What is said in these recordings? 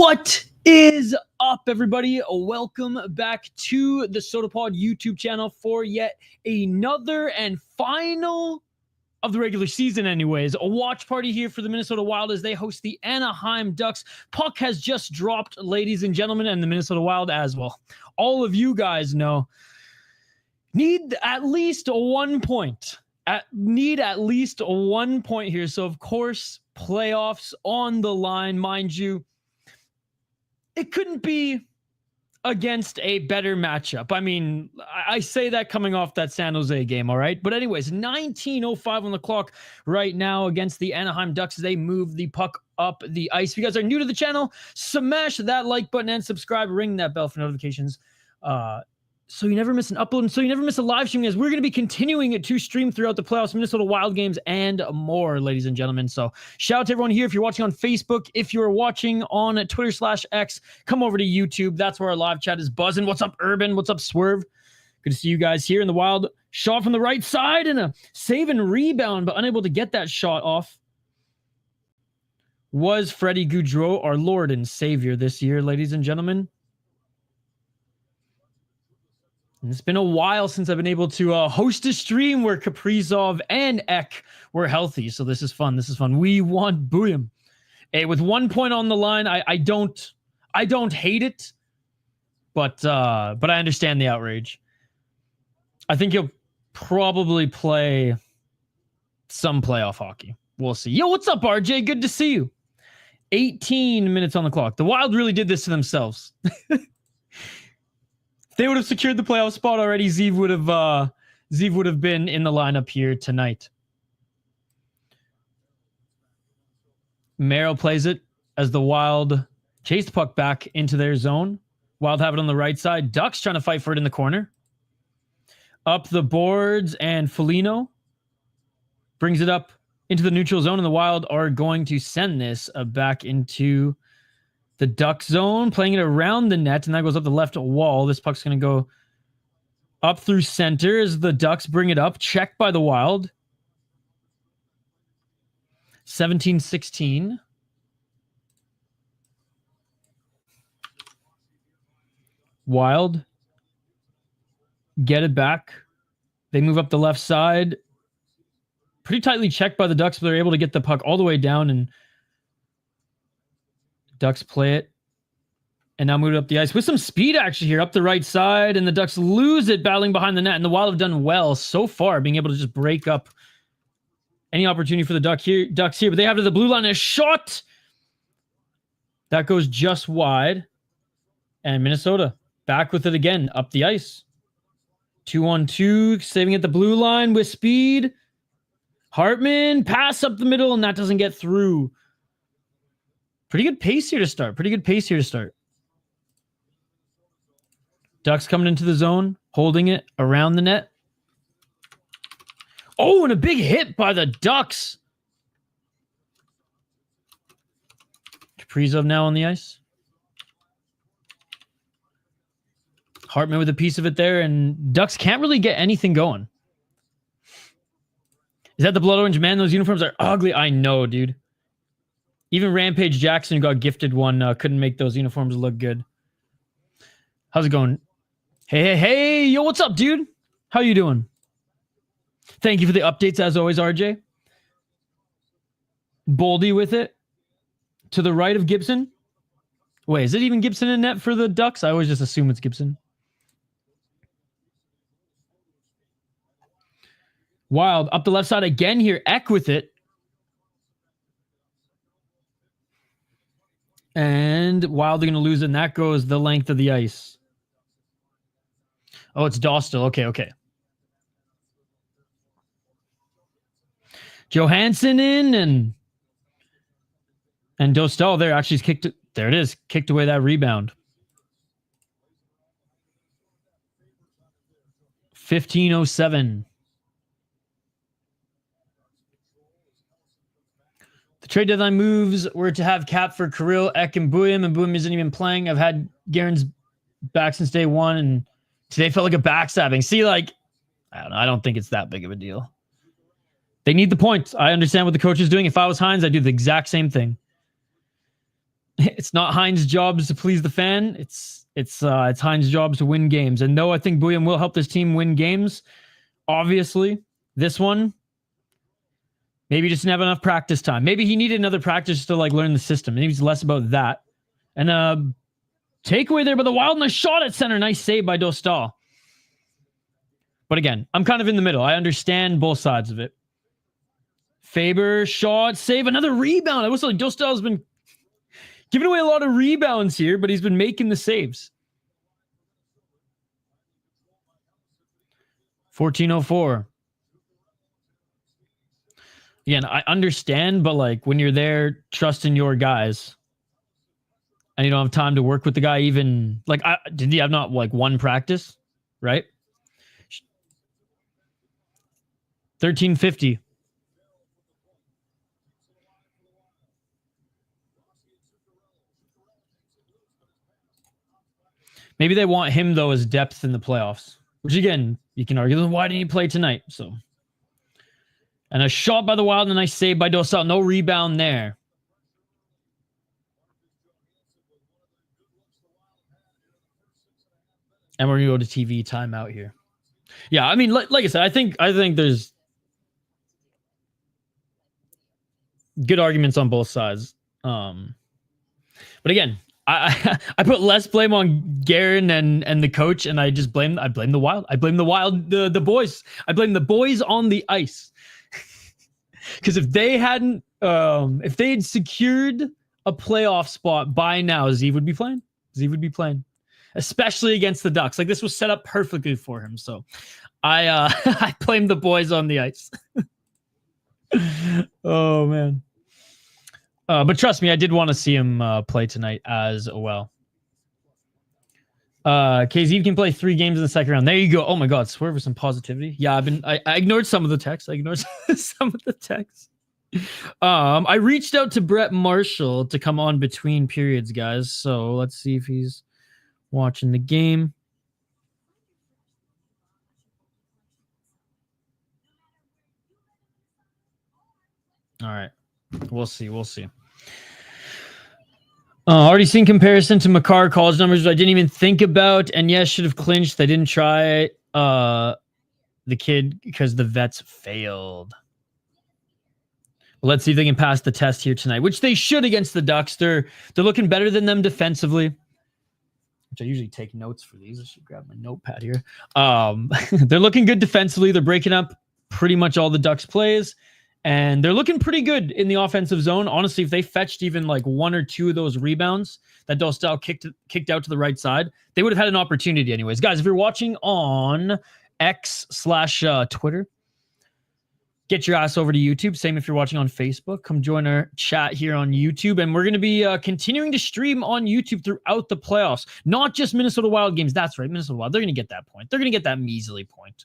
What is up, everybody? Welcome back to the Sota Pod YouTube channel for yet another and final of the regular season anyways. A watch party here for the Minnesota Wild as they host the Anaheim Ducks. Puck has just dropped, ladies and gentlemen, and the Minnesota Wild as well. All of you guys know need at least 1 point. Need at least 1 point here. So, of course, playoffs on the line, mind you. It couldn't be against a better matchup. I mean, I say that coming off that San Jose game, all right? But anyways, 19:05 on the clock right now against the Anaheim Ducks. They move the puck up the ice. If you guys are new to the channel, smash that like button and subscribe. Ring that bell for notifications. So you never miss an upload, and so you never miss a live stream, as we're going to be continuing it to stream throughout the playoffs, Minnesota Wild games, and more, ladies and gentlemen. So shout out to everyone here. If you're watching on Facebook, if you're watching on Twitter/X, come over to YouTube. That's where our live chat is buzzing. What's up, Urban? What's up, Swerve? Good to see you guys here in the Wild. Shot from the right side and a save and rebound, but unable to get that shot off. Was Freddie Gaudreau, our Lord and Savior this year, ladies and gentlemen. And it's been a while since I've been able to host a stream where Kaprizov and Ek were healthy. So this is fun. This is fun. We want Boom. Hey, with 1 point on the line, I don't hate it, but I understand the outrage. I think he'll probably play some playoff hockey. We'll see. Yo, what's up, RJ? Good to see you. 18 minutes on the clock. The Wild really did this to themselves. They would have secured the playoff spot already. Zeev would have been in the lineup here tonight. Merrill plays it as the Wild chase the puck back into their zone. Wild have it on the right side. Ducks trying to fight for it in the corner. Up the boards, and Foligno brings it up into the neutral zone, and the Wild are going to send this back into the Duck zone, playing it around the net, and that goes up the left wall. This puck's going to go up through center as the Ducks bring it up. Checked by the Wild. 17-16. Wild get it back. They move up the left side. Pretty tightly checked by the Ducks, but they're able to get the puck all the way down, and Ducks play it, and now move it up the ice with some speed actually here up the right side, and the Ducks lose it battling behind the net, and the Wild have done well so far being able to just break up any opportunity for the Ducks here, but they have to the blue line, a shot that goes just wide, and Minnesota back with it again up the ice. 2-on-2, saving at the blue line with speed. Hartman pass up the middle, and that doesn't get through. Pretty good pace here to start. Ducks coming into the zone, holding it around the net. Oh, and a big hit by the Ducks. Kaprizov now on the ice. Hartman with a piece of it there, and Ducks can't really get anything going. Is that the blood orange man? Those uniforms are ugly. I know, dude. Even Rampage Jackson, who got gifted one, couldn't make those uniforms look good. How's it going? Hey, yo, what's up, dude? How you doing? Thank you for the updates, as always, RJ. Boldy with it. To the right of Gibson. Wait, is it even Gibson in net for the Ducks? I always just assume it's Gibson. Wild, up the left side again here. Ek with it. And Wild are going to lose it, and that goes the length of the ice. Oh, it's Dostal. Okay. Johansson in, and Dostal there actually kicked it. There it is. Kicked away that rebound. 15:07. The trade deadline moves were to have cap for Kirill, Ek, and Boom isn't even playing. I've had Guerin's back since day one, and today felt like a backstabbing. See, like, I don't know. I don't think it's that big of a deal. They need the points. I understand what the coach is doing. If I was Hines, I'd do the exact same thing. It's not Heinz' jobs to please the fan. It's Heinz' jobs to win games. And though I think Bouillon will help this team win games, obviously, this one, maybe just didn't have enough practice time. Maybe he needed another practice to like learn the system. Maybe it's less about that. And takeaway there by the Wild and a shot at center. Nice save by Dostal. But again, I'm kind of in the middle. I understand both sides of it. Faber, shot, save, another rebound. I was like, Dostal's been giving away a lot of rebounds here, but he's been making the saves. 14:04. Again, I understand, but like when you're there trusting your guys and you don't have time to work with the guy, even like, did he have not like one practice, right? 13:50. Maybe they want him, though, as depth in the playoffs. Which, again, you can argue, why didn't he play tonight? So, and a shot by the Wild and a nice save by Dostal. No rebound there. And we're going to go to TV timeout here. Yeah, I mean, like I said, I think there's good arguments on both sides. But again, I put less blame on Guerin and the coach, and I blame the Wild. I blame the Wild, the boys. I blame the boys on the ice. Because if they had secured a playoff spot by now, Zeev would be playing. Especially against the Ducks. Like, this was set up perfectly for him. So I I blame the boys on the ice. Oh man. But trust me, I did want to see him play tonight as well. KZ can play 3 games in the second round. There you go. Oh my God, swear for some positivity. Yeah, I ignored some of the text. I reached out to Brett Marshall to come on between periods, guys. So let's see if he's watching the game. All right. We'll see. Already seen comparison to Makar college numbers, which I didn't even think about. And yes, should have clinched. They didn't try the kid because the vets failed. Well, let's see if they can pass the test here tonight, which they should against the Ducks. They're looking better than them defensively. Which I usually take notes for these. I should grab my notepad here. They're looking good defensively. They're breaking up pretty much all the Ducks plays. And they're looking pretty good in the offensive zone. Honestly, if they fetched even like 1 or 2 of those rebounds that Dostal kicked out to the right side, they would have had an opportunity anyways. Guys, if you're watching on X/Twitter, get your ass over to YouTube. Same if you're watching on Facebook. Come join our chat here on YouTube. And we're going to be continuing to stream on YouTube throughout the playoffs. Not just Minnesota Wild games. That's right, Minnesota Wild. They're going to get that point. They're going to get that measly point.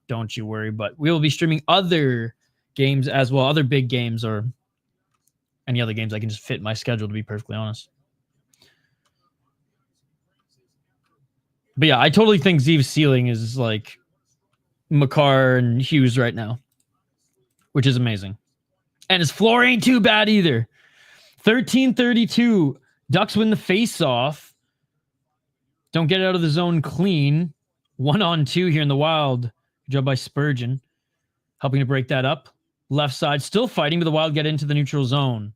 Don't you worry. But we will be streaming other games as well, other big games or any other games I can just fit my schedule, to be perfectly honest. But yeah, I totally think Zeev's ceiling is like Makar and Hughes right now, which is amazing. And his floor ain't too bad either. 13:32. Ducks win the face-off. Don't get out of the zone clean. 1-on-2 here in the Wild. Good job by Spurgeon, helping to break that up. Left side, still fighting, but the Wild get into the neutral zone.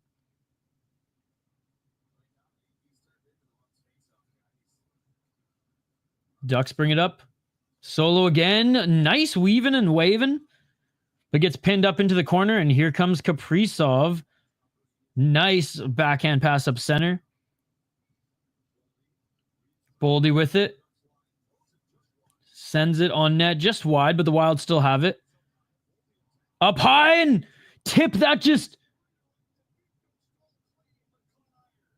Ducks bring it up. Solo again. Nice weaving and waving. But gets pinned up into the corner, and here comes Kaprizov. Nice backhand pass up center. Boldy with it. Sends it on net just wide, but the Wild still have it. Up high and tip that just...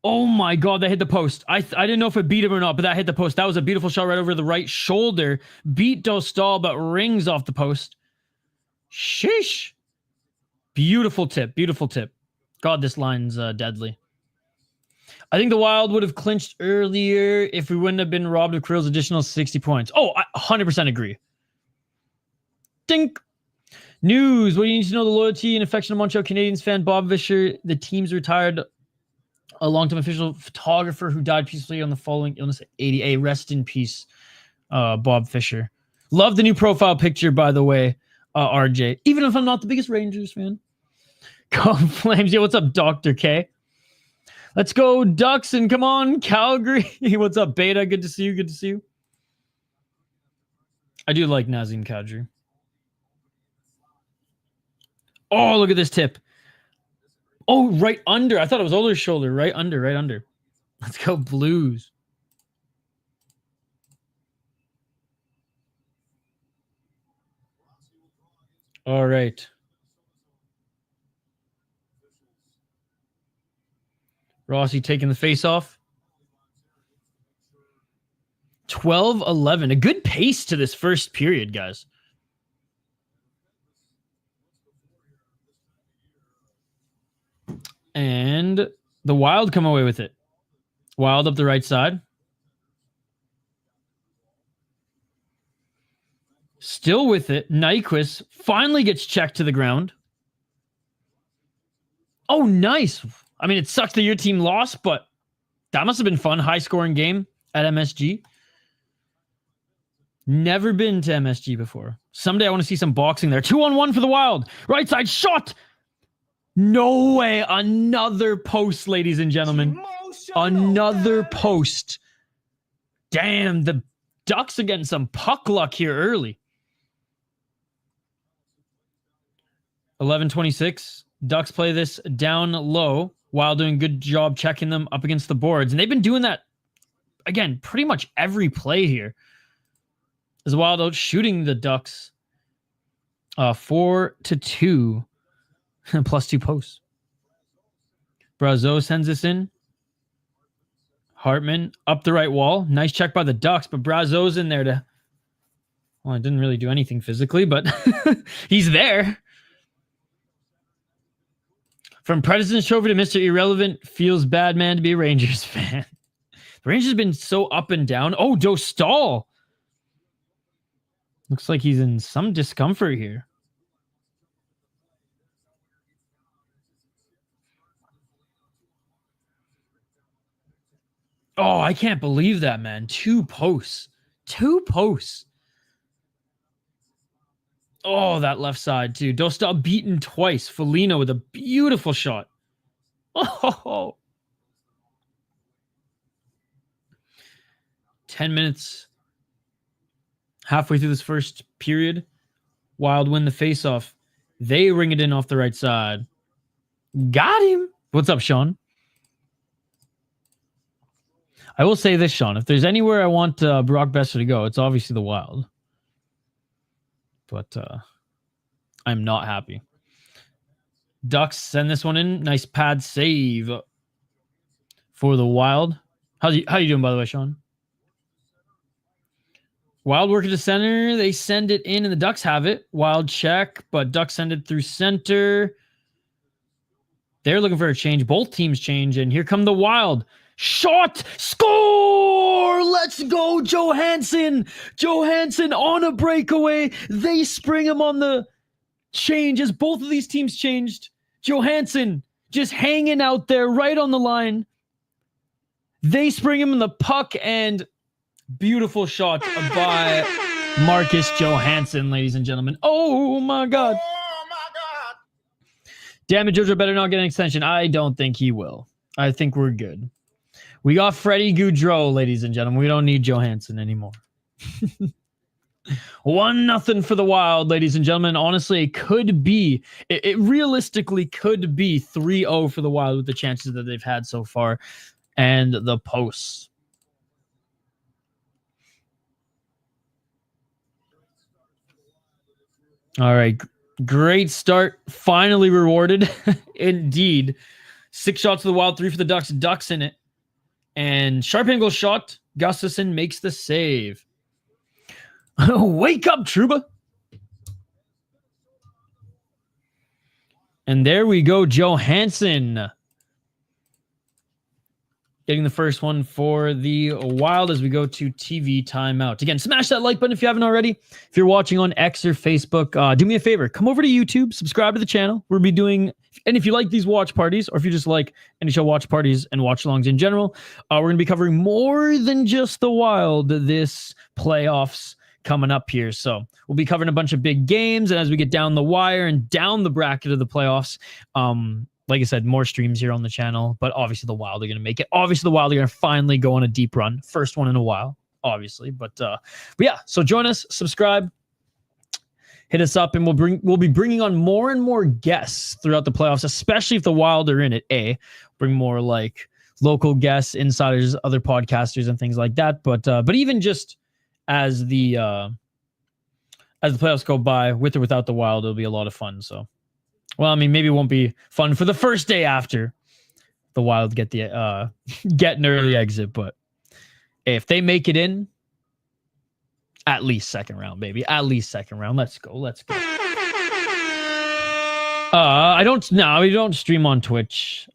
Oh my God, that hit the post. I didn't know if it beat him or not, but that hit the post. That was a beautiful shot right over the right shoulder. Beat Dostal, but rings off the post. Sheesh. Beautiful tip. God, this line's deadly. I think the Wild would have clinched earlier if we wouldn't have been robbed of Krill's additional 60 points. Oh, I 100% agree. Dink. News. What do you need to know? The loyalty and affection of Montreal Canadiens fan Bob Vischer. The team's retired a longtime official photographer who died peacefully on the following illness at 80. Rest in peace, Bob Fisher. Love the new profile picture, by the way, RJ. Even if I'm not the biggest Rangers fan. Come Flames. Yo, what's up, Dr. K? Let's go, Ducks, and come on, Calgary. What's up, Beta? Good to see you. Good to see you. I do like Nazem Kadri. Oh, look at this tip. Oh, right under. I thought it was over his shoulder. Right under, right under. Let's go, Blues. All right. Rossi taking the face off. 12-11. A good pace to this first period, guys. And the Wild come away with it. Wild up the right side. Still with it. Nyquist finally gets checked to the ground. Oh, nice. I mean, it sucks that your team lost, but that must have been fun. High-scoring game at MSG. Never been to MSG before. Someday I want to see some boxing there. 2-on-1 for the Wild. Right side shot. No way. Another post, ladies and gentlemen. Another post. Damn, the Ducks are getting some puck luck here early. 11:26. Ducks play this down low while doing a good job checking them up against the boards. And they've been doing that, again, pretty much every play here. As the Wild out shooting the Ducks 4-2. Plus 2 posts. Brazeau sends this in. Hartman up the right wall. Nice check by the Ducks, but Brazeau's in there to... Well, I didn't really do anything physically, but he's there. From President's Trophy to Mr. Irrelevant, feels bad, man, to be a Rangers fan. The Rangers have been so up and down. Oh, Dostal. Looks like he's in some discomfort here. Oh, I can't believe that, man. 2 posts. 2 posts. Oh, that left side, too. Dostal beaten twice. Foligno with a beautiful shot. Oh. 10 minutes. Halfway through this first period. Wild win the faceoff. They ring it in off the right side. Got him. What's up, Sean? I will say this, Sean. If there's anywhere I want Brock Besser to go, it's obviously the Wild. But I'm not happy. Ducks send this one in. Nice pad save for the Wild. How you doing, by the way, Sean? Wild work at the center. They send it in, and the Ducks have it. Wild check, but Ducks send it through center. They're looking for a change. Both teams change, and here come the Wild. Shot! Score! Let's go, Johansson! Johansson on a breakaway. They spring him on the change as both of these teams changed. Johansson just hanging out there right on the line. They spring him in the puck, and beautiful shot by Marcus Johansson, ladies and gentlemen. Oh, my God. Oh, my God. Damn it, Jojo better not get an extension. I don't think he will. I think we're good. We got Freddie Gaudreau, ladies and gentlemen. We don't need Johansson anymore. 1-0 for the Wild, ladies and gentlemen. Honestly, it could be, it realistically could be 3-0 for the Wild with the chances that they've had so far and the posts. All right. Great start. Finally rewarded. Indeed. 6 shots for the Wild, 3 for the Ducks. Ducks in it. And sharp angle shot. Gustafsson makes the save. Wake up, Trouba. And there we go, Johansson. Getting the first one for the Wild as we go to TV timeout. Again, smash that like button if you haven't already. If you're watching on X or Facebook, do me a favor. Come over to YouTube, subscribe to the channel. We'll be doing, and if you like these watch parties, or if you just like NHL watch parties and watch alongs in general, we're going to be covering more than just the Wild this playoffs coming up here. So we'll be covering a bunch of big games, and as we get down the wire and down the bracket of the playoffs, like I said, more streams here on the channel, but obviously the Wild are going to make it. Obviously the Wild are going to finally go on a deep run. First one in a while, obviously. But yeah, so join us, subscribe, hit us up, and we'll be bringing on more and more guests throughout the playoffs, especially if the Wild are in it. Bring more like local guests, insiders, other podcasters, and things like that. But even just as the playoffs go by, with or without the Wild, it'll be a lot of fun. So. Well, I mean, maybe it won't be fun for the first day after the Wild get an early exit, but if they make it in, at least second round, baby. At least second round. Let's go. We don't stream on Twitch.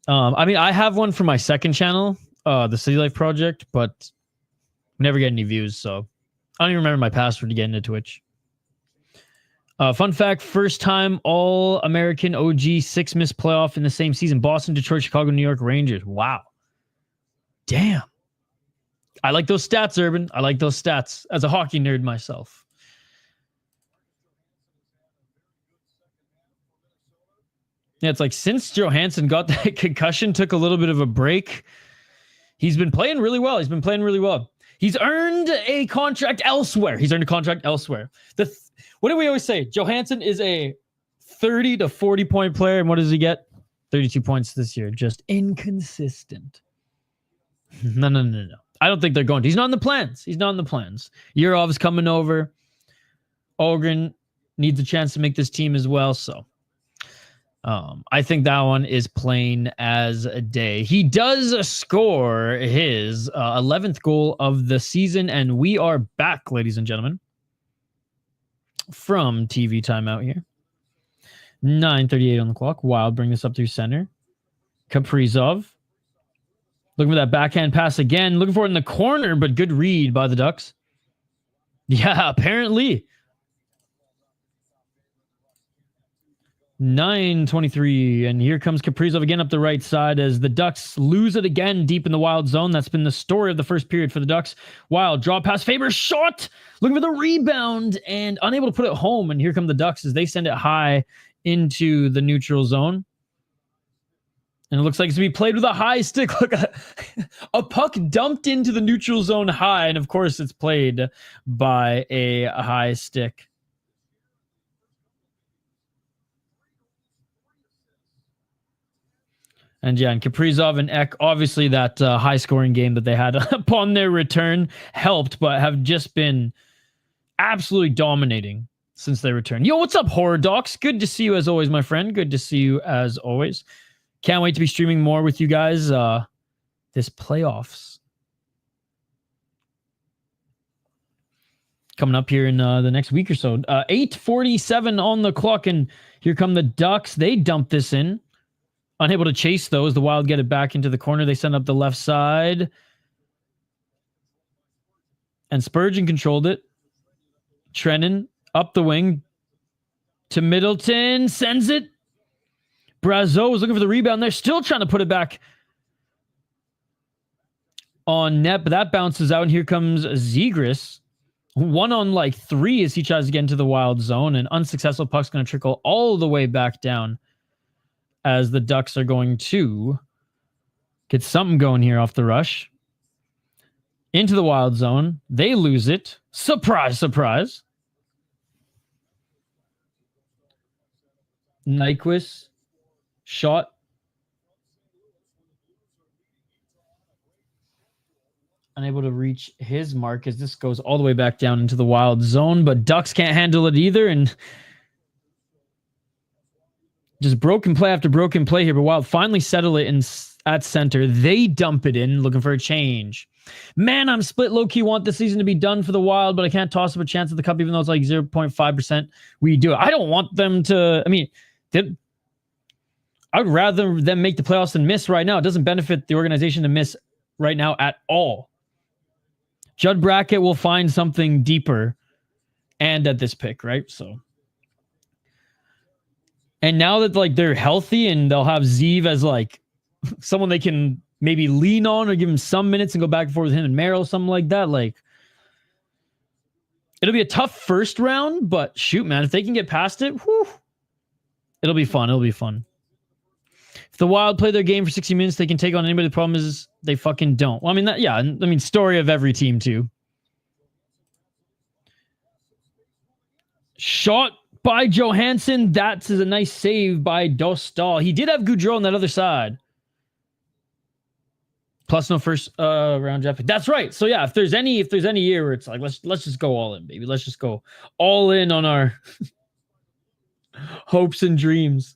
I mean, I have one for my second channel, the City Life Project, but never get any views, so I don't even remember my password to get into Twitch. Fun fact, first time All-American OG 6 missed playoff in the same season. Boston, Detroit, Chicago, New York Rangers. Wow. Damn. I like those stats, Urban. I like those stats as a hockey nerd myself. Yeah, it's like since Johansson got that concussion, took a little bit of a break, he's been playing really well. He's earned a contract elsewhere. What do we always say? Johansson is a 30 to 40 point player. And what does he get? 32 points this year. Just inconsistent. No. I don't think they're going to. He's not in the plans. Yurov's coming over. Ogren needs a chance to make this team as well. So I think that one is plain as a day. He does score his 11th goal of the season. And we are back, ladies and gentlemen, from TV timeout here. 9:38 on the clock. Wild bring this up through center. Kaprizov looking for that backhand pass again. Looking for it in the corner, but good read by the Ducks. Yeah, apparently. 9:23, and here comes Kaprizov again up the right side as the Ducks lose it again deep in the Wild zone. That's been the story of the first period for the Ducks. Wild draw pass, Faber shot, looking for the rebound and unable to put it home. And here come the Ducks as they send it high into the neutral zone. And it looks like it's going to be played with a high stick. Look, a puck dumped into the neutral zone high, and of course it's played by a high stick. And yeah, and Kaprizov and Ek, obviously that high-scoring game that they had upon their return helped, but have just been absolutely dominating since they returned. Yo, what's up, Horror Docs? Good to see you as always, my friend. Good to see you as always. Can't wait to be streaming more with you guys this playoffs. Coming up here in the next week or so. 8:47 on the clock, and here come the Ducks. They dump this in. Unable to chase those. The Wild get it back into the corner. They send up the left side. And Spurgeon controlled it. Trennan up the wing to Middleton. Sends it. Brazeau was looking for the rebound. They're still trying to put it back on net, but that bounces out. And here comes Zegras. 1-on-3 as he tries to get into the Wild zone. And unsuccessful puck's going to trickle all the way back down, as the Ducks are going to get something going here off the rush. Into the Wild zone. They lose it. Surprise, surprise. Nyquist. Shot. Unable to reach his mark as this goes all the way back down into the Wild zone, but Ducks can't handle it either, and just broken play after broken play here, but Wild finally settle it at center. They dump it in, looking for a change. Man, I'm split. Low-key want this season to be done for the Wild, but I can't toss up a chance at the Cup, even though it's like 0.5%. We do it. I don't want them to... I mean, I would rather them make the playoffs than miss right now. It doesn't benefit the organization to miss right now at all. Judd Brackett will find something deeper and at this pick, right? So, and now that like they're healthy and they'll have Zeev as like someone they can maybe lean on or give him some minutes and go back and forth with him and Merrill, something like that. Like, it'll be a tough first round, but shoot, man, if they can get past it, whew, it'll be fun. It'll be fun. If the Wild play their game for 60 minutes, they can take on anybody. The problem is they fucking don't. Well, I mean, yeah, I mean, story of every team too. Shot by Johansson. That's a nice save by Dostal. He did have Goudreau on that other side. Plus no first round draft pick. That's right. So yeah, if there's any year where it's like let's just go all in, baby. Let's just go all in on our hopes and dreams.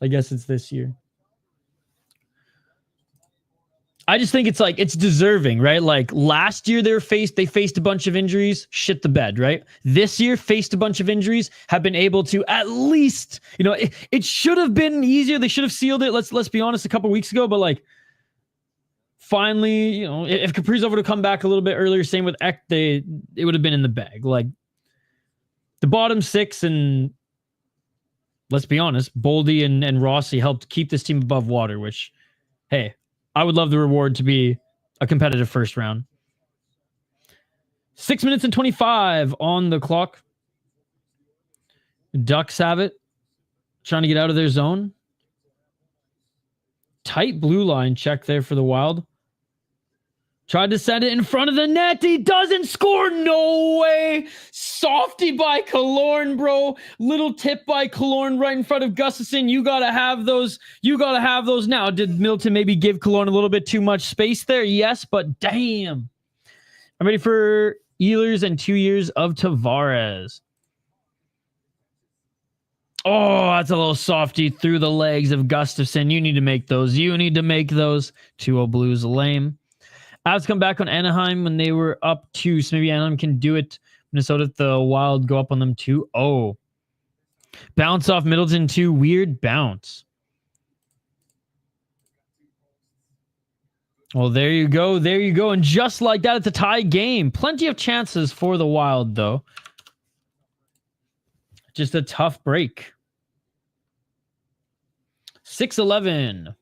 I guess it's this year. I just think it's like it's deserving, right? Like last year they faced a bunch of injuries, shit the bed, right? This year faced a bunch of injuries, have been able to at least, it should have been easier. They should have sealed it. Let's be honest, a couple weeks ago, but like finally, if Kaprizov would have come back a little bit earlier, same with Ek, it would have been in the bag. Like the bottom six, and let's be honest, Boldy and Rossi helped keep this team above water, which, hey, I would love the reward to be a competitive first round. 6 minutes and 25 on the clock. Ducks have it. Trying to get out of their zone. Tight blue line check there for the Wild. Tried to send it in front of the net. He doesn't score. No way. Softy by Killorn, bro. Little tip by Killorn right in front of Gustafsson. You got to have those. You got to have those now. Did Middleton maybe give Killorn a little bit too much space there? Yes, but damn. I'm ready for Ehlers and 2 years of Tavares. Oh, that's a little softy through the legs of Gustafsson. You need to make those. 2-0 Blues lame. Avs come back on Anaheim when they were up 2, so maybe Anaheim can do it. Minnesota, the Wild go up on them 2-0. Bounce off Middleton 2. Weird bounce. Well, there you go. There you go. And just like that, it's a tie game. Plenty of chances for the Wild, though. Just a tough break. 6-11.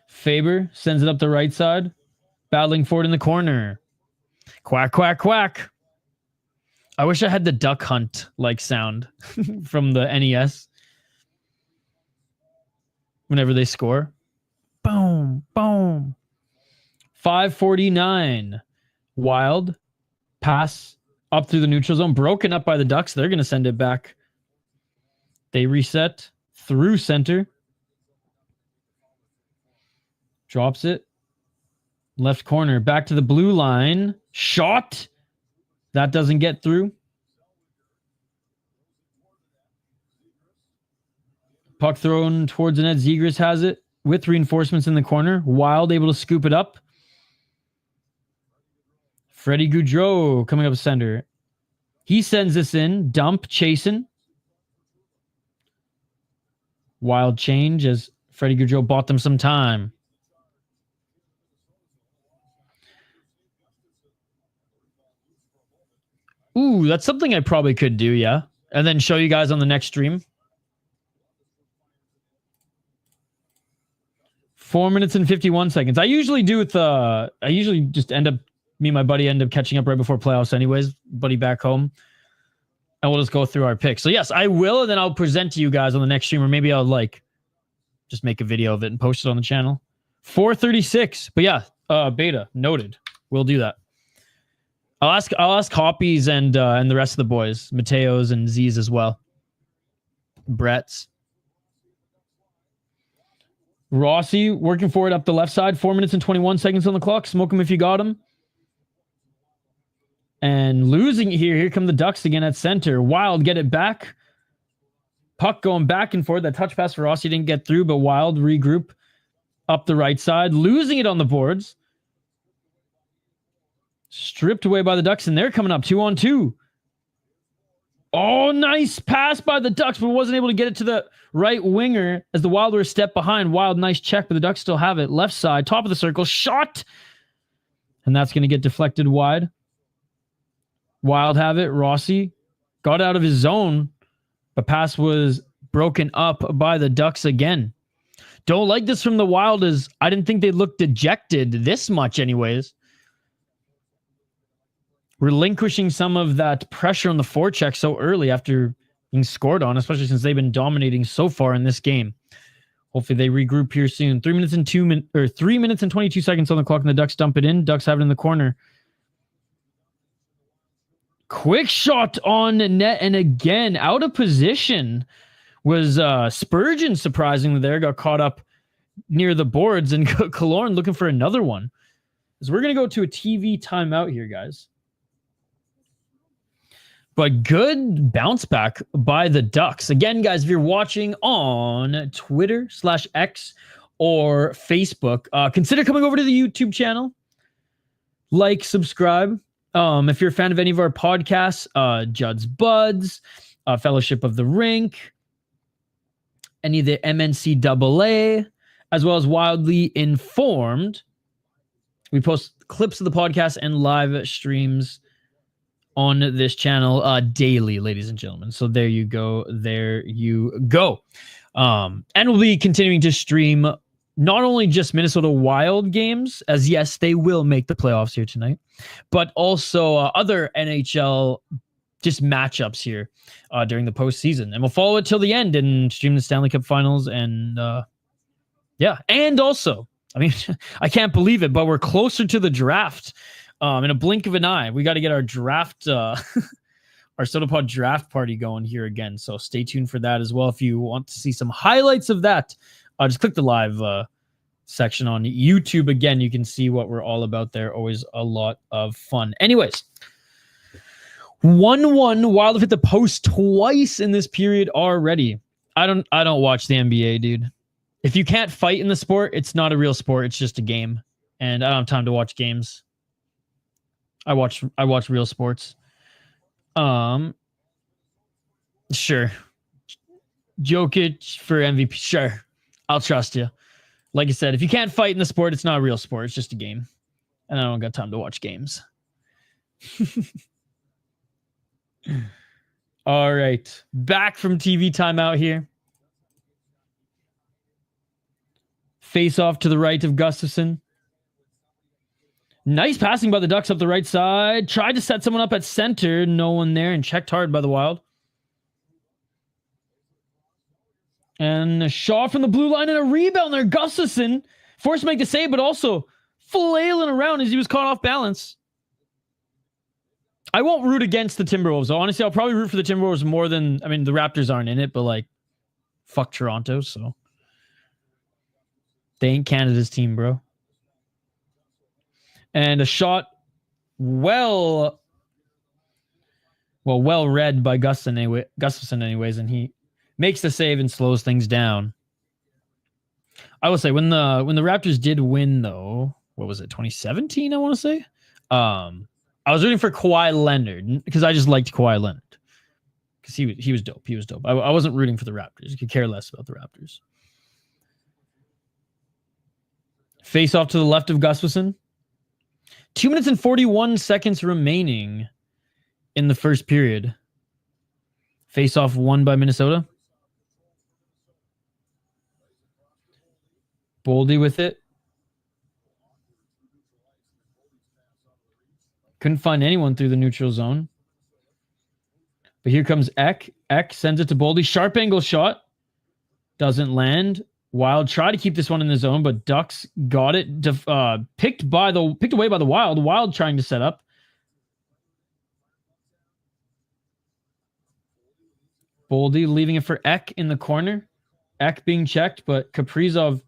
Faber sends it up the right side. Battling for it in the corner. Quack, quack, quack. I wish I had the duck hunt like sound from the NES. Whenever they score. Boom, boom. 5:49. Wild. Pass up through the neutral zone. Broken up by the Ducks. They're going to send it back. They reset through center. Drops it. Left corner. Back to the blue line. Shot. That doesn't get through. Puck thrown towards the net. Zegras has it with reinforcements in the corner. Wild able to scoop it up. Freddie Goudreau coming up center. He sends this in. Dump. Chasing. Wild change as Freddie Goudreau bought them some time. Ooh, that's something I probably could do, yeah. And then show you guys on the next stream. 4 minutes and 51 seconds. I usually do with I usually just me and my buddy end up catching up right before playoffs anyways. Buddy back home. And we'll just go through our picks. So yes, I will, and then I'll present to you guys on the next stream, or maybe I'll just make a video of it and post it on the channel. 4:36. But yeah, beta noted. We'll do that. I'll ask Hoppies and the rest of the boys, Mateos and Z's as well. Brett's. Rossi working for it up the left side. 4 minutes and 21 seconds on the clock. Smoke him if you got him. And losing it here. Here come the Ducks again at center. Wild get it back. Puck going back and forth. That touch pass for Rossi didn't get through, but Wild regroup up the right side. Losing it on the boards. Stripped away by the Ducks, and they're coming up 2-on-2. Oh, nice pass by the Ducks, but wasn't able to get it to the right winger as the Wild were a step behind. Wild, nice check, but the Ducks still have it. Left side, top of the circle, shot. And that's going to get deflected wide. Wild have it. Rossi got out of his zone. The pass was broken up by the Ducks again. Don't like this from the Wild, as I didn't think they looked dejected this much anyways. Relinquishing some of that pressure on the forecheck so early after being scored on, especially since they've been dominating so far in this game. Hopefully they regroup here soon. 3 minutes and 3 minutes and 22 seconds on the clock, and the Ducks dump it in. Ducks have it in the corner. Quick shot on net, and again out of position was Spurgeon. Surprisingly, there got caught up near the boards, and Killorn looking for another one. So we're gonna go to a TV timeout here, guys. But good bounce back by the Ducks. Again, guys, if you're watching on Twitter/X or Facebook, consider coming over to the YouTube channel. Like, subscribe. If you're a fan of any of our podcasts, Judd's Buds, Fellowship of the Rink, any of the MNCAA, as well as Wildly Informed. We post clips of the podcast and live streams on this channel daily, ladies and gentlemen. So there you go. There you go. And we'll be continuing to stream not only just Minnesota Wild games, as yes, they will make the playoffs here tonight, but also other NHL just matchups here during the postseason. And we'll follow it till the end and stream the Stanley Cup Finals. And yeah, and also, I mean, I can't believe it, but we're closer to the draft. In a blink of an eye. We got to get our draft, our SotaPod draft party going here again. So stay tuned for that as well. If you want to see some highlights of that, just click the live section on YouTube. Again, you can see what we're all about there. Always a lot of fun. Anyways, 1-1. Wild have hit the post twice in this period already. I don't watch the NBA, dude. If you can't fight in the sport, it's not a real sport. It's just a game. And I don't have time to watch games. I watch real sports. Sure. Jokic for MVP. Sure. I'll trust you. Like I said, if you can't fight in the sport, it's not a real sport. It's just a game. And I don't got time to watch games. All right. Back from TV timeout here. Face off to the right of Gustafsson. Nice passing by the Ducks up the right side. Tried to set someone up at center. No one there, and checked hard by the Wild. And a shot from the blue line and a rebound there. Gustafsson forced to make the save, but also flailing around as he was caught off balance. I won't root against the Timberwolves. So honestly, I'll probably root for the Timberwolves more than... I mean, the Raptors aren't in it, but like, fuck Toronto, so... They ain't Canada's team, bro. And a shot well read by Gustafsson anyways, and he makes the save and slows things down. I will say when the Raptors did win though, what was it, 2017, I want to say? I was rooting for Kawhi Leonard because I just liked Kawhi Leonard. Because he was dope. He was dope. I wasn't rooting for the Raptors. I could care less about the Raptors. Face off to the left of Gustafsson. 2 minutes and 41 seconds remaining in the first period. Face-off won by Minnesota. Boldy with it. Couldn't find anyone through the neutral zone. But here comes Ek. Ek sends it to Boldy. Sharp angle shot. Doesn't land. Wild tried to keep this one in the zone, but Ducks got it. Picked away by the Wild. Wild trying to set up. Boldy leaving it for Ek in the corner. Ek being checked, but Kaprizov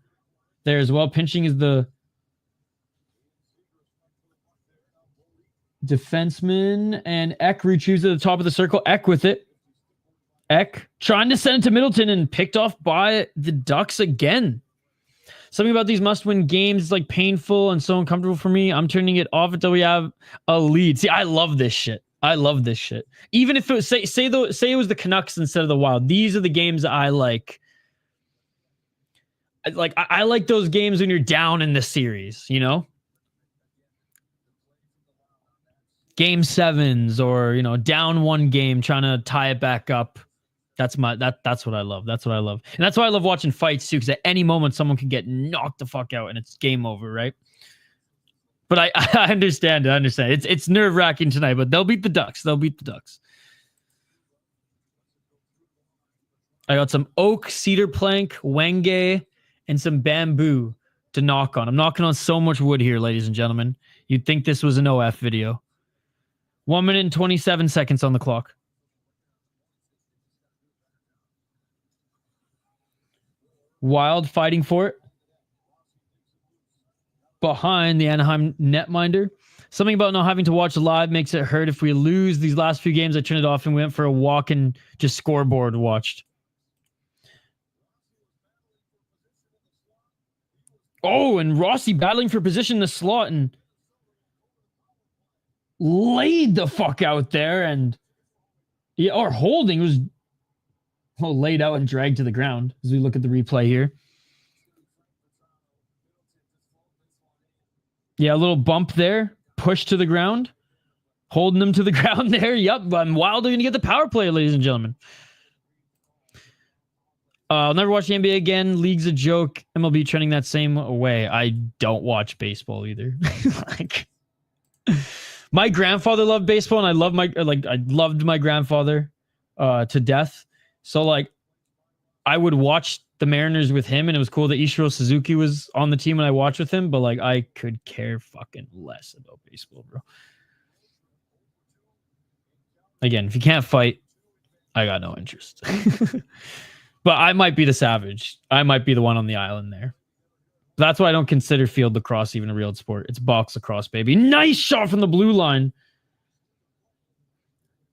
there as well. Pinching is the defenseman, and Ek retrieves at the top of the circle. Ek with it. Ek trying to send it to Middleton and picked off by the Ducks again. Something about these must-win games is like painful and so uncomfortable for me. I'm turning it off until we have a lead. See, I love this shit. I love this shit. Even if it was, say it was the Canucks instead of the Wild. These are the games I like. I like those games when you're down in the series, you know? Game 7s or, you know, down one game trying to tie it back up. That's what I love. That's what I love. And that's why I love watching fights too, because at any moment someone can get knocked the fuck out and it's game over, right? But I understand. It's nerve-wracking tonight, but they'll beat the Ducks. I got some oak, cedar plank, wenge, and some bamboo to knock on. I'm knocking on so much wood here, ladies and gentlemen. You'd think this was an OF video. 1 minute and 27 seconds on the clock. Wild fighting for it. Behind the Anaheim netminder. Something about not having to watch live makes it hurt. If we lose these last few games, I turned it off and went for a walk and just scoreboard watched. Oh, and Rossi battling for position in the slot and laid the fuck out there, and yeah, or holding was laid out and dragged to the ground as we look at the replay here. Yeah, a little bump there, push to the ground, holding them to the ground there. Yep, I'm Wild are going to get the power play, ladies and gentlemen. I'll never watch the NBA again. League's a joke. MLB trending that same way. I don't watch baseball either. Like, my grandfather loved baseball, and I loved my grandfather to death. So like, I would watch the Mariners with him, and it was cool that Ichiro Suzuki was on the team, and I watched with him. But like, I could care fucking less about baseball, bro. Again, if you can't fight, I got no interest. But I might be the savage. I might be the one on the island there. That's why I don't consider field lacrosse even a real sport. It's box lacrosse, baby. Nice shot from the blue line.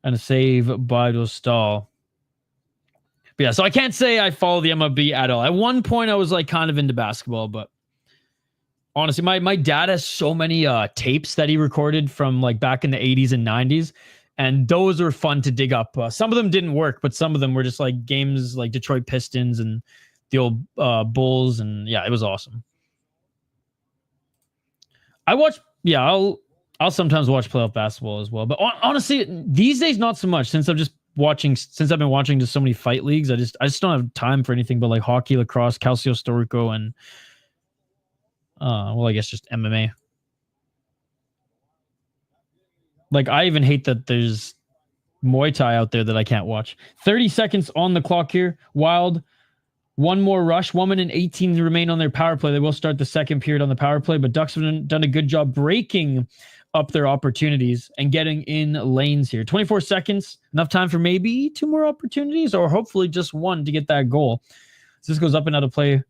And a save by Dostal. But yeah, so I can't say I follow the MLB at all. At one point, I was like kind of into basketball, but honestly, my dad has so many tapes that he recorded from like back in the 80s and 90s. And those were fun to dig up. Some of them didn't work, but some of them were just like games like Detroit Pistons and the old Bulls. And yeah, it was awesome. I'll sometimes watch playoff basketball as well. But honestly, these days, not so much since I've been watching just so many fight leagues. I just don't have time for anything but like hockey, lacrosse, calcio storico, and I guess just MMA. Like, I even hate that there's Muay Thai out there that I can't watch. 30 seconds on the clock here. Wild. One more rush. 1 minute and 18 remain on their power play. They will start the second period on the power play, but Ducks have done a good job breaking up their opportunities and getting in lanes here. 24 seconds. Enough time for maybe 2 more opportunities or hopefully just 1 to get that goal. So this goes up and out of play.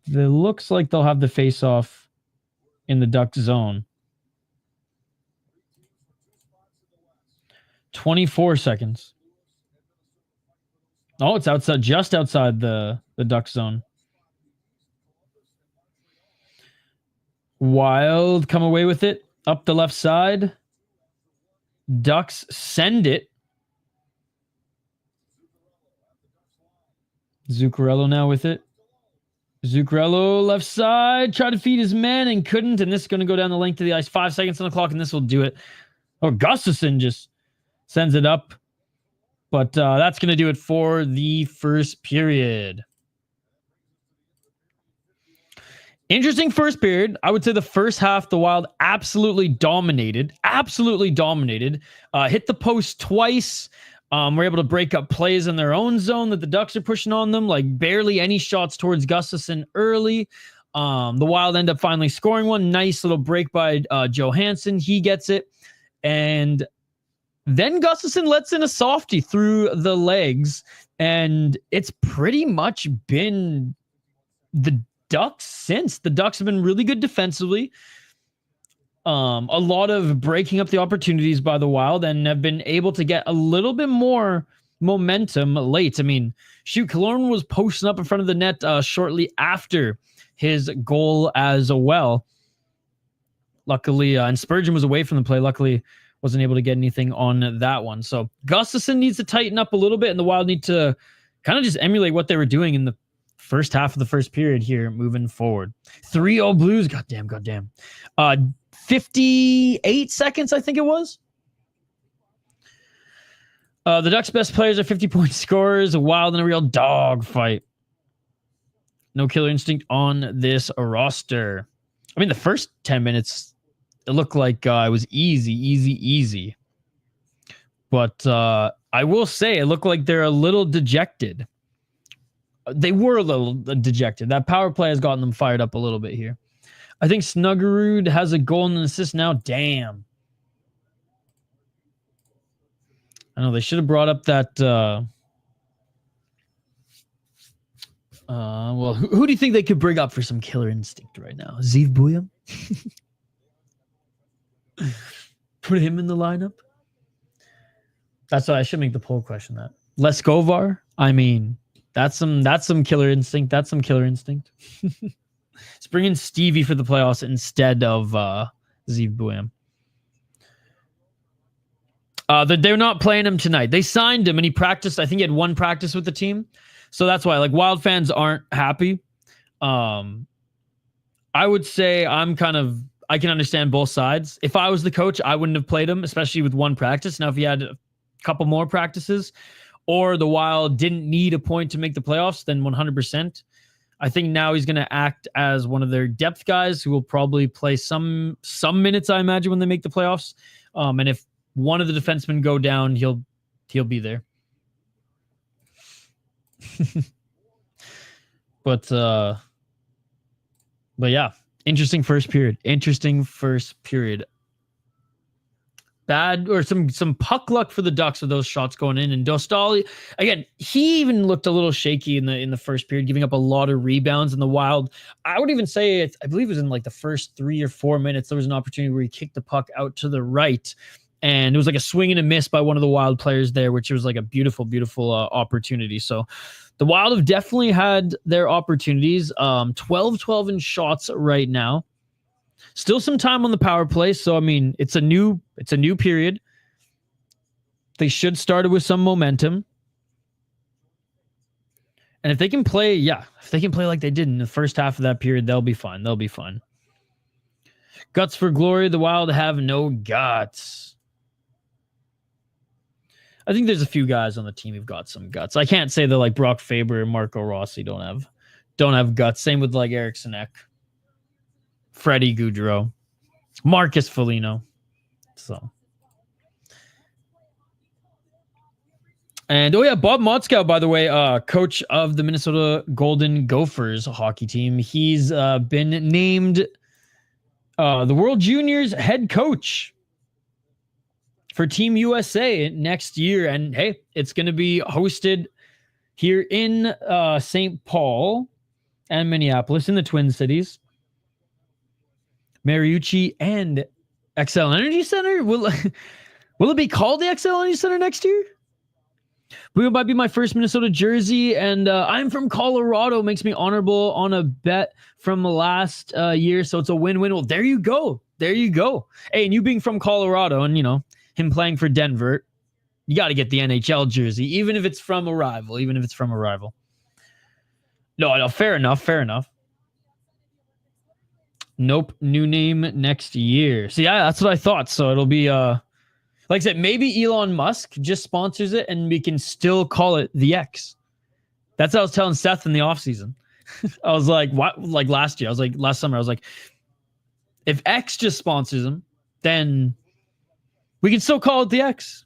It looks like they'll have the face-off in the Duck zone. 24 seconds. Oh, it's outside, just outside the Duck zone. Wild come away with it. Up the left side. Ducks send it. Zuccarello now with it. Zuccarello left side. Tried to feed his man and couldn't. And this is going to go down the length of the ice. 5 seconds on the clock, and this will do it. Oh, Gustafsson just sends it up. But that's going to do it for the first period. Interesting first period. I would say the first half, the Wild absolutely dominated. Hit the post twice. We're able to break up plays in their own zone that the Ducks are pushing on them. Like, barely any shots towards Gustafsson early. The Wild end up finally scoring one. Nice little break by Johansson. He gets it. And then Gustafsson lets in a softie through the legs, and it's pretty much been the Ducks since. The Ducks have been really good defensively. A lot of breaking up the opportunities by the Wild and have been able to get a little bit more momentum late. I mean, shoot, Killorn was posting up in front of the net shortly after his goal as well. Luckily, and Spurgeon was away from the play. Luckily, wasn't able to get anything on that one. So Gustafsson needs to tighten up a little bit, and the Wild need to kind of just emulate what they were doing in the first half of the first period here moving forward. 3-0 Blues. Goddamn. 58 seconds, I think it was. The Ducks' best players are 50-point scorers, a Wild and a real dog fight. No killer instinct on this roster. I mean, the first 10 minutes, it looked like it was easy. But I will say, it looked like they're a little dejected. They were a little dejected. That power play has gotten them fired up a little bit here. I think Snuggerud has a goal and an assist now. Damn. I know they should have brought up that. Well, who do you think they could bring up for some killer instinct right now? Zeev Buyam? Put him in the lineup. That's why I should make the poll question that. Leskovar? I mean, that's some killer instinct. That's some killer instinct. Let's bring in Stevie for the playoffs instead of Zeev Buyam. They're not playing him tonight. They signed him and he practiced. I think he had one practice with the team. So that's why, like, Wild fans aren't happy. I would say I can understand both sides. If I was the coach, I wouldn't have played him, especially with one practice. Now, if he had a couple more practices or the Wild didn't need a point to make the playoffs, then 100%. I think now he's going to act as one of their depth guys who will probably play some minutes, I imagine, when they make the playoffs. And if one of the defensemen go down, he'll be there. But yeah, interesting first period. Bad or some puck luck for the Ducks with those shots going in. And Dostal, again, he even looked a little shaky in the first period, giving up a lot of rebounds. In the Wild, I would even say I believe it was in like the first 3 or 4 minutes, there was an opportunity where he kicked the puck out to the right. And it was like a swing and a miss by one of the Wild players there, which was like a beautiful opportunity. So the Wild have definitely had their opportunities. 12-12 in shots right now. Still some time on the power play. So, I mean, it's a new period. They should start it with some momentum. And if they can play like they did in the first half of that period, they'll be fine. Guts for glory. The Wild have no guts. I think there's a few guys on the team who've got some guts. I can't say that like Brock Faber and Marco Rossi don't have guts. Same with like Eriksson Ek, Freddie Gaudreau, Marcus Foligno. So, and Bob Motzkow, by the way, coach of the Minnesota Golden Gophers hockey team. He's been named the World Juniors head coach for Team USA next year. And hey, it's going to be hosted here in St. Paul and Minneapolis in the Twin Cities. Mariucci and XL Energy Center. Will it be called the XL Energy Center next year? It might be my first Minnesota jersey, and I'm from Colorado. Makes me honorable on a bet from last year, so it's a win-win. Well, there you go. Hey, and you being from Colorado, and him playing for Denver, you got to get the NHL jersey, even if it's from a rival. No, fair enough. Nope, new name next year. See, yeah, that's what I thought. So it'll be like I said, maybe Elon Musk just sponsors it and we can still call it the X. That's what I was telling Seth in the offseason. I was like, what? Like last summer, I was like, if X just sponsors them, then we can still call it the X.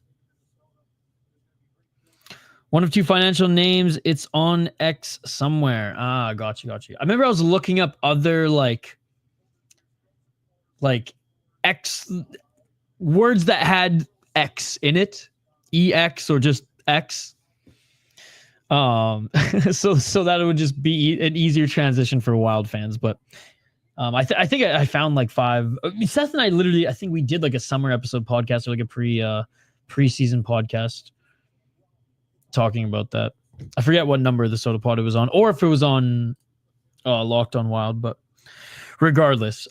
One of two financial names. It's on X somewhere. Got you. I remember I was looking up other like X words that had X in it, EX or just X. So that it would just be an easier transition for Wild fans. But I think I found like 5. Seth and I think we did like a summer episode podcast or like a preseason podcast talking about that. I forget what number the Sota Pod it was on, or if it was on Locked on Wild, but regardless.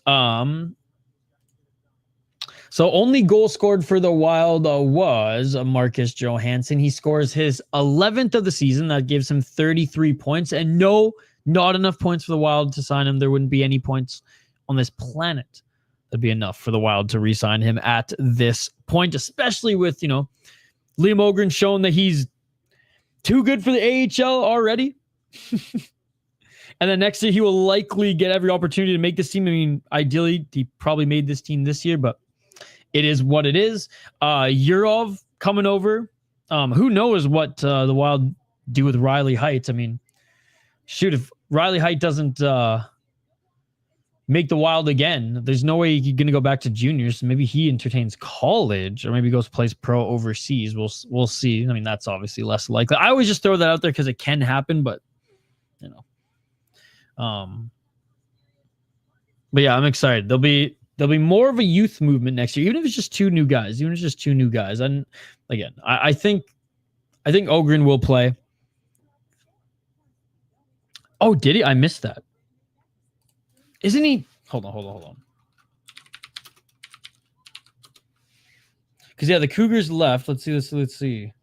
So only goal scored for the Wild was Marcus Johansson. He scores his 11th of the season. That gives him 33 points. And no, not enough points for the Wild to sign him. There wouldn't be any points on this planet that'd be enough for the Wild to re-sign him at this point, especially with, Liam Ogren showing that he's too good for the AHL already. And then next year, he will likely get every opportunity to make this team. I mean, ideally, he probably made this team this year, but it is what it is. Yurov coming over. Who knows what the Wild do with Riley Heights? I mean, shoot, if Riley Height doesn't make the Wild again, there's no way he's going to go back to juniors. So maybe he entertains college, or maybe goes plays pro overseas. We'll see. I mean, that's obviously less likely. I always just throw that out there because it can happen, but but yeah, I'm excited. There'll be more of a youth movement next year, even if it's just two new guys. And again, I think Ogren will play. Oh, did he? I missed that. Isn't he? Hold on. Because yeah, the Cougars left. Let's see.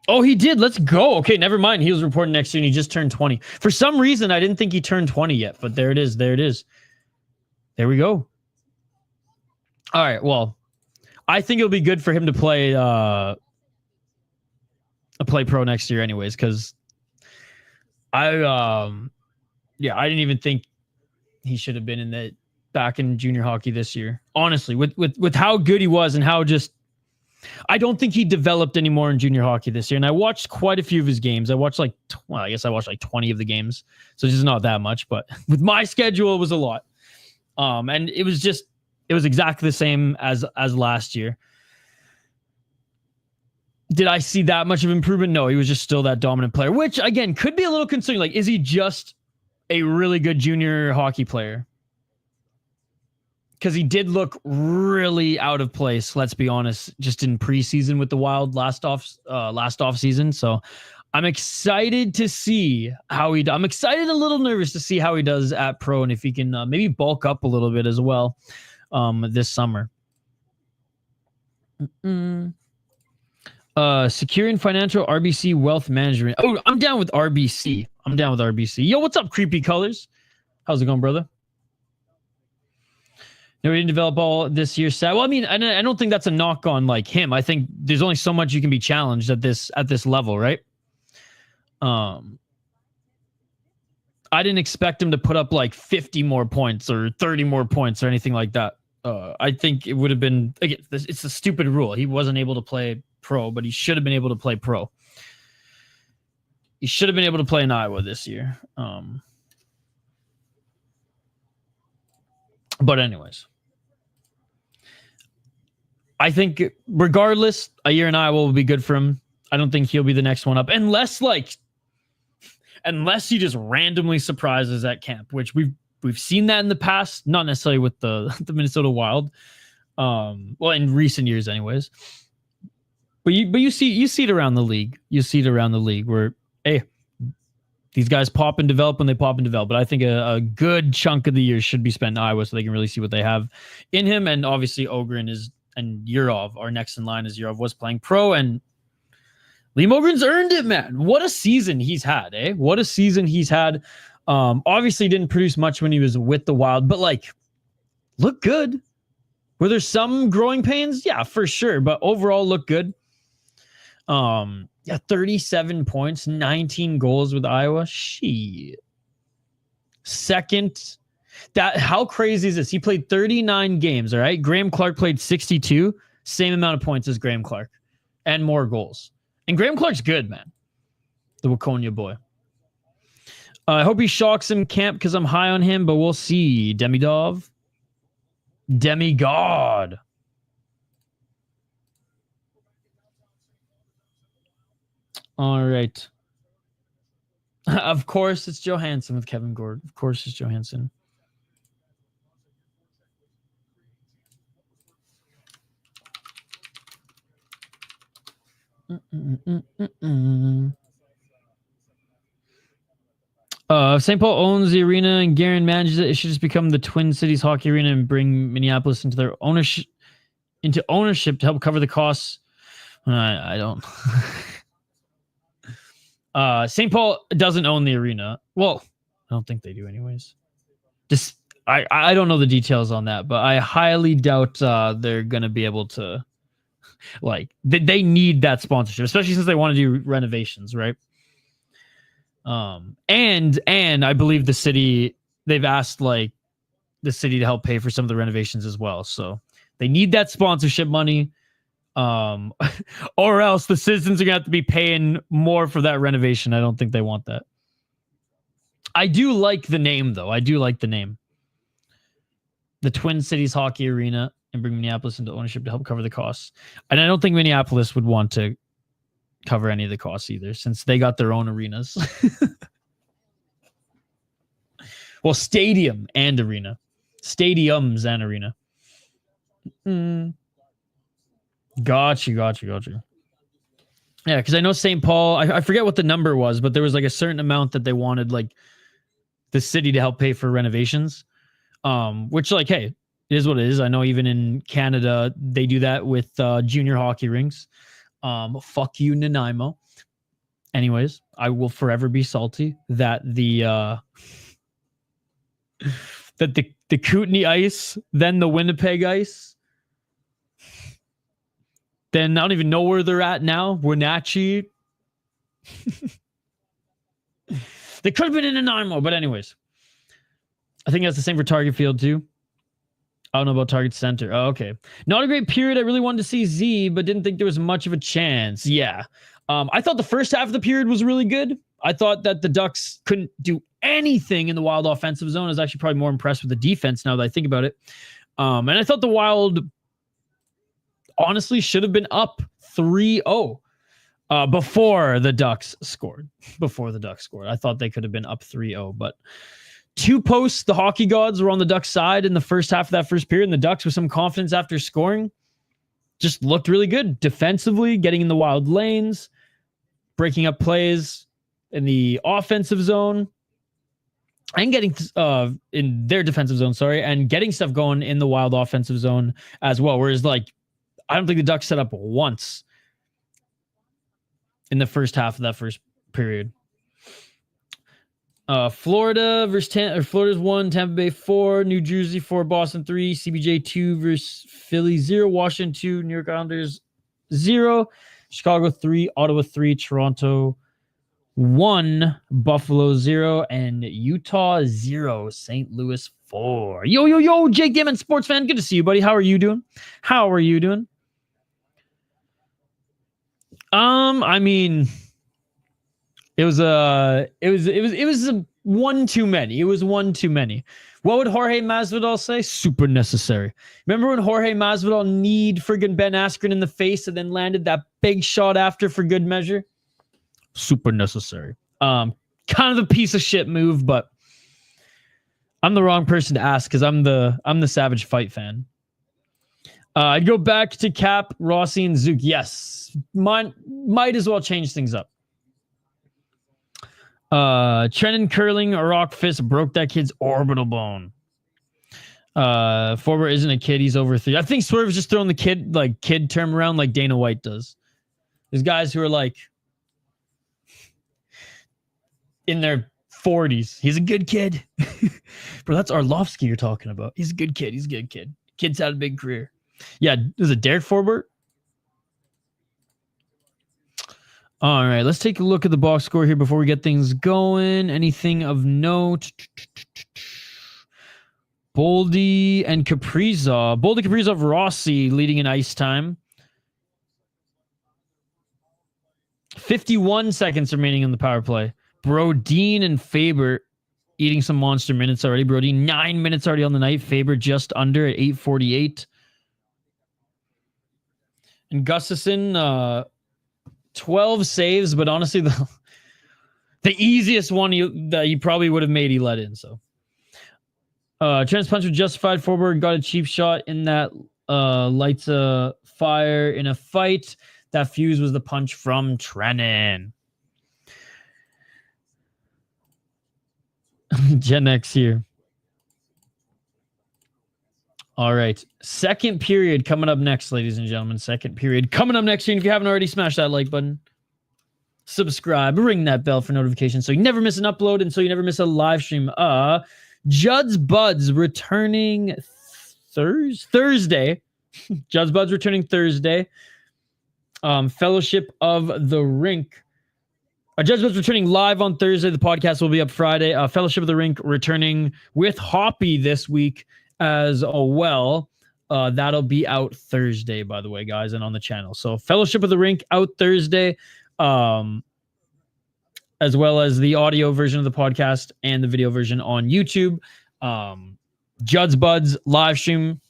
Oh, he did. Let's go. Okay, never mind. He was reporting next year and he just turned 20. For some reason, I didn't think he turned 20 yet, but there it is. There we go. All right, well, I think it'll be good for him to play pro next year anyways, because I didn't even think he should have been back in junior hockey this year. Honestly, with how good he was and how I don't think he developed anymore in junior hockey this year. And I watched quite a few of his games. I watched like 20 of the games. So it's just not that much, but with my schedule, it was a lot. And it was exactly the same as last year. Did I see that much of improvement? No, he was just still that dominant player, which again, could be a little concerning. Like, is he just a really good junior hockey player? Because he did look really out of place, let's be honest, just in preseason with the Wild last off season. So I'm excited to see how he does. I'm excited and a little nervous to see how he does at pro, and if he can maybe bulk up a little bit as well this summer. Securing financial RBC wealth management. Oh, I'm down with RBC. Yo, what's up, Creepy Colors? How's it going, brother? No, we didn't develop all this year. Well, I mean, I don't think that's a knock on like him. I think there's only so much you can be challenged at this level, right? I didn't expect him to put up like 50 more points or 30 more points or anything like that. I think it would have been, again, it's a stupid rule. He wasn't able to play pro, but he should have been able to play pro. He should have been able to play in Iowa this year. But anyways, I think regardless, a year in Iowa will be good for him. I don't think he'll be the next one up unless he just randomly surprises at camp, which we've seen that in the past, not necessarily with the Minnesota Wild. Well, in recent years anyways. But you see it around the league. You see it around the league where, hey, these guys pop and develop when they pop and develop. But I think a good chunk of the year should be spent in Iowa so they can really see what they have in him. And obviously Ogren and Yurov, our next in line, is Yurov was playing pro, and Liam Ogren's earned it, man. What a season he's had, eh? What a season he's had. Obviously didn't produce much when he was with the Wild, but like, look good. Were there some growing pains? Yeah, for sure. But overall, look good. 37 points, 19 goals with Iowa. Shit. Second. How crazy is this? He played 39 games, all right? Graham Clark played 62, same amount of points as Graham Clark, and more goals. And Graham Clark's good, man. The Waconia boy. I hope he shocks him camp because I'm high on him, but we'll see. Demigod. All right. Of course, it's Johansson with Kevin Gord. Of course, it's Johansson. St. Paul owns the arena and Guerin manages it. It should just become the Twin Cities Hockey Arena and bring Minneapolis into their ownership to help cover the costs. I don't. St. Paul doesn't own the arena. Well, I don't think they do, anyways. Just I don't know the details on that, but I highly doubt they're gonna be able to. Like they need that sponsorship, especially since they want to do renovations, right? And I believe the city, they've asked like the city to help pay for some of the renovations as well. So they need that sponsorship money. Or else the citizens are gonna have to be paying more for that renovation. I don't think they want that. I do like the name though. I do like the name. The Twin Cities Hockey Arena, and bring Minneapolis into ownership to help cover the costs. And I don't think Minneapolis would want to cover any of the costs either, since they got their own arenas. Well, stadium and arena. Stadiums and arena. Got you. Yeah, because I know St. Paul, I forget what the number was, but there was like a certain amount that they wanted like the city to help pay for renovations. Which, like, hey, it is what it is. I know even in Canada, they do that with junior hockey rinks. Fuck you, Nanaimo. Anyways, I will forever be salty that the Kootenay ice, then the Winnipeg ice, then I don't even know where they're at now. Wenatchee. They could have been in Nanaimo, but anyways. I think that's the same for Target Field too. I don't know about Target Center. Oh, okay. Not a great period. I really wanted to see Zeev, but didn't think there was much of a chance. Yeah. I thought the first half of the period was really good. I thought that the Ducks couldn't do anything in the Wild offensive zone. I was actually probably more impressed with the defense now that I think about it. And I thought the Wild honestly should have been up 3-0 before the Ducks scored. I thought they could have been up 3-0, but two posts, the hockey gods were on the Ducks side in the first half of that first period, and the Ducks with some confidence after scoring just looked really good defensively, getting in the Wild lanes, breaking up plays in the offensive zone, and getting in their defensive zone, and getting stuff going in the Wild offensive zone as well. Whereas, like, I don't think the Ducks set up once in the first half of that first period. Florida versus Florida's 1, Tampa Bay 4, New Jersey 4, Boston 3, CBJ 2 versus Philly 0, Washington 2, New York Islanders 0, Chicago 3, Ottawa 3, Toronto 1, Buffalo 0, and Utah 0, St. Louis 4. Yo, Jake Damon, sports fan. Good to see you, buddy. How are you doing? I mean, it was one too many. It was one too many. What would Jorge Masvidal say? Super necessary. Remember when Jorge Masvidal kneed friggin' Ben Askren in the face and then landed that big shot after for good measure? Super necessary. Kind of a piece of shit move, but I'm the wrong person to ask because I'm the Savage Fight fan. I'd go back to Cap, Rossi, and Zook. Yes, might as well change things up. Trenton Curling, a rock fist broke that kid's orbital bone. Forber isn't a kid, he's over 3. I think Swerve is just throwing the kid term around like Dana White does. There's guys who are like in their 40s. He's a good kid. Bro, that's Arlovsky you're talking about. He's a good kid. Kid's had a big career. Yeah, is it Derek Forbert? All right, let's take a look at the box score here before we get things going. Anything of note? Boldy and Kaprizov, Rossi leading in ice time. 51 seconds remaining in the power play. Brodin and Faber eating some monster minutes already. Brodin 9 minutes already on the night. Faber just under at 8:48. And Gustafsson, 12 saves, but honestly, the easiest one that he probably would have made, he let in. So, Trent's punch was justified. Forward got a cheap shot in that lights a fire in a fight. That fuse was the punch from Trennan. Gen X here. All right. Second period coming up next, ladies and gentlemen. Second period coming up next. And if you haven't already, smash that like button. Subscribe. Ring that bell for notifications so you never miss an upload and so you never miss a live stream. Judd's Buds returning Thursday. Judd's Buds returning Thursday. Fellowship of the Rink. Judd's Buds returning live on Thursday. The podcast will be up Friday. Fellowship of the Rink returning with Hoppy this week as well. That'll be out Thursday, by the way, guys, and on the channel. So Fellowship of the Rink out Thursday, as well as the audio version of the podcast and the video version on YouTube. Judd's Buds live stream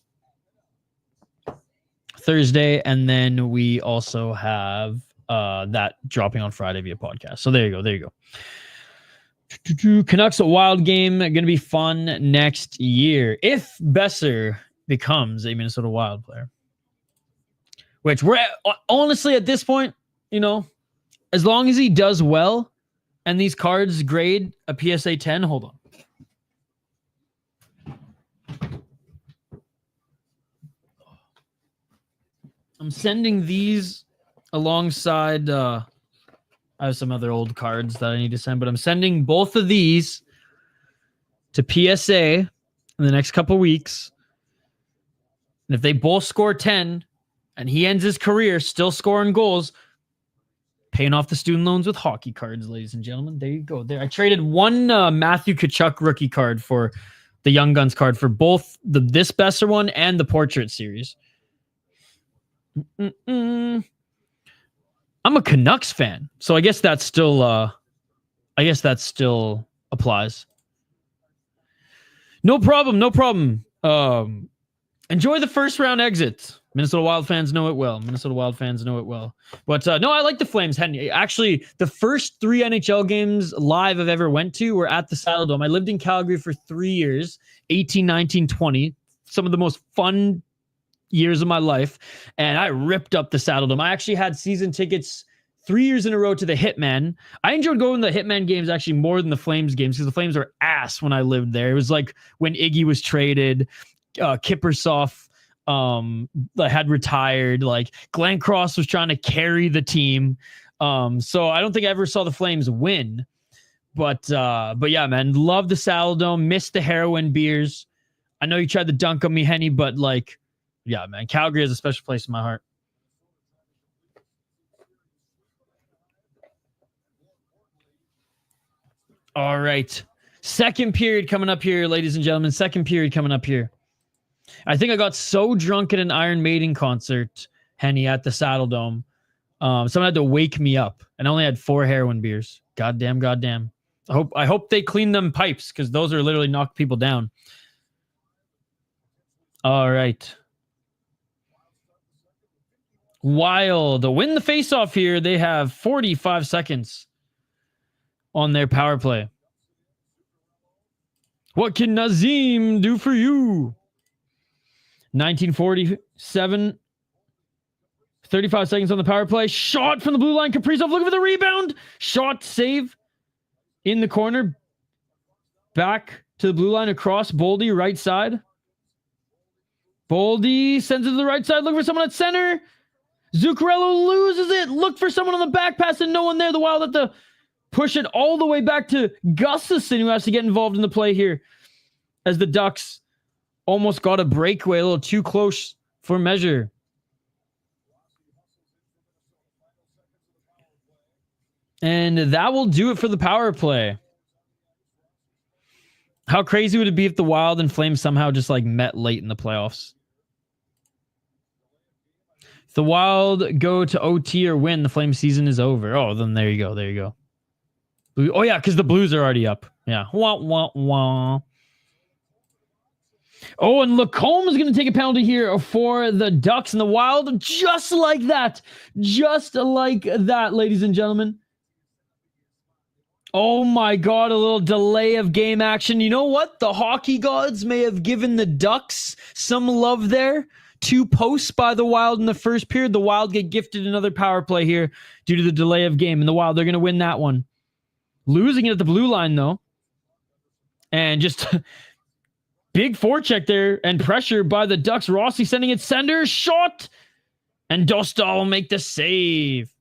Thursday, and then we also have that dropping on Friday via podcast. So there you go. Canucks Wild game going to be fun next year if Besser becomes a Minnesota Wild player, which we're honestly at this point, you know, as long as he does well and these cards grade a PSA 10, hold on. I'm sending these alongside, I have some other old cards that I need to send, but I'm sending both of these to PSA in the next couple weeks. And if they both score 10 and he ends his career still scoring goals, paying off the student loans with hockey cards, ladies and gentlemen. There you go. There, I traded one Matthew Tkachuk rookie card for the Young Guns card for both this Besser one and the Portrait series. I'm a Canucks fan, so I guess that still applies. No problem. Enjoy the first round exit. Minnesota Wild fans know it well. But no, I like the Flames. Actually, the first 3 NHL games live I've ever went to were at the Saddledome. I lived in Calgary for 3 years, 18, 19, 20. Some of the most fun years of my life, and I ripped up the Saddledome. I actually had season tickets 3 years in a row to the Hitman. I enjoyed going to the Hitman games actually more than the Flames games because the Flames were ass when I lived there. It was like when Iggy was traded, Kiprusoff had retired, like Glenn Cross was trying to carry the team. So I don't think I ever saw the Flames win. But yeah, man, love the Saddledome, miss the heroin beers. I know you tried to dunk on me, Henny, but like, yeah, man, Calgary has a special place in my heart. All right. Second period coming up here, ladies and gentlemen. Second period coming up here. I think I got so drunk at an Iron Maiden concert, Henny, at the Saddledome. Someone had to wake me up, and I only had 4 heroin beers. Goddamn. I hope they clean them pipes, because those are literally knock people down. All right. Wild win the faceoff here. They have 45 seconds on their power play. What can Nazem do for you? 1947. 35 seconds on the power play. Shot from the blue line. Kaprizov looking for the rebound. Shot, save in the corner. Back to the blue line across. Boldy, right side. Boldy sends it to the right side. Looking for someone at center. Zuccarello loses it. Look for someone on the back pass and no one there. The Wild have to push it all the way back to Gustafsson, who has to get involved in the play here as the Ducks almost got a breakaway, a little too close for measure. And that will do it for the power play. How crazy would it be if the Wild and Flames somehow just like met late in the playoffs? If the Wild go to OT or win, the Flames season is over. Oh, then there you go. Oh yeah, because the Blues are already up. Yeah. Wah, wah, wah. Oh, and Lacombe is going to take a penalty here for the Ducks and the Wild. Just like that, ladies and gentlemen. Oh my God, a little delay of game action. You know what? The hockey gods may have given the Ducks some love there. 2 posts by the Wild in the first period. The Wild get gifted another power play here due to the delay of game. And the Wild, they're going to win that one. Losing it at the blue line, though. And just big forecheck there and pressure by the Ducks. Rossi sending it center. Shot. And Dostal will make the save.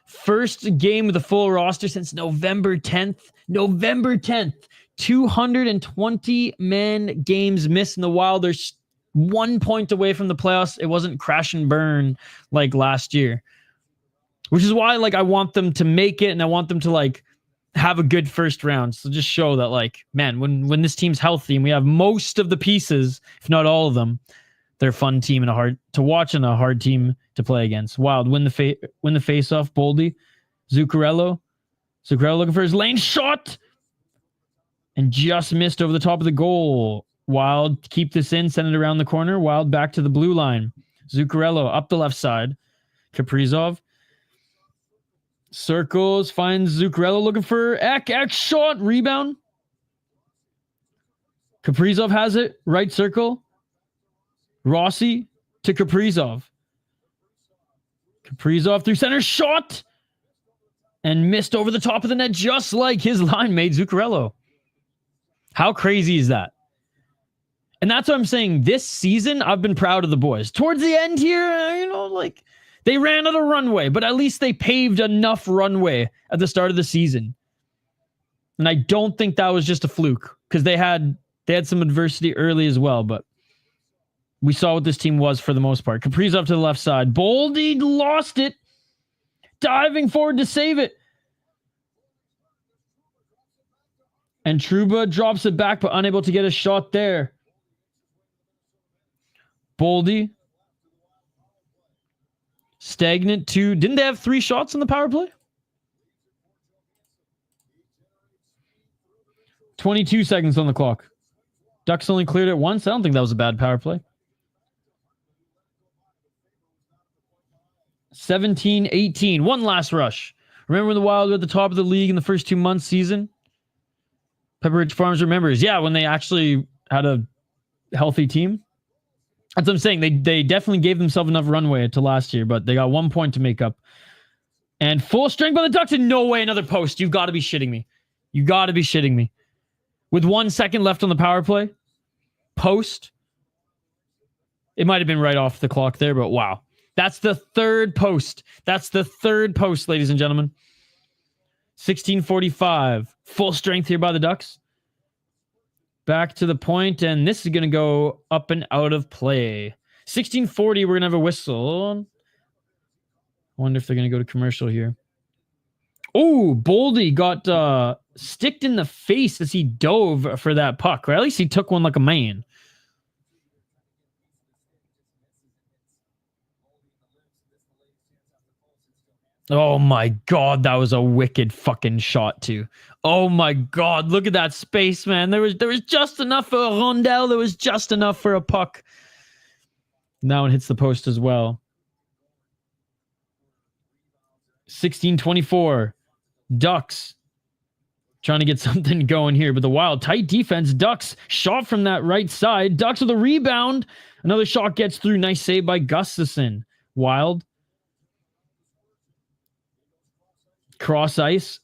First game with the full roster since November 10th. November 10th. 220-man games missed in the Wild. They're 1 point away from the playoffs. It wasn't crash and burn like last year. Which is why, like, I want them to make it and I want them to, like, have a good first round. So just show that, like, man, when this team's healthy and we have most of the pieces, if not all of them, they're a fun team and a hard to watch and a hard team to play against. Wild win the face-off. Boldy. Zuccarello looking for his lane shot. And just missed over the top of the goal. Wild keep this in, send it around the corner. Wild back to the blue line. Zuccarello up the left side. Kaprizov circles, finds Zuccarello looking for Ek. Ek shot, rebound. Kaprizov has it, right circle. Rossi to Kaprizov. Kaprizov through center, shot. And missed over the top of the net, just like his line mate, Zuccarello. How crazy is that? And that's what I'm saying. This season, I've been proud of the boys. Towards the end here, like, they ran out of runway, but at least they paved enough runway at the start of the season. And I don't think that was just a fluke, because they had some adversity early as well, but we saw what this team was for the most part. Kaprizov to the left side. Boldy lost it. Diving forward to save it. And Trouba drops it back, but unable to get a shot there. Boldy. Stagnant to... Didn't they have 3 shots on the power play? 22 seconds on the clock. Ducks only cleared it once. I don't think that was a bad power play. 17-18. One last rush. Remember when the Wild were at the top of the league in the first 2 months season? Pepperidge Farms remembers. Yeah, when they actually had a healthy team. That's what I'm saying. They definitely gave themselves enough runway to last year, but they got 1 point to make up. And full strength by the Ducks, and no way another post. You've got to be shitting me. You got to be shitting me. With 1 second left on the power play, post. It might have been right off the clock there, but wow. That's the third post. That's the third post, ladies and gentlemen. 16:45. Full strength here by the Ducks. Back to the point, and this is going to go up and out of play. 16:40, we're going to have a whistle. I wonder if they're going to go to commercial here. Oh, Boldy got sticked in the face as he dove for that puck. Or at least he took one like a man. Oh my God, that was a wicked fucking shot too. Oh my God, look at that space, man. There was just enough for a rondelle. There was just enough for a puck. Now it hits the post as well. 16:24. Ducks trying to get something going here, but the Wild tight defense. Ducks shot from that right side. Ducks with a rebound. Another shot gets through. Nice save by Gustafsson. Wild. Cross ice.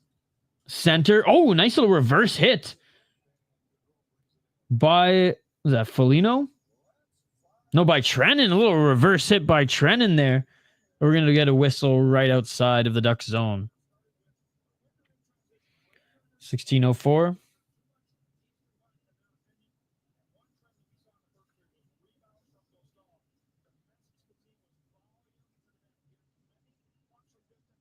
Center. Oh, nice little reverse hit. By, was that Foligno? No, by Trennan. A little reverse hit by Trennan there. We're going to get a whistle right outside of the Ducks zone. 16:04.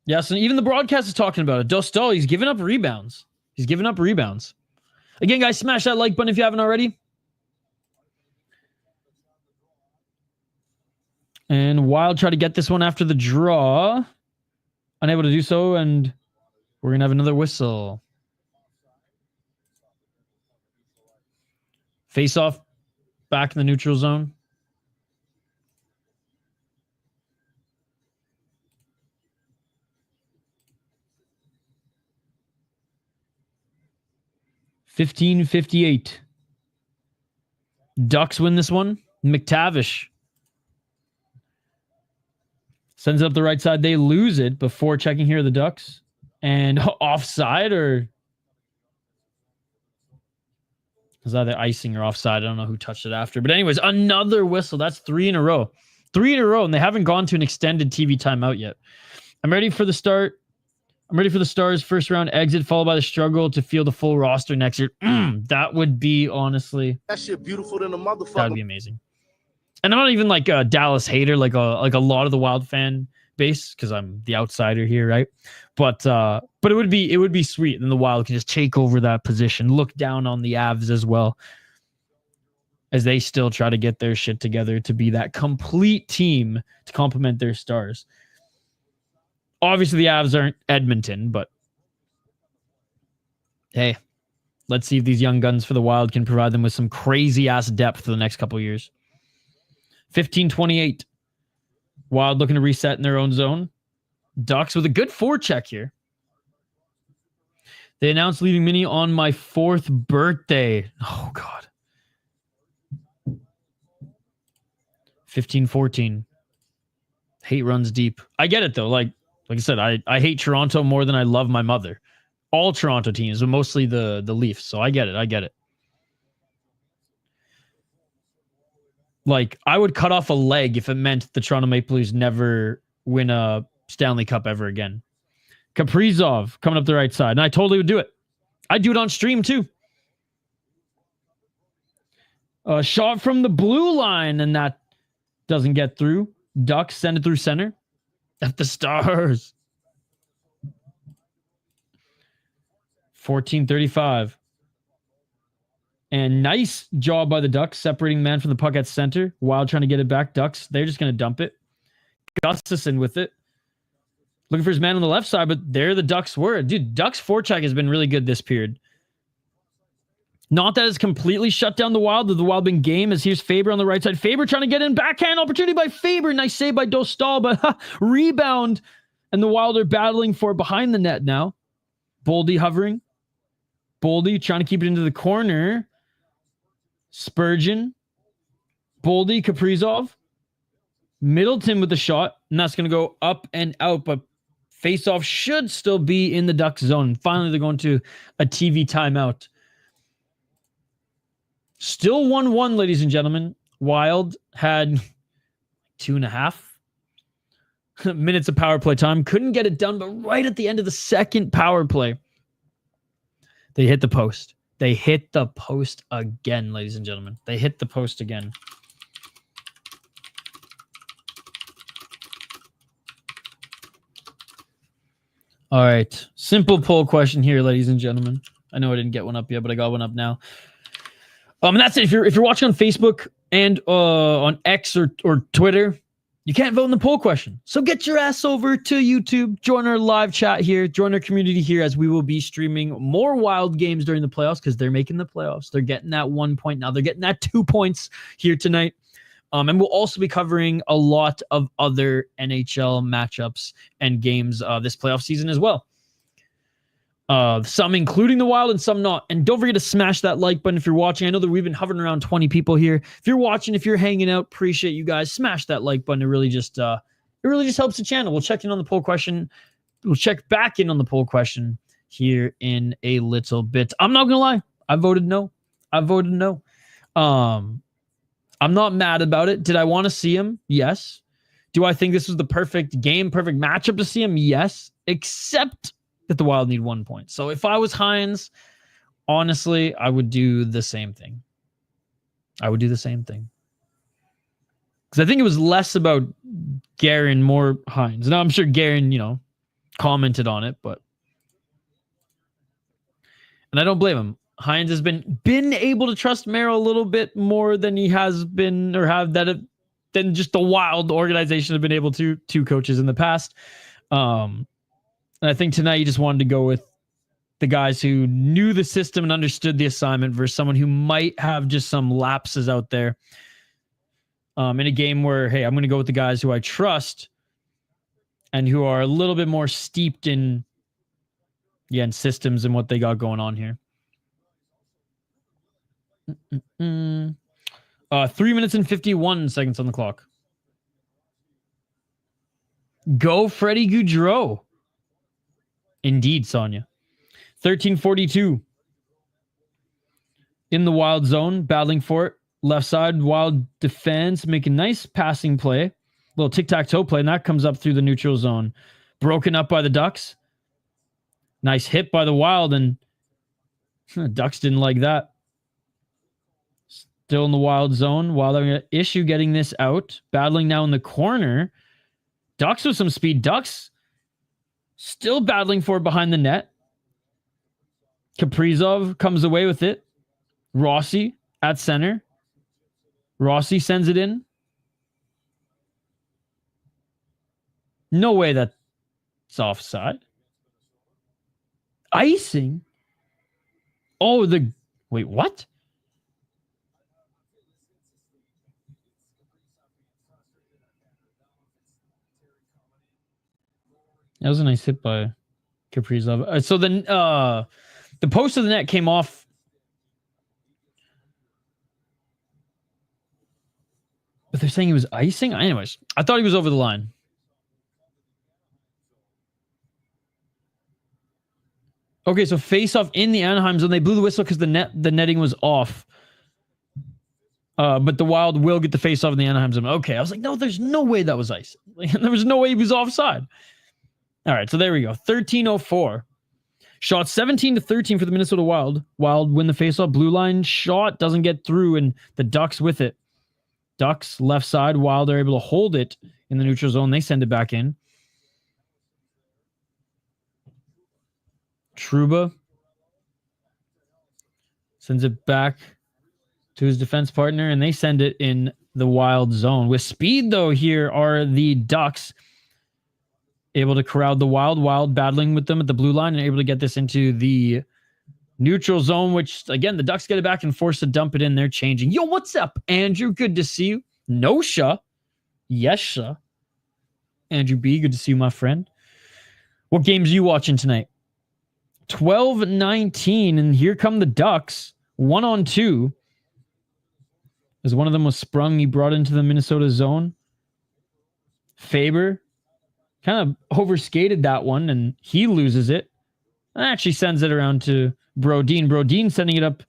Yes, and even the broadcast is talking about it. Dostal, he's giving up rebounds. He's giving up rebounds. Again, guys, smash that like button if you haven't already. And Wild try to get this one after the draw. Unable to do so, and we're going to have another whistle. Face off back in the neutral zone. $15.58. Ducks win this one. McTavish sends it up the right side. They lose it before checking here the Ducks. And offside or... was either icing or offside. I don't know who touched it after. But anyways, another whistle. That's 3 in a row. 3 in a row, and they haven't gone to an extended TV timeout yet. I'm ready for the start. I'm ready for the Stars' first round exit, followed by the struggle to field the full roster next year. That would be, honestly, that shit beautiful than a motherfucker. That would be amazing. And I'm not even like a Dallas hater, like a lot of the Wild fan base, because I'm the outsider here, right? But it would be sweet, and the Wild can just take over that position, look down on the Avs as well, as they still try to get their shit together to be that complete team to complement their Stars. Obviously, the Avs aren't Edmonton, but hey, let's see if these young guns for the Wild can provide them with some crazy-ass depth for the next couple of years. 15-28. Wild looking to reset in their own zone. Ducks with a good forecheck here. They announced leaving Mini on my 4th birthday. Oh, God. 15-14. Hate runs deep. I get it, though. Like I said, I hate Toronto more than I love my mother. All Toronto teams, but mostly the Leafs. So I get it. Like, I would cut off a leg if it meant the Toronto Maple Leafs never win a Stanley Cup ever again. Kaprizov coming up the right side. And I totally would do it. I'd do it on stream, too. A shot from the blue line, and that doesn't get through. Ducks send it through center. At the Stars. 14-35. And nice job by the Ducks, separating man from the puck at center. Wild trying to get it back. Ducks, they're just going to dump it. Gustafsson with it. Looking for his man on the left side, but there the Ducks were. Dude, Ducks forecheck has been really good this period. Not that it's completely shut down the Wild. The Wild been game, as here's Faber on the right side. Faber trying to get in. Backhand opportunity by Faber. Nice save by Dostal, but rebound. And the Wild are battling for it behind the net now. Boldy hovering. Boldy trying to keep it into the corner. Spurgeon. Boldy, Kaprizov. Middleton with the shot. And that's going to go up and out, but faceoff should still be in the Ducks zone. Finally, they're going to a TV timeout. Still 1-1, ladies and gentlemen. Wild had 2.5 minutes of power play time. Couldn't get it done, but right at the end of the second power play, they hit the post. They hit the post again, ladies and gentlemen. They hit the post again. All right. Simple poll question here, ladies and gentlemen. I know I didn't get one up yet, but I got one up now. And that's it. If you're watching on Facebook and on X or Twitter, you can't vote in the poll question. So get your ass over to YouTube, join our live chat here, join our community here, as we will be streaming more Wild games during the playoffs, because they're making the playoffs. They're getting that 1 point now. They're getting that 2 points here tonight. And we'll also be covering a lot of other NHL matchups and games this playoff season as well. Some including the Wild and some not. And don't forget to smash that like button if you're watching. I know that we've been hovering around 20 people here. If you're watching, if you're hanging out, appreciate you guys. Smash that like button. It really just helps the channel. We'll check in on the poll question. We'll check back in on the poll question here in a little bit. I'm not gonna lie. I voted no. I'm not mad about it. Did I want to see him? Yes. Do I think this was the perfect game, perfect matchup to see him? Yes. Except that the Wild need 1 point. So if I was Hines, honestly, I would do the same thing. Because I think it was less about Guerin, more Hines. Now, I'm sure Guerin, commented on it, but... And I don't blame him. Hines has been able to trust Merrill a little bit more than he has been, or than just the Wild organization have been able to, 2 coaches in the past. And I think tonight you just wanted to go with the guys who knew the system and understood the assignment versus someone who might have just some lapses out there. In a game where, hey, I'm going to go with the guys who I trust and who are a little bit more steeped in systems and what they got going on here. 3 minutes and 51 seconds on the clock. Go Freddie Gaudreau. Indeed, Sonia. 13:42. in the Wild zone, battling for it. Left side, Wild defense, make a nice passing play. Little tic-tac-toe play, and that comes up through the neutral zone. Broken up by the Ducks. Nice hit by the Wild, and Ducks didn't like that. Still in the Wild zone. Wild having an issue getting this out. Battling now in the corner. Ducks with some speed. Ducks still battling for it behind the net. Kaprizov comes away with it. Rossi at center. Rossi sends it in. No way that's offside. Icing? Oh, wait, what? That was a nice hit by Kaprizov. So then the post of the net came off. But they're saying he was icing? Anyways, I thought he was over the line. Okay, so face-off in the Anaheim zone. They blew the whistle because the netting was off. But the Wild will get the face-off in the Anaheim zone. Okay, I was like, no, there's no way that was icing. There was no way he was offside. All right, so there we go. 13:04. Shot 17-13 for the Minnesota Wild. Wild win the face-off. Blue line shot doesn't get through, and the Ducks with it. Ducks left side. Wild are able to hold it in the neutral zone. They send it back in. Trouba sends it back to his defense partner, and they send it in the Wild zone. With speed, though, here are the Ducks able to corral the Wild. Wild battling with them at the blue line and able to get this into the neutral zone, which, again, the Ducks get it back and forced to dump it in. They're changing. Yo, what's up, Andrew? Good to see you. No-sha. Yes-sha. Andrew B., good to see you, my friend. What games are you watching tonight? 12-19, and here come the Ducks. 1-on-2. As one of them was sprung, he brought into the Minnesota zone. Faber kind of overskated that one, and he loses it. Actually sends it around to Brodin. Brodin sending it up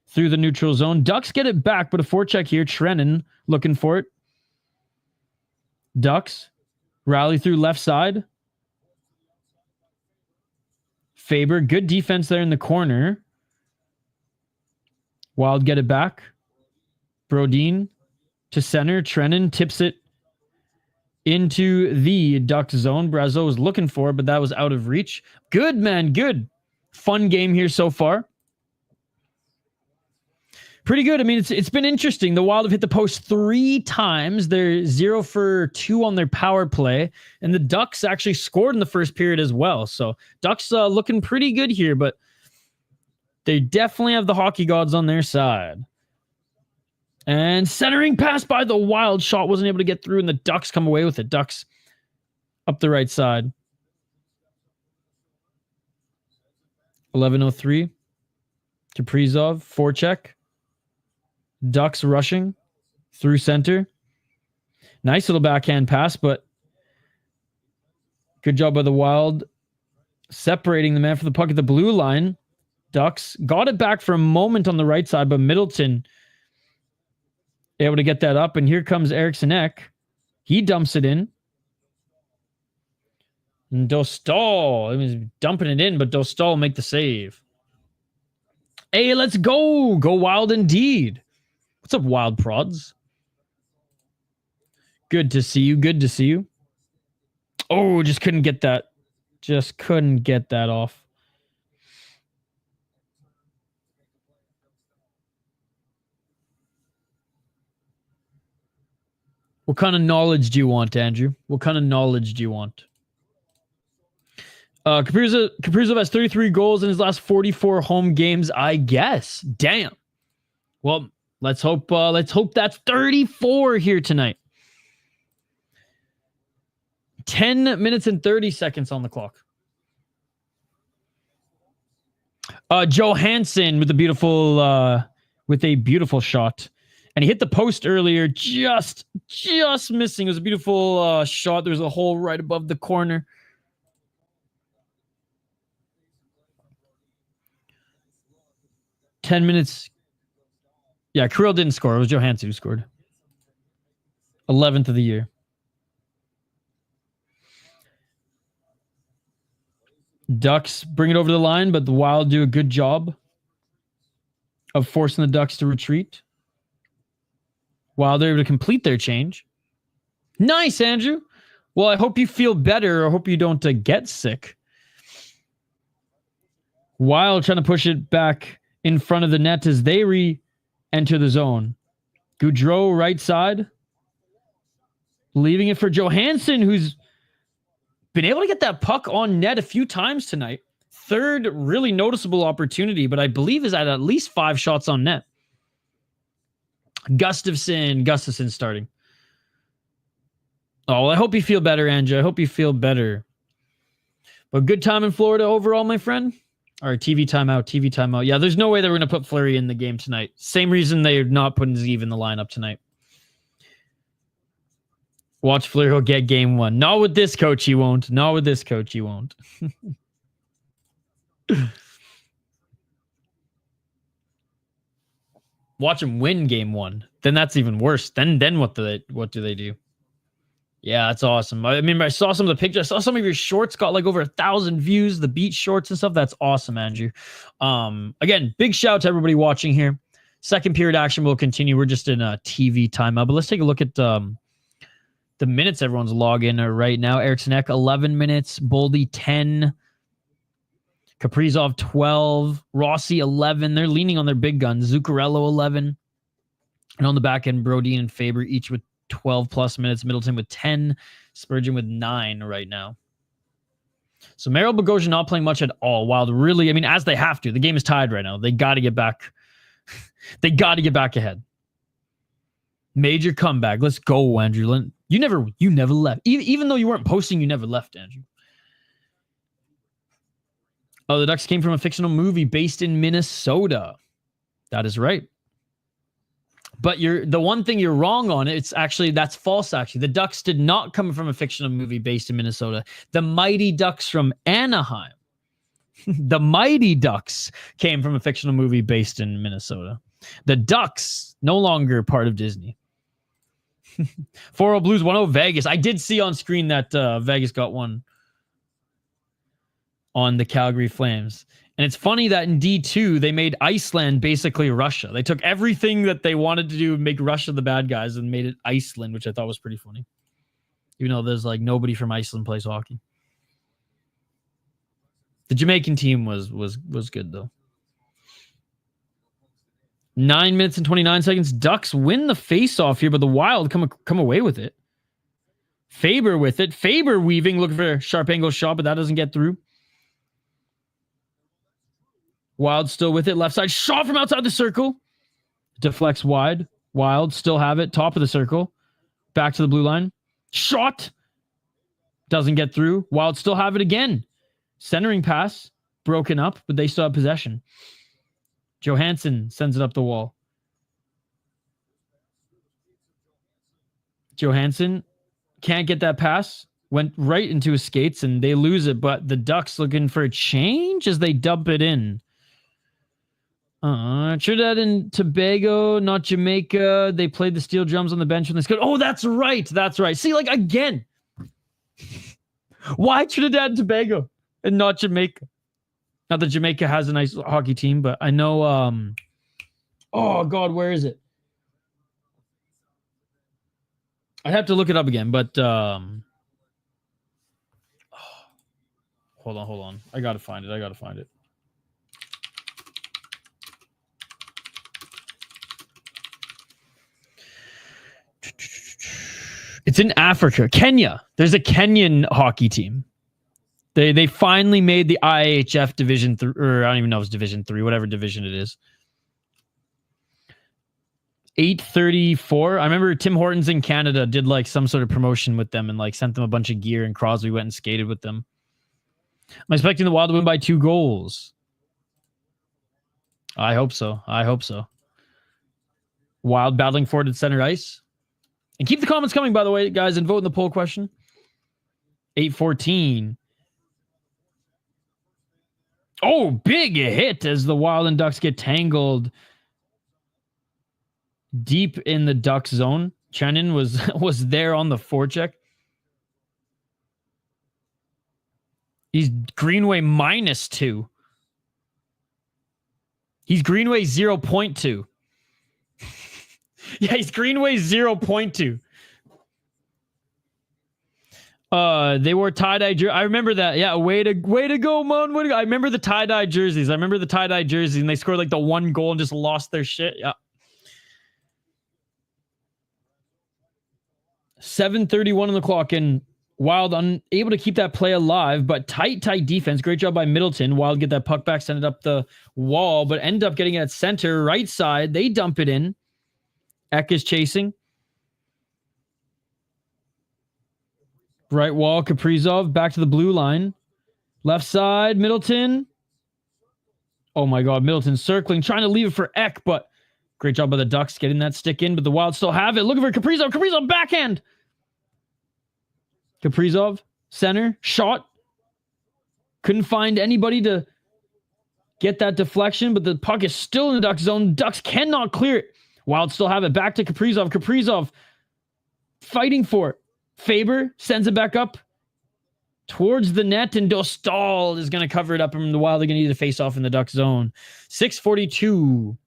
through the neutral zone. Ducks get it back, but a forecheck here. Trennan looking for it. Ducks rally through left side. Faber, good defense there in the corner. Wild get it back. Brodin to center. Trennan tips it into the Ducks zone. Brazeau was looking for it, but that was out of reach. Good, man. Good. Fun game here so far. Pretty good. I mean, it's been interesting. The Wild have hit the post 3 times. They're 0 for 2 on their power play. And the Ducks actually scored in the first period as well. So Ducks looking pretty good here, but they definitely have the hockey gods on their side. And centering pass by the Wild. Shot wasn't able to get through, and the Ducks come away with it. Ducks up the right side. 11:03. Kaprizov, forecheck. Ducks rushing through center. Nice little backhand pass, but good job by the Wild separating the man for the puck at the blue line. Ducks got it back for a moment on the right side, but Middleton able to get that up, and here comes Eriksson Ek. He dumps it in. And Dostal, he was dumping it in, but Dostal make the save. Hey, let's go. Go Wild indeed. What's up, Wild prods? Good to see you. Good to see you. Oh, just couldn't get that. Just couldn't get that off. What kind of knowledge do you want, Andrew? What kind of knowledge do you want? Kaprizov has 33 goals in his last 44 home games, I guess. Damn. Well, let's hope that's 34 here tonight. 10 minutes and 30 seconds on the clock. Johansson with a beautiful shot. And he hit the post earlier, just missing. It was a beautiful shot. There was a hole right above the corner. $10 minutes Yeah, Kirill didn't score. It was Johansson who scored. 11th of the year. Ducks bring it over the line, but the Wild do a good job of forcing the Ducks to retreat. Wild are able to complete their change. Nice, Andrew. Well, I hope you feel better. I hope you don't get sick. Wild trying to push it back in front of the net as they re-enter the zone. Gaudreau right side. Leaving it for Johansson, who's been able to get that puck on net a few times tonight. Third really noticeable opportunity, but I believe is at least 5 shots on net. Gustafsson starting. Oh, well, I hope you feel better, Andrew. I hope you feel better. But good time in Florida overall, my friend. All right, TV timeout. Yeah, there's no way that we're going to put Fleury in the game tonight. Same reason they're not putting Zeev in the lineup tonight. Watch Fleury, he'll get game 1. Not with this coach, he won't. Watch him win game 1. Then that's even worse. Then what do they do? Yeah, that's awesome. I mean, I saw some of the pictures. I saw some of your shorts got like over 1,000 views, the beach shorts and stuff. That's awesome, Andrew. Again, big shout out to everybody watching here. Second period action will continue. We're just in a TV timeout, but let's take a look at the minutes everyone's logging right now. Eriksson Ek, 11 minutes. Boldy, 10. Kaprizov, 12. Rossi, 11. They're leaning on their big guns. Zuccarello, 11. And on the back end, Brodin and Faber each with 12-plus minutes. Middleton with 10. Spurgeon with 9 right now. So Merrill Bogosian not playing much at all. Wild really, I mean, as they have to. The game is tied right now. They got to get back. They got to get back ahead. Major comeback. Let's go, Andrew. You never left. Even though you weren't posting, you never left, Andrew. Oh, the Ducks came from a fictional movie based in Minnesota. That is right. But the one thing you're wrong on, that's false, actually. The Ducks did not come from a fictional movie based in Minnesota. The Mighty Ducks from Anaheim. The Mighty Ducks came from a fictional movie based in Minnesota. The Ducks, no longer part of Disney. 4-0 Blues, 1-0 Vegas. I did see on screen that Vegas got one on the Calgary Flames. And it's funny that in D2, they made Iceland basically Russia. They took everything that they wanted to do, make Russia the bad guys, and made it Iceland, which I thought was pretty funny. Even though there's like nobody from Iceland plays hockey. The Jamaican team was good, though. 9 minutes and 29 seconds. Ducks win the face-off here, but the Wild come away with it. Faber with it. Faber weaving, looking for a sharp angle shot, but that doesn't get through. Wild still with it. Left side shot from outside the circle. Deflects wide. Wild still have it. Top of the circle. Back to the blue line. Shot. Doesn't get through. Wild still have it again. Centering pass. Broken up, but they still have possession. Johansson sends it up the wall. Johansson can't get that pass. Went right into his skates and they lose it, but the Ducks looking for a change as they dump it in. Trinidad and Tobago, not Jamaica. They played the steel drums on the bench when they scored. Oh, that's right. That's right. See, like, again. Why Trinidad and Tobago and not Jamaica? Not that Jamaica has a nice hockey team, but I know... oh, God, where is it? I'd have to look it up again, but... Hold on. I gotta find it. It's in Africa. Kenya. There's a Kenyan hockey team. They finally made the IHF Division 3, or I don't even know if it's Division 3, whatever division it is. 834. I remember Tim Hortons in Canada did like some sort of promotion with them and like sent them a bunch of gear, and Crosby went and skated with them. I'm expecting the Wild to win by 2 goals. I hope so. Wild battling forward at center ice. And keep the comments coming, by the way, guys, and vote in the poll question. 814. Oh, big hit as the Wild and Ducks get tangled. deep in the Ducks zone. Chenin was there on the forecheck. He's Greenway -2. He's Greenway 0.2. Yeah, he's Greenway 0.2. They wore tie-dye jerseys. I remember that. Yeah, way to go, man. Way to go. I remember the tie-dye jerseys. And they scored like the one goal and just lost their shit. Yeah. 7:31 on the clock, and Wild unable to keep that play alive, but tight defense. Great job by Middleton. Wild get that puck back, send it up the wall, but end up getting it at center, right side. They dump it in. Ek is chasing. Right wall, Kaprizov back to the blue line. Left side, Middleton. Oh my God, Middleton circling, trying to leave it for Ek, but great job by the Ducks getting that stick in, but the Wild still have it. Looking for Kaprizov. Kaprizov backhand. Kaprizov, center, shot. Couldn't find anybody to get that deflection, but the puck is still in the Ducks zone. Ducks cannot clear it. Wild still have it. Back to Kaprizov. Kaprizov fighting for it. Faber sends it back up towards the net, and Dostal is going to cover it up, and the Wild are going to need to face off in the Ducks zone. 6:42.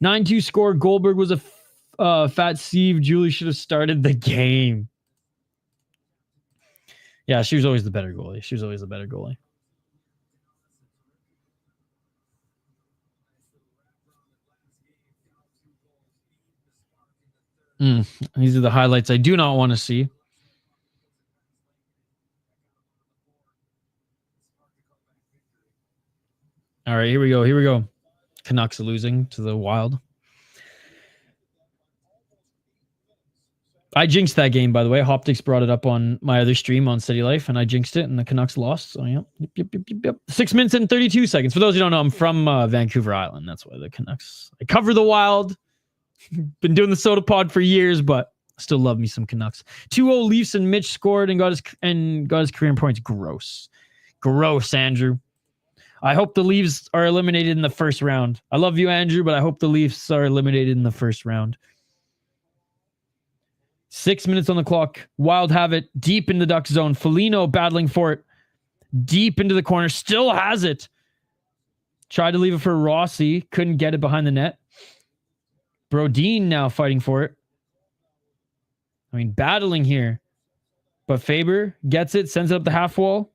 9-2 score. Goldberg was a fat Zeev. Julie should have started the game. Yeah, she was always the better goalie. These are the highlights I do not want to see. All right, here we go. Canucks losing to the Wild. I jinxed that game, by the way. Hoptics brought it up on my other stream on City Life, and I jinxed it, and the Canucks lost. So, yeah. Yep. 6 minutes and 32 seconds. For those who don't know, I'm from Vancouver Island. That's why the Canucks. I cover the Wild. Been doing the Sota pod for years, but still love me some Canucks. 2-0 Leafs, and Mitch scored and got his career in points. Gross, Andrew. I hope the Leafs are eliminated in the first round. I love you, Andrew, but I hope the Leafs are eliminated in the first round. 6 minutes on the clock. Wild have it deep in the Duck zone. Foligno battling for it deep into the corner. Still has it. Tried to leave it for Rossi. Couldn't get it behind the net. Brodin now fighting for it. I mean, battling here. But Faber gets it. Sends it up the half wall.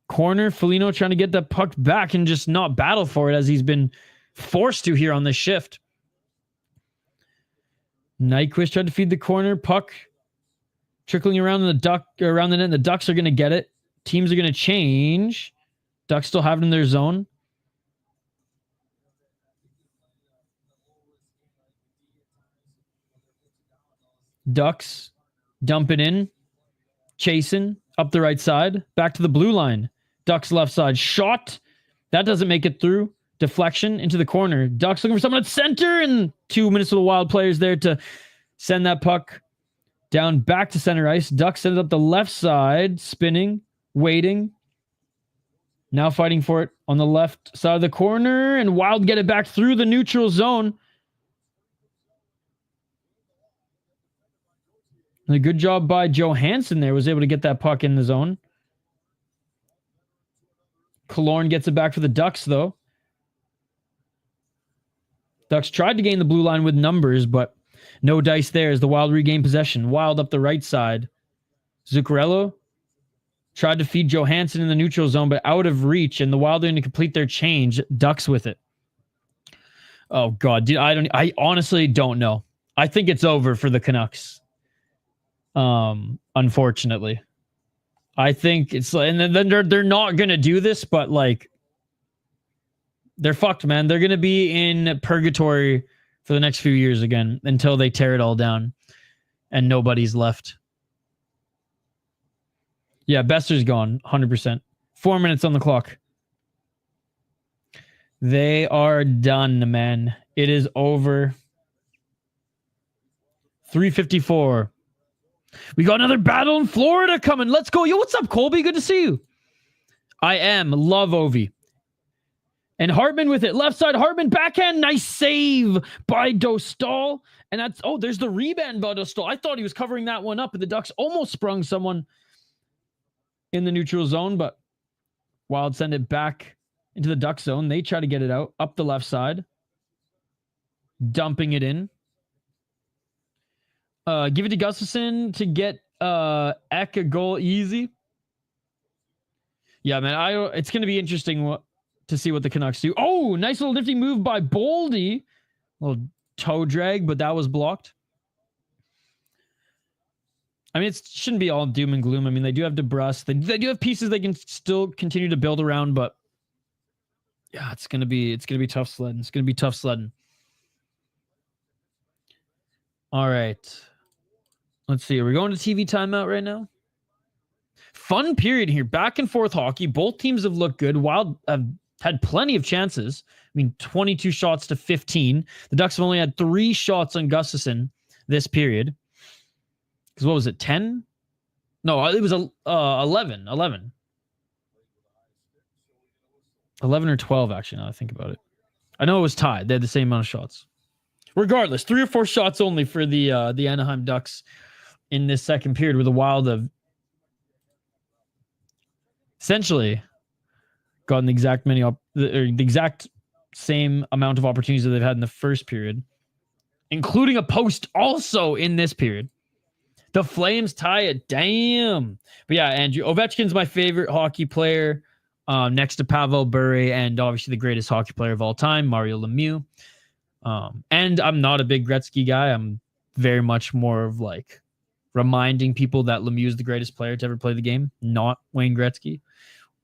Corner. Foligno trying to get that puck back and just not battle for it as he's been forced to here on this shift. Nyquist tried to feed the corner. Puck trickling around around the net. The Ducks are going to get it. Teams are going to change. Ducks still have it in their zone. Ducks dump it in. Chasing up the right side. Back to the blue line. Ducks left side. Shot. That doesn't make it through. Deflection into the corner. Ducks looking for someone at center, and 2 minutes of the Wild players there to send that puck down back to center ice. Ducks send it up the left side, spinning, waiting. Now fighting for it on the left side of the corner, and Wild get it back through the neutral zone. And a good job by Johansson there, was able to get that puck in the zone. Killorn gets it back for the Ducks, though. Ducks tried to gain the blue line with numbers, but no dice there as the Wild regain possession. Wild up the right side. Zuccarello tried to feed Johansson in the neutral zone, but out of reach, and the Wild are going to complete their change. Ducks with it. Oh, God. Dude, I honestly don't know. I think it's over for the Canucks. Unfortunately. I think it's like, and then they're not going to do this, but like, they're fucked, man. They're going to be in purgatory for the next few years again until they tear it all down and nobody's left. Yeah, Besser's gone, 100%. 4 minutes on the clock. They are done, man. It is over. 3:54. We got another battle in Florida coming. Let's go. Yo, what's up, Colby? Good to see you. I am. Love Ovi. And Hartman with it. Left side, Hartman backhand. Nice save by Dostal. And that's, oh, there's the rebound by Dostal. I thought he was covering that one up, and the Ducks almost sprung someone in the neutral zone, but Wild send it back into the Duck zone. They try to get it out up the left side, dumping it in. Give it to Gustafsson to get Ek a goal easy. Yeah, man, it's going to be interesting to see what the Canucks do. Oh, nice little nifty move by Boldy. Little toe drag, but that was blocked. I mean, it shouldn't be all doom and gloom. I mean, they do have DeBrus. They do have pieces they can still continue to build around, but yeah, it's gonna be tough sledding. It's gonna be tough sledding. All right. Let's see. Are we going to TV timeout right now? Fun period here. Back and forth hockey. Both teams have looked good. Wild have had plenty of chances. I mean, 22 shots to 15. The Ducks have only had 3 shots on Gustafsson this period. Because what was it, 10? No, it was 11. 11 or 12, actually, now that I think about it. I know it was tied. They had the same amount of shots. Regardless, 3 or 4 shots only for the Anaheim Ducks in this second period, where the Wild have essentially gotten the exact same amount of opportunities that they've had in the first period, including a post also in this period. The Flames tie it. Damn. But yeah, Andrew Ovechkin's my favorite hockey player, next to Pavel Bure, and obviously the greatest hockey player of all time, Mario Lemieux. And I'm not a big Gretzky guy. I'm very much more of like reminding people that Lemieux is the greatest player to ever play the game, not Wayne Gretzky.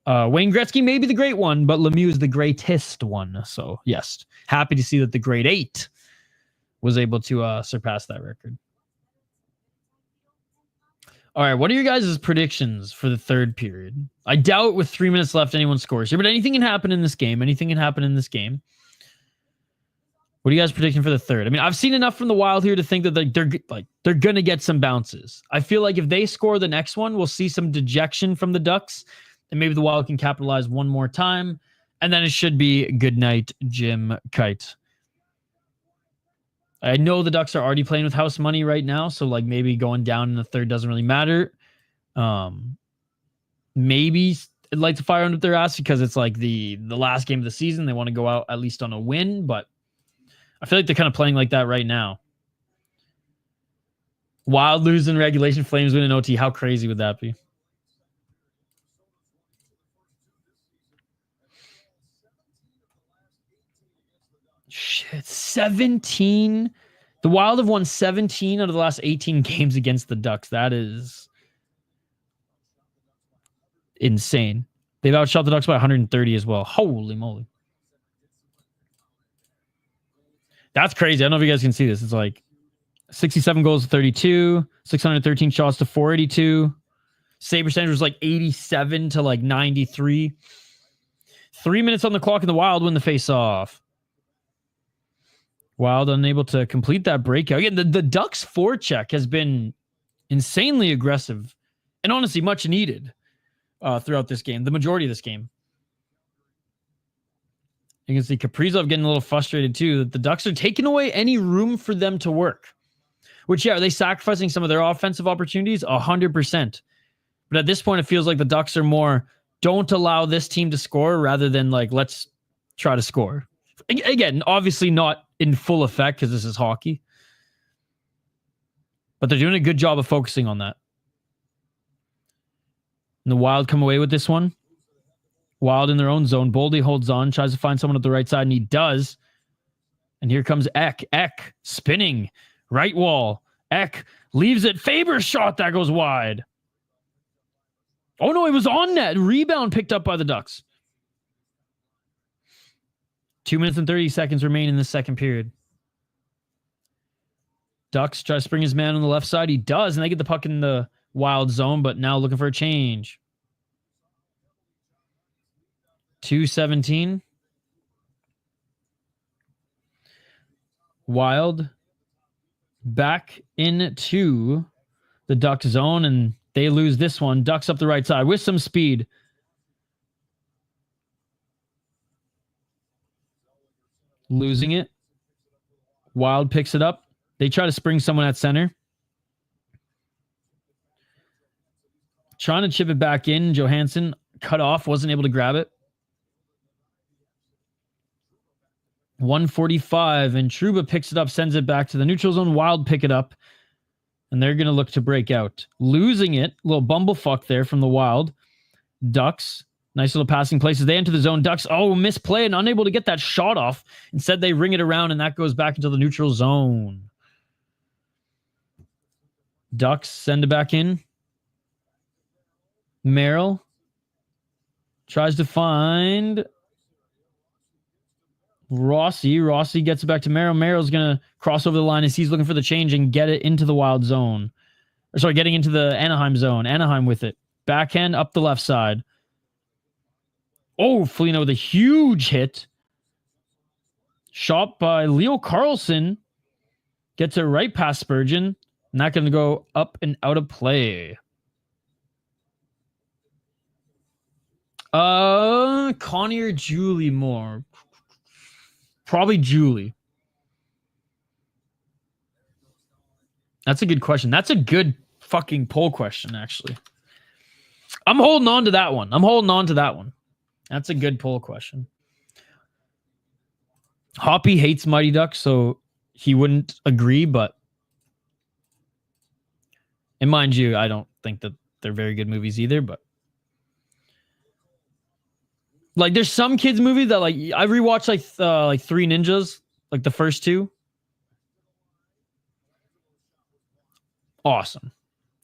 Wayne Gretzky may be the great one, but Lemieux is the greatest one. So yes, happy to see that the great 8 was able to surpass that record. All right, what are your guys' predictions for the third period? I doubt with 3 minutes left anyone scores here, but anything can happen in this game. What are you guys predicting for the third? I mean, I've seen enough from the Wild here to think that they're going to get some bounces. I feel like if they score the next one, we'll see some dejection from the Ducks, and maybe the Wild can capitalize one more time, and then it should be good night, Jim Kite. I know the Ducks are already playing with house money right now, so like maybe going down in the third doesn't really matter. Maybe I'd like to fire under their ass because it's like the last game of the season. They want to go out at least on a win, but I feel like they're kind of playing like that right now. Wild lose in regulation, Flames win in OT. How crazy would that be? Shit, 17. The Wild have won 17 out of the last 18 games against the Ducks. That is insane. They've outshot the Ducks by 130 as well. Holy moly. That's crazy. I don't know if you guys can see this. It's like 67 goals to 32, 613 shots to 482. Save percentage was like 87 to like 93. 3 minutes on the clock in the Wild win the face-off. Wild unable to complete that breakout. Again, the Ducks' forecheck has been insanely aggressive and honestly much needed throughout this game, the majority of this game. You can see Kaprizov getting a little frustrated too, that the Ducks are taking away any room for them to work. Which, yeah, are they sacrificing some of their offensive opportunities? 100%. But at this point, it feels like the Ducks are more, don't allow this team to score rather than like, let's try to score. Again, obviously not in full effect because this is hockey. But they're doing a good job of focusing on that. And the Wild come away with this one. Wild in their own zone. Boldy holds on, tries to find someone at the right side, and he does. And here comes Ek. Ek spinning. Right wall. Ek leaves it. Faber's shot. That goes wide. Oh, no, it was on net. Rebound picked up by the Ducks. 2 minutes and 30 seconds remain in the second period. Ducks try to spring his man on the left side. He does, and they get the puck in the Wild zone, but now looking for a change. 2:17. Wild back into the Ducks zone, and they lose this one. Ducks up the right side with some speed. Losing it. Wild picks it up. They try to spring someone at center. Trying to chip it back in. Johansson cut off. Wasn't able to grab it. 145. And Trouba picks it up. Sends it back to the neutral zone. Wild pick it up. And they're going to look to break out. Losing it. A little bumblefuck there from the Wild. Ducks. Nice little passing places. They enter the zone. Ducks, misplay and unable to get that shot off. Instead, they ring it around, and that goes back into the neutral zone. Ducks send it back in. Merrill tries to find Rossi. Rossi gets it back to Merrill. Merrill's going to cross over the line as he's looking for the change and get it into the Wild zone. Getting into the Anaheim zone. Anaheim with it. Backhand up the left side. Foligno with a huge hit. Shot by Leo Carlson. Gets it right past Spurgeon. Not going to go up and out of play. Connie or Julie more? Probably Julie. That's a good question. That's a good fucking poll question, actually. I'm holding on to that one. That's a good poll question. Hoppy hates Mighty Ducks, so he wouldn't agree, but... And mind you, I don't think that they're very good movies either, but... Like, there's some kids' movies that, like, I rewatched, like Three Ninjas, like the first two. Awesome.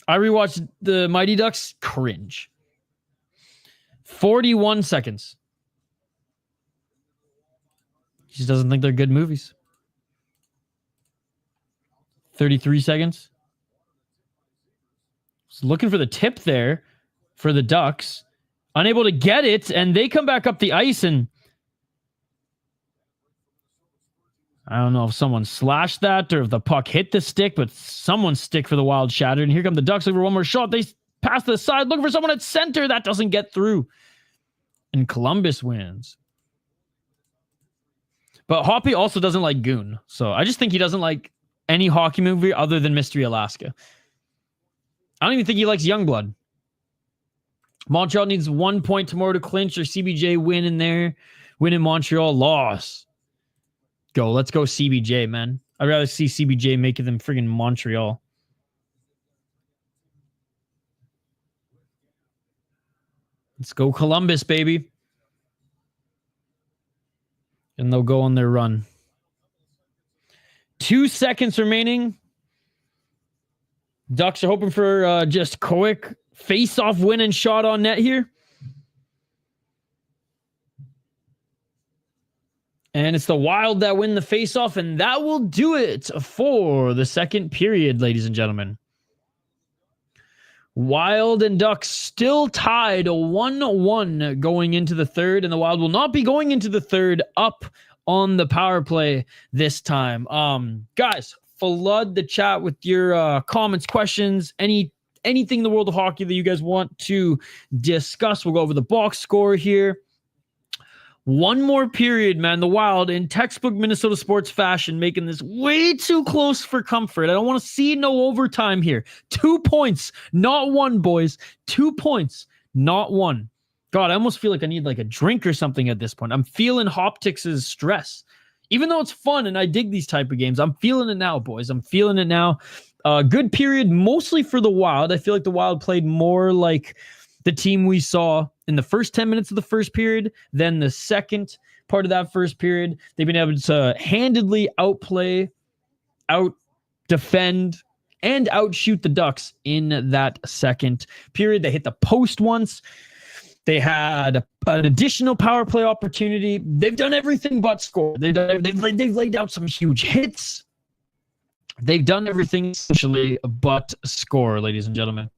I rewatched the Mighty Ducks, cringe. 41 seconds. He just doesn't think they're good movies. 33 seconds. Was looking for the tip there for the Ducks. Unable to get it, and they come back up the ice, and I don't know if someone slashed that or if the puck hit the stick, but someone's stick for the Wild shattered. And here come the Ducks looking for one more shot. They pass to the side, looking for someone at center. That doesn't get through. And Columbus wins. But Hoppy also doesn't like Goon. So I just think he doesn't like any hockey movie other than Mystery Alaska. I don't even think he likes Youngblood. Montreal needs 1 point tomorrow to clinch, or CBJ win in there. Win in Montreal, loss. Go. Let's go CBJ, man. I'd rather see CBJ make it than friggin' Montreal. Let's go Columbus, baby. And they'll go on their run. 2 seconds remaining. Ducks are hoping for just quick face-off win and shot on net here. And it's the Wild that win the face-off, and that will do it for the second period, ladies and gentlemen. Wild and Ducks still tied 1-1 going into the third, and the Wild will not be going into the third up on the power play this time. Guys, flood the chat with your comments, questions, anything in the world of hockey that you guys want to discuss. We'll go over the box score here. One more period, man. The Wild, in textbook Minnesota sports fashion, making this way too close for comfort. I don't want to see no overtime here. 2 points, not one, boys. 2 points, not one. God, I almost feel like I need like a drink or something at this point. I'm feeling Hoptics' stress. Even though it's fun and I dig these type of games, I'm feeling it now, boys. I'm feeling it now. Good period, mostly for the Wild. I feel like the Wild played more like the team we saw in the first 10 minutes of the first period than the second part of that first period. They've been able to handedly outplay, out-defend, and outshoot the Ducks in that second period. They hit the post once. They had an additional power play opportunity. They've done everything but score. They've laid out some huge hits. They've done everything essentially but score, ladies and gentlemen.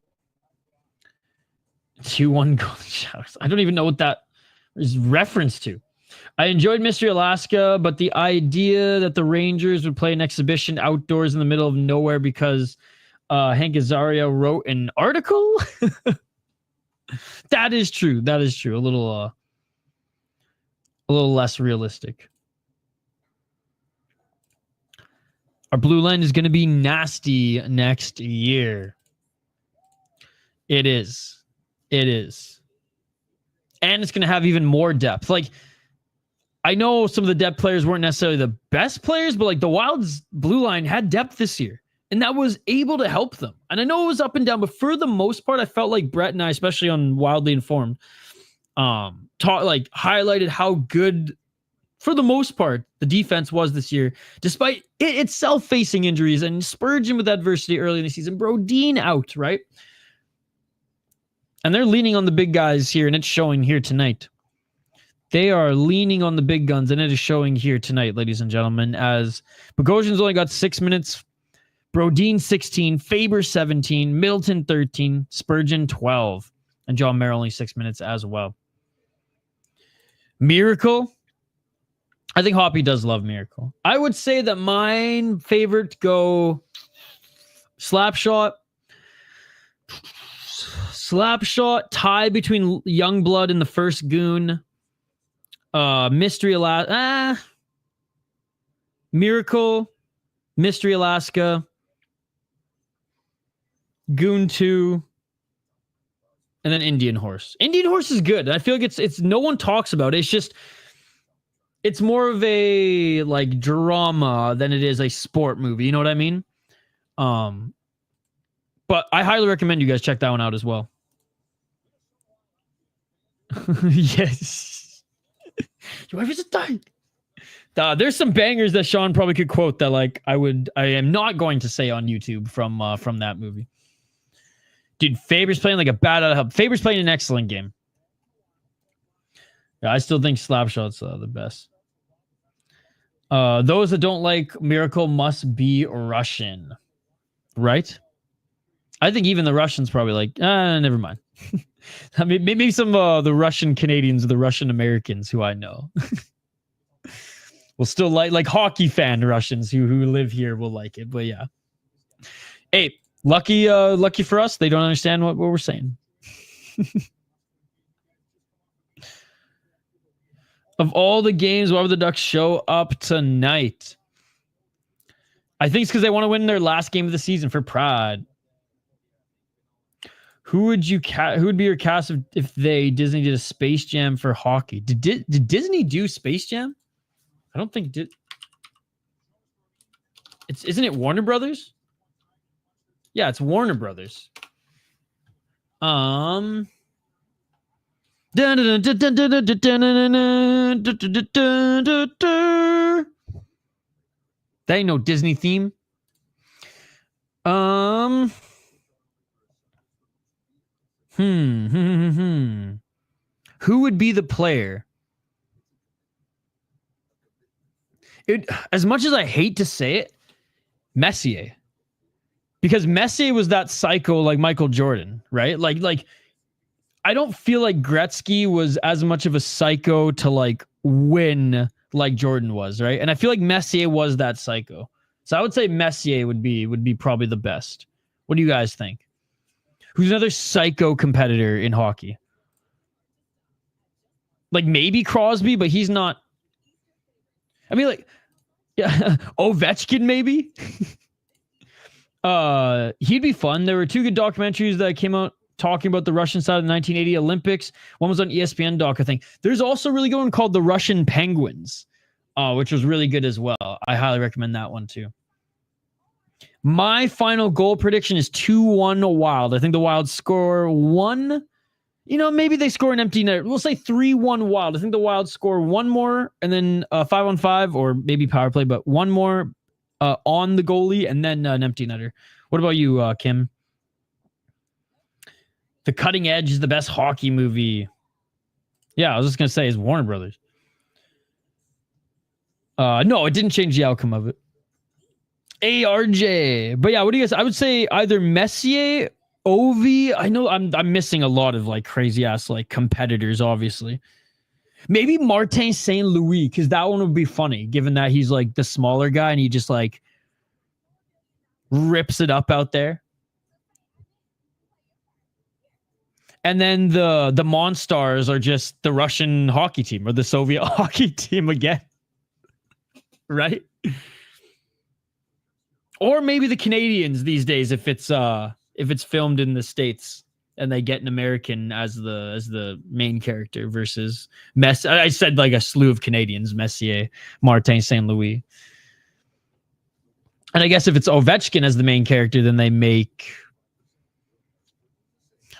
2-1 goal shouts. I don't even know what that is reference to. I enjoyed Mystery Alaska, but the idea that the Rangers would play an exhibition outdoors in the middle of nowhere because Hank Azaria wrote an article. That is true. That is true. A little less realistic. Our blue line is going to be nasty next year. It is. It is. And it's going to have even more depth. Like, I know some of the depth players weren't necessarily the best players, but like the Wild's blue line had depth this year. And that was able to help them. And I know it was up and down, but for the most part, I felt like Brett and I, especially on Wildly Informed, highlighted how good, for the most part, the defense was this year, despite it itself facing injuries and Spurgeon with adversity early in the season, Brodin out, right? And they're leaning on the big guys here, and it's showing here tonight. They are leaning on the big guns, and it is showing here tonight, ladies and gentlemen, as Bogosian's only got 6 minutes, Brodin 16, Faber 17, Middleton 13, Spurgeon 12, and John Merrill only 6 minutes as well. Miracle. I think Hoppy does love Miracle. I would say that mine favorite go Slapshot, tie between Youngblood and the first Goon, Mystery Alaska, Miracle, Mystery Alaska, Goon 2, and then Indian Horse. Indian Horse is good. I feel like it's no one talks about it. It's just, it's more of a like drama than it is a sport movie. You know what I mean? But I highly recommend you guys check that one out as well. Yes. Your wife is dying. There's some bangers that Sean probably could quote that like I am not going to say on YouTube from that movie. Dude, Faber's playing like a bat out of hell. Faber's playing an excellent game. Yeah, I still think Slapshot's the best. Those that don't like Miracle must be Russian. Right? I think even the Russians probably like, never mind. I mean, maybe some of the Russian Canadians or the Russian Americans who I know will still like hockey fan Russians who live here will like it. But yeah. Hey, lucky for us, they don't understand what we're saying. Of all the games, why would the Ducks show up tonight? I think it's because they want to win their last game of the season for pride. Who would be your cast if Disney did a Space Jam for hockey? Did Disney do Space Jam? I don't think it did. Isn't it Warner Brothers? Yeah, it's Warner Brothers. That ain't no Disney theme. Who would be the player? As much as I hate to say it, Messier. Because Messier was that psycho like Michael Jordan, right? Like I don't feel like Gretzky was as much of a psycho to like win like Jordan was, right? And I feel like Messier was that psycho. So I would say Messier would be probably the best. What do you guys think? Who's another psycho competitor in hockey? Like maybe Crosby, but he's not. I mean, like, yeah, Ovechkin maybe. He'd be fun. There were two good documentaries that came out talking about the Russian side of the 1980 Olympics. One was on ESPN Doc, I think. There's also a really good one called The Russian Penguins, which was really good as well. I highly recommend that one too. My final goal prediction is 2-1 Wild. I think the Wild score one. You know, maybe they score an empty net. We'll say 3-1 Wild. I think the Wild score one more and then 5-on-5 or maybe power play, but one more on the goalie and then an empty netter. What about you, Kim? The Cutting Edge is the best hockey movie. Yeah, I was just going to say it's Warner Brothers. No, it didn't change the outcome of it. ARJ. But yeah, what do you guys? I would say either Messier, Ovi. I know I'm missing a lot of like crazy ass like competitors, obviously. Maybe Martin St. Louis, because that one would be funny, given that he's like the smaller guy and he just like rips it up out there. And then the Monstars are just the Russian hockey team or the Soviet hockey team again. Right? Or maybe the Canadians these days, if it's filmed in the States and they get an American as the main character versus Messi. I said like a slew of Canadians: Messier, Martin, St. Louis. And I guess if it's Ovechkin as the main character, then they make,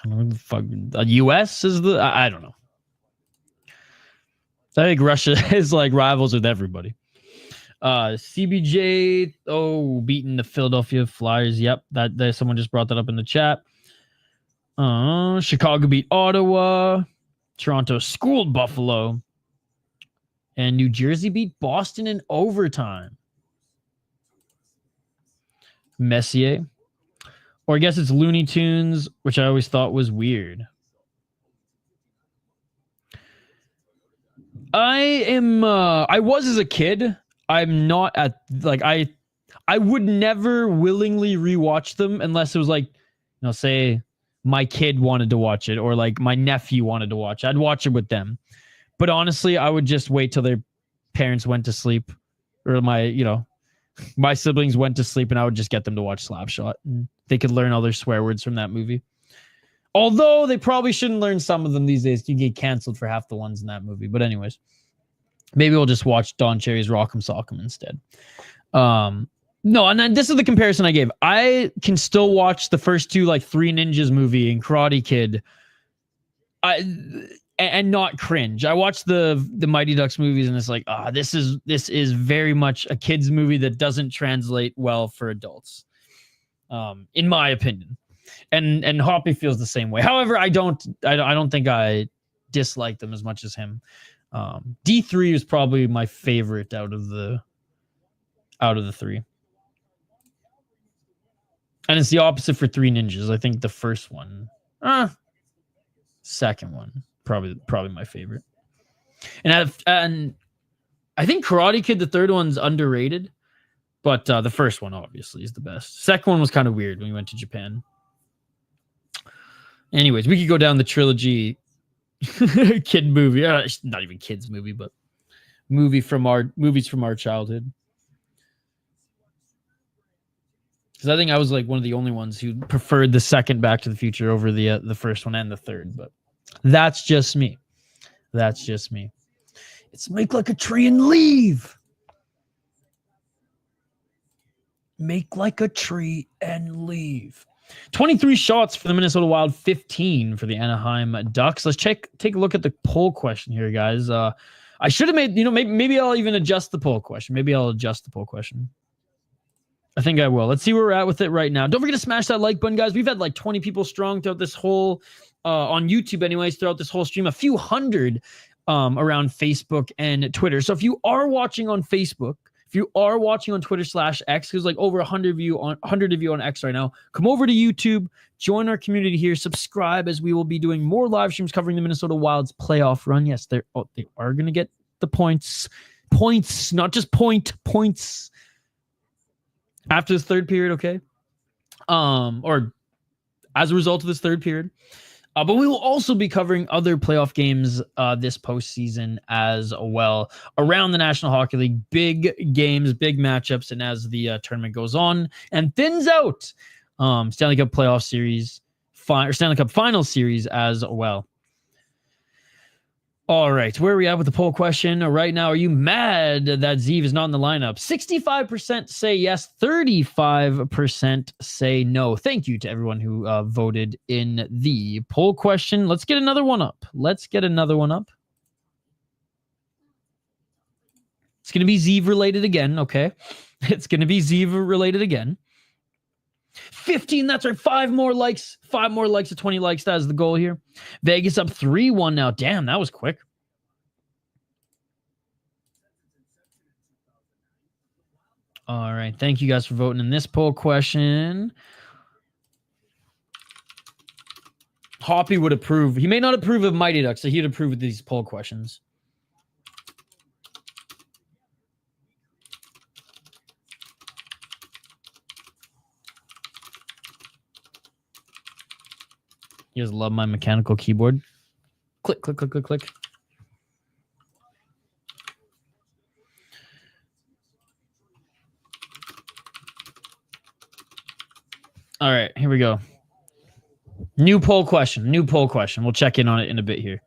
I don't know, the fuck, the US is the, I don't know. I think Russia is like rivals with everybody. CBJ, beating the Philadelphia Flyers. Yep, that someone just brought that up in the chat. Chicago beat Ottawa. Toronto schooled Buffalo. And New Jersey beat Boston in overtime. Messier. Or I guess it's Looney Tunes, which I always thought was weird. I was as a kid. I'm not at, like, I would never willingly rewatch them unless it was like, say my kid wanted to watch it or like my nephew wanted to watch it. I'd watch it with them. But honestly, I would just wait till their parents went to sleep or my siblings went to sleep and I would just get them to watch Slapshot. And they could learn all their swear words from that movie. Although they probably shouldn't learn some of them these days. You get canceled for half the ones in that movie. But anyways, maybe we'll just watch Don Cherry's Rock'em Sock'em instead. No, and then this is the comparison I gave. I can still watch the first two, like Three Ninjas movie and Karate Kid, and not cringe. I watched the Mighty Ducks movies and it's like, this is very much a kid's movie that doesn't translate well for adults, in my opinion. And Hoppy feels the same way. However, I don't think I dislike them as much as him. D3 is probably my favorite out of the three. And it's the opposite for Three Ninjas. I think the first one, second one, probably my favorite. And I think Karate Kid, the third one's underrated, but the first one obviously is the best. Second one was kind of weird when we went to Japan. Anyways, we could go down the trilogy kid movie. Not even kids movie, but movies from our childhood. Because I think I was like one of the only ones who preferred the second Back to the Future over the first one and the third. But that's just me. That's just me. It's make like a tree and leave. Make like a tree and leave. 23 shots for the Minnesota Wild, 15 for the Anaheim Ducks. Let's take a look at the poll question here, guys. I should have made, maybe I'll even adjust the poll question. Maybe I'll adjust the poll question. I think I will. Let's see where we're at with it right now. Don't forget to smash that like button, guys. We've had like 20 people strong throughout this whole, on YouTube anyways, throughout this whole stream, a few hundred around Facebook and Twitter. So if you are watching on Facebook, if you are watching on Twitter/X, there's like over 100 of you on X right now, come over to YouTube, join our community here, subscribe, as we will be doing more live streams covering the Minnesota Wild's playoff run. Yes, they are going to get the points, not just points after this third period, okay? Or as a result of this third period. But we will also be covering other playoff games this postseason as well around the National Hockey League. Big games, big matchups, and as the tournament goes on and thins out, Stanley Cup playoff series, or Stanley Cup final series as well. All right, where are we at with the poll question right now? Are you mad that Zeev is not in the lineup? 65% say yes, 35% say no. Thank you to everyone who voted in the poll question. Let's get another one up. It's going to be Zeev related again, okay? It's going to be Zeev related again. 15, that's right. 5 more likes to 20 likes. That is the goal here. Vegas up 3-1 now. Damn, that was quick. All right. Thank you guys for voting in this poll question. Hoppy would approve. He may not approve of Mighty Ducks, so he'd approve of these poll questions. You guys love my mechanical keyboard. Click, click, click, click, click. All right, here we go. New poll question. We'll check in on it in a bit here.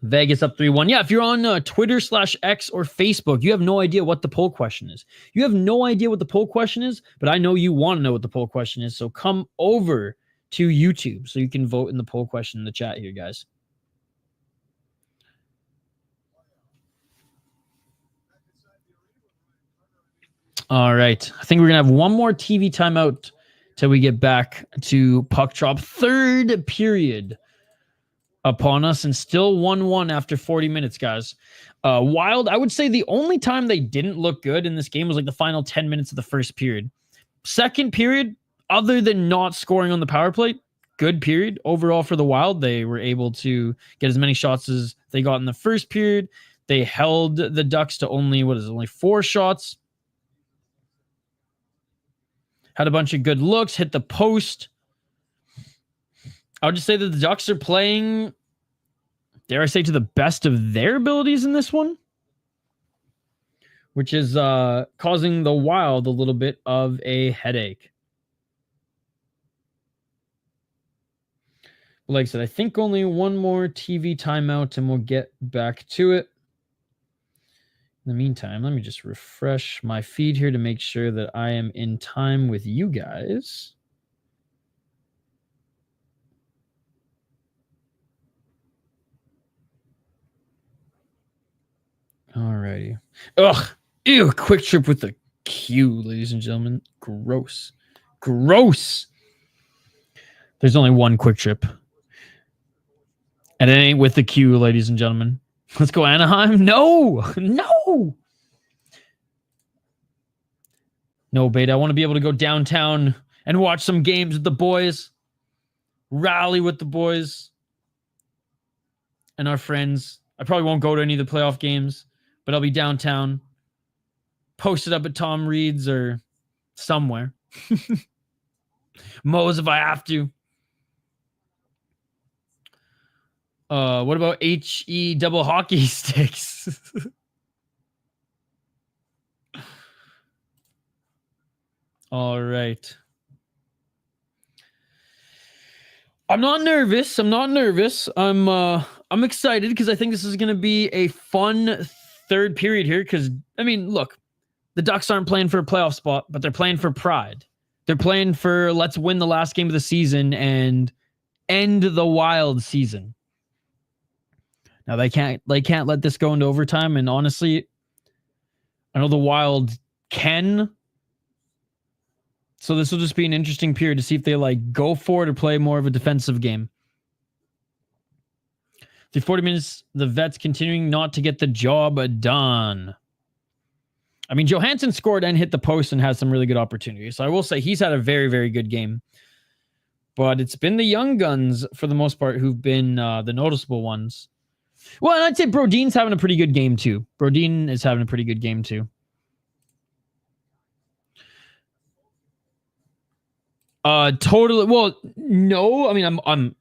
Vegas up 3-1. Yeah, if you're on Twitter/X or Facebook, you have no idea what the poll question is. You have no idea what the poll question is, but I know you want to know what the poll question is. So come over to YouTube so you can vote in the poll question in the chat here, guys. All right. I think we're going to have one more TV timeout till we get back to puck drop. Third period upon us, and still 1-1 after 40 minutes, guys. Wild, I would say the only time they didn't look good in this game was like the final 10 minutes of the first period. Second period, other than not scoring on the power play, good period overall for the Wild. They were able to get as many shots as they got in the first period. They held the Ducks to only 4 shots. Had a bunch of good looks, hit the post. I would just say that the Ducks are playing, dare I say, to the best of their abilities in this one, which is causing the Wild a little bit of a headache. Like I said, I think only one more TV timeout and we'll get back to it. In the meantime, let me just refresh my feed here to make sure that I am in time with you guys. Alrighty. Ugh. Ew. Quick trip with the Q, ladies and gentlemen. Gross. Gross. There's only one quick trip. And it ain't with the Q, ladies and gentlemen. Let's go Anaheim. No. No. No, Beta. I want to be able to go downtown and watch some games with the boys. Rally with the boys. And our friends. I probably won't go to any of the playoff games, but I'll be downtown. Posted up at Tom Reed's or somewhere. Moe's if I have to. What about HE double hockey sticks? All right. I'm not nervous. I'm excited because I think this is going to be a fun third period here. Because, I mean, look, the Ducks aren't playing for a playoff spot, but they're playing for pride. They're playing for let's win the last game of the season and end the Wild season. Now they can't let this go into overtime. And honestly, I know the Wild can. So this will just be an interesting period to see if they like go for it or play more of a defensive game. Through 40 minutes, the vets continuing not to get the job done. I mean, Johansson scored and hit the post and has some really good opportunities. So I will say he's had a very, very good game. But it's been the young guns, for the most part, who've been the noticeable ones. Well, and I'd say Brodin's having a pretty good game, too. Brodin is having a pretty good game, too. Totally. Well, no. I mean, I'm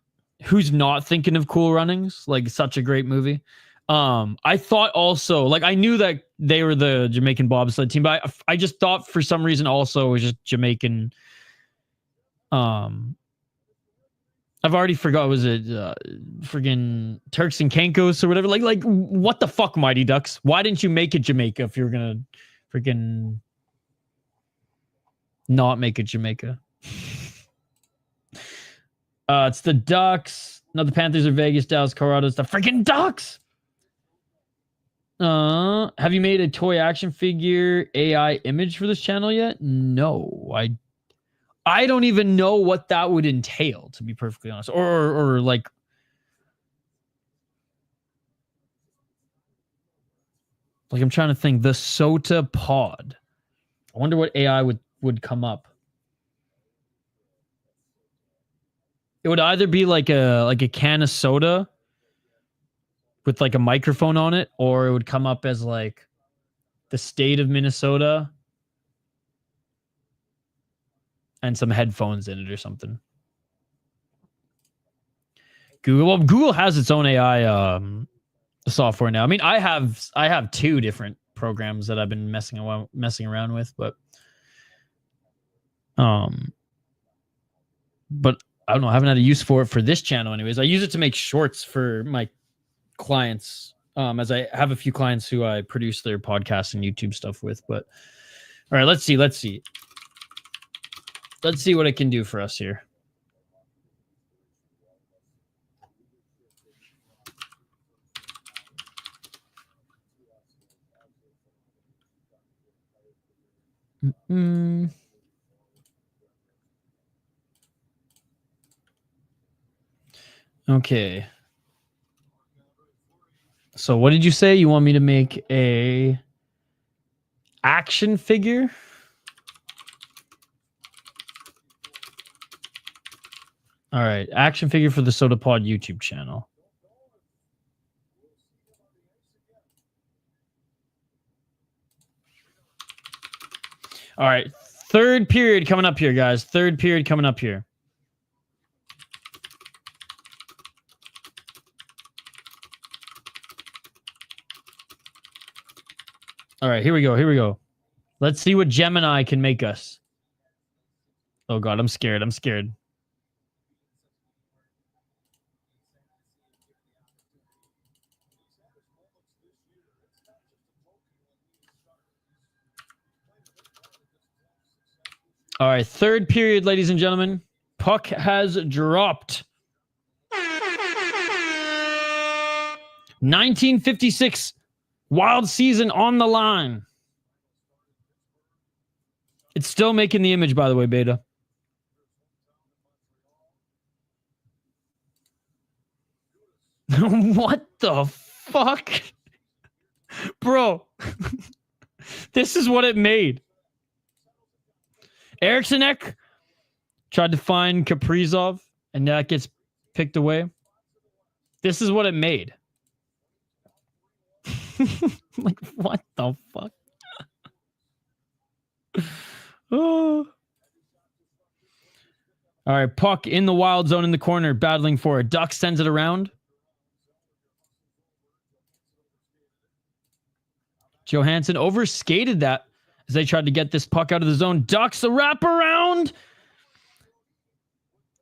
who's not thinking of Cool Runnings? Like, such a great movie. I thought also, like, I knew that they were the Jamaican bobsled team, but I just thought for some reason also it was just Jamaican. I've already forgot. Was it friggin' Turks and Caicos or whatever? Like, what the fuck, Mighty Ducks? Why didn't you make it Jamaica if you were gonna friggin' not make it Jamaica? It's the Ducks. No, the Panthers are Vegas, Dallas, Colorado. It's the freaking Ducks. Have you made a toy action figure AI image for this channel yet? No, I don't even know what that would entail, to be perfectly honest. Or like, I'm trying to think. The Sota pod. I wonder what AI would come up. It would either be like a can of soda with like a microphone on it, or it would come up as like the state of Minnesota and some headphones in it or something. Google has its own AI software now. I mean, I have 2 different programs that I've been messing around with, but I don't know. I haven't had a use for it for this channel anyways. I use it to make shorts for my clients, as I have a few clients who I produce their podcasts and YouTube stuff with. But all right, let's see what it can do for us here. Okay. So what did you say? You want me to make a action figure? All right, action figure for the Sota Pod YouTube channel. All right, third period coming up here, guys. Third period coming up here. All right, here we go. Let's see what Gemini can make us. Oh, God, I'm scared. All right, third period, ladies and gentlemen. Puck has dropped. 1956 Wild season on the line. It's still making the image, by the way, Beta. What the fuck? Bro. This is what it made. Eriksson Ek tried to find Kaprizov, and that gets picked away. This is what it made. Like, what the fuck? Oh. All right, puck in the wild zone in the corner, battling for it. Ducks sends it around. Johansson overskated that as they tried to get this puck out of the zone. Ducks a wraparound.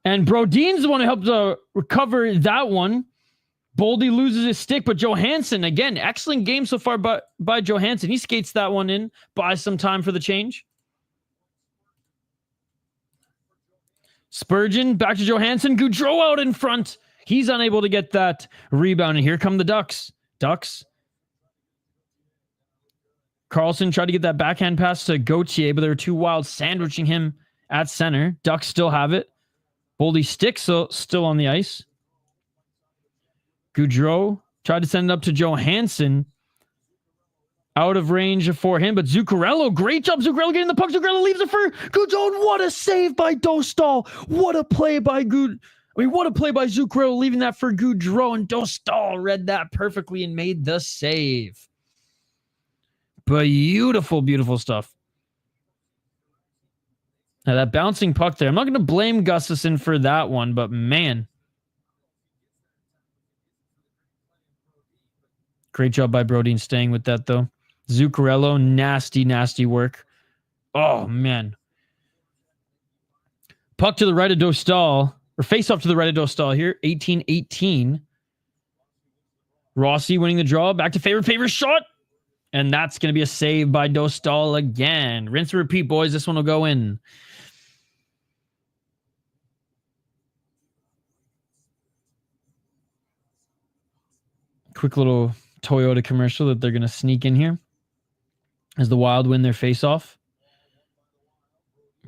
And Brodin's the one who helped recover that one. Boldy loses his stick, but Johansson, again, excellent game so far by Johansson. He skates that one in, buys some time for the change. Spurgeon, back to Johansson. Gaudreau out in front. He's unable to get that rebound. And here come the Ducks. Carlson tried to get that backhand pass to Gauthier, but there were two Wild sandwiching him at center. Ducks still have it. Boldy sticks still on the ice. Gaudreau tried to send it up to Johansson. Out of range for him, but Zuccarello, great job. Zuccarello getting the puck. Zuccarello leaves it for Gaudreau. What a save by Dostal. What a play by Zuccarello, leaving that for Gaudreau, and Dostal read that perfectly and made the save. Beautiful, beautiful stuff. Now that bouncing puck there, I'm not going to blame Gustafsson for that one, but man. Great job by Brodin staying with that, though. Zuccarello, nasty work. Oh, man. Puck to the right of Dostal, or face off to the right of Dostal here. 18-18. Rossi winning the draw. Back to Faber shot. And that's going to be a save by Dostal again. Rinse and repeat, boys. This one will go in. Quick little Toyota commercial that they're going to sneak in here as the Wild win their face-off.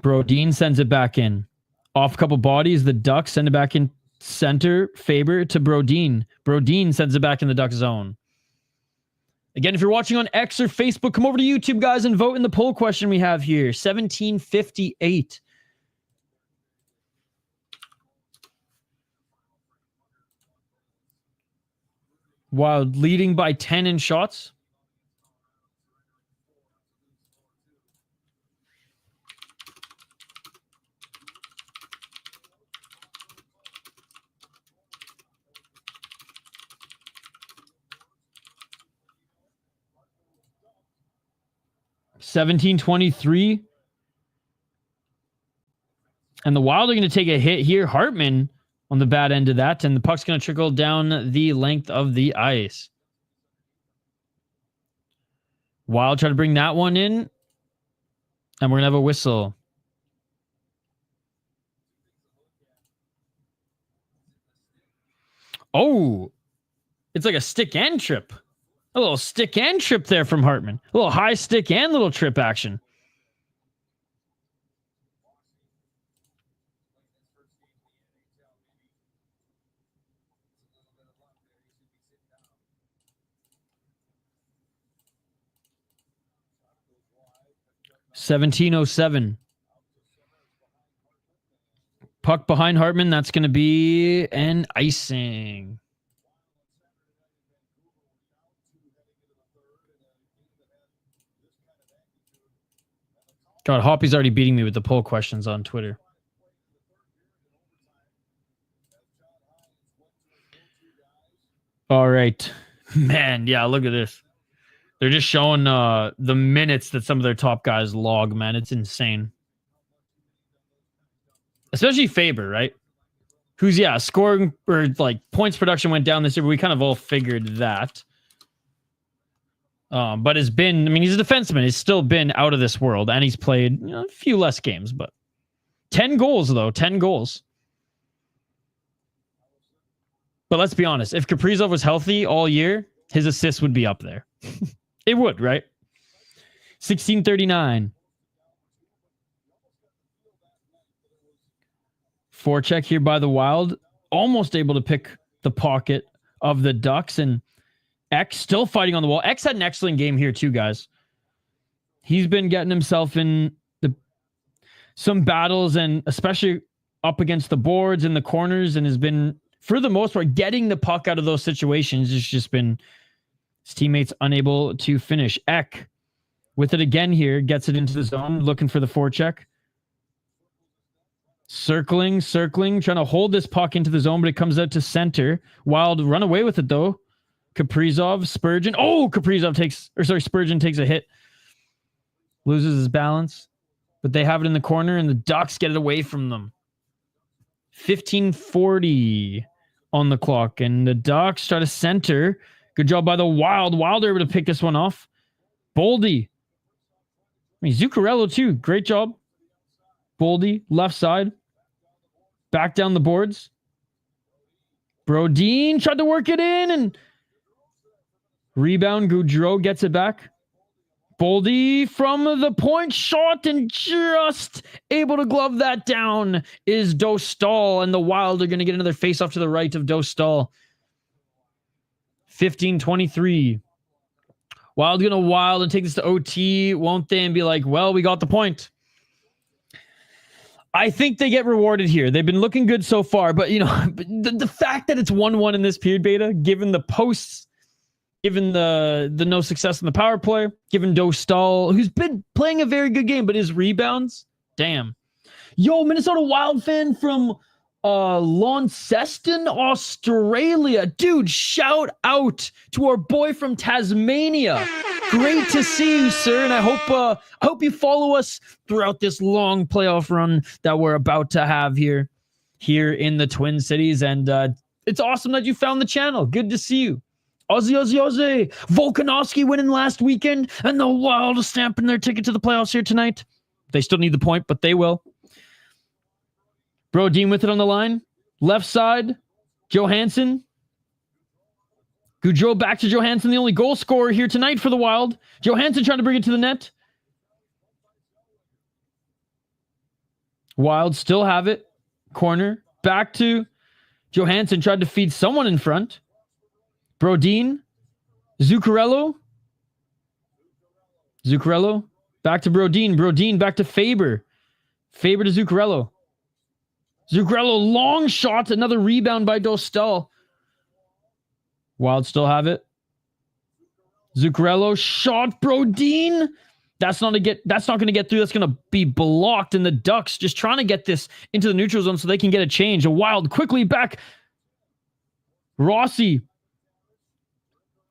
Brodin sends it back in. Off a couple bodies, the Ducks send it back in center. Faber to Brodin. Brodin sends it back in the Duck zone. Again, if you're watching on X or Facebook, come over to YouTube, guys, and vote in the poll question we have here. 1758. Wild leading by 10 in shots. $17.23. And the Wild are going to take a hit here. Hartman on the bad end of that. And the puck's going to trickle down the length of the ice. Wild try to bring that one in. And we're going to have a whistle. Oh, it's like a stick and trip. A little stick and trip there from Hartman. A little high stick and little trip action. $17:07. Puck behind Hartman. That's going to be an icing. God, Hoppy's already beating me with the poll questions on Twitter. All right. Man, yeah, look at this. They're just showing the minutes that some of their top guys log, man. It's insane. Especially Faber, right? Who's, yeah, scoring or like points production went down this year, but we kind of all figured that. But has been, I mean, he's a defenseman. He's still been out of this world, and he's played a few less games, but 10 goals, though. 10 goals. But let's be honest. If Kaprizov was healthy all year, his assists would be up there. It would, right? 1639. Forecheck here by the Wild. Almost able to pick the pocket of the Ducks. And Ek still fighting on the wall. Ek's had an excellent game here too, guys. He's been getting himself in some battles, and especially up against the boards and the corners, and has been, for the most part, getting the puck out of those situations. It's just been his teammates unable to finish. Ek with it again here, gets it into the zone, looking for the forecheck. Circling, trying to hold this puck into the zone, but it comes out to center. Wild run away with it, though. Kaprizov, Spurgeon. Oh, Spurgeon takes a hit. Loses his balance. But they have it in the corner, and the Ducks get it away from them. 15:40 on the clock, and the Ducks try to center. Good job by the Wild. Wild are able to pick this one off. Boldy. I mean, Zuccarello, too. Great job. Boldy, left side. Back down the boards. Brodin tried to work it in, and rebound. Gaudreau gets it back. Boldy from the point shot, and just able to glove that down is Dostal, and the Wild are going to get another face-off to the right of Dostal. 15:23. Wild going to wild and take this to OT, won't they? And be like, well, we got the point. I think they get rewarded here. They've been looking good so far, but the fact that it's 1-1 in this period beta, given the posts, given the no success in the power play, given Dostal, who's been playing a very good game, but his rebounds, damn. Yo, Minnesota Wild fan from Launceston, Australia. Dude, shout out to our boy from Tasmania. Great to see you, sir, and I hope you follow us throughout this long playoff run that we're about to have here in the Twin Cities. And it's awesome that you found the channel. Good to see you. Ozzy. Volkanovski winning last weekend, and the Wild stamping their ticket to the playoffs here tonight. They still need the point, but they will. Brodin with it on the line. Left side, Johansson. Gaudreau back to Johansson, the only goal scorer here tonight for the Wild. Johansson trying to bring it to the net. Wild still have it. Corner. Back to Johansson. Tried to feed someone in front. Brodin. Zuccarello. Back to Brodin. Brodin back to Faber. Faber to Zuccarello. Zuccarello, long shot. Another rebound by Dostal. Wild still have it. Zuccarello shot. Brodin. That's not going to get through. That's going to be blocked. And the Ducks just trying to get this into the neutral zone so they can get a change. A Wild quickly back. Rossi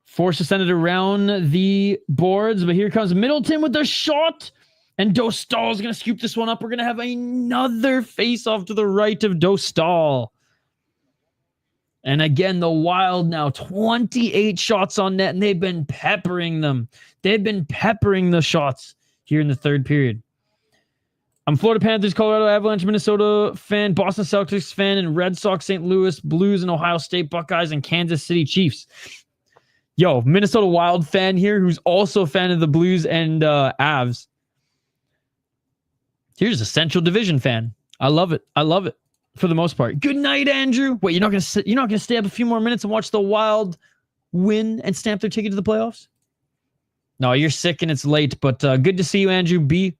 forced to send it around the boards, but here comes Middleton with the shot. And Dostal is going to scoop this one up. We're going to have another face-off to the right of Dostal. And again, the Wild now 28 shots on net, and they've been peppering them. They've been peppering the shots here in the third period. I'm Florida Panthers, Colorado Avalanche, Minnesota fan, Boston Celtics fan, and Red Sox, St. Louis Blues, and Ohio State Buckeyes, and Kansas City Chiefs. Yo, Minnesota Wild fan here who's also a fan of the Blues and Avs. Here's a Central Division fan. I love it. I love it for the most part. Good night, Andrew. Wait, you're not gonna stay up a few more minutes and watch the Wild win and stamp their ticket to the playoffs? No, you're sick and it's late, but good to see you, Andrew B.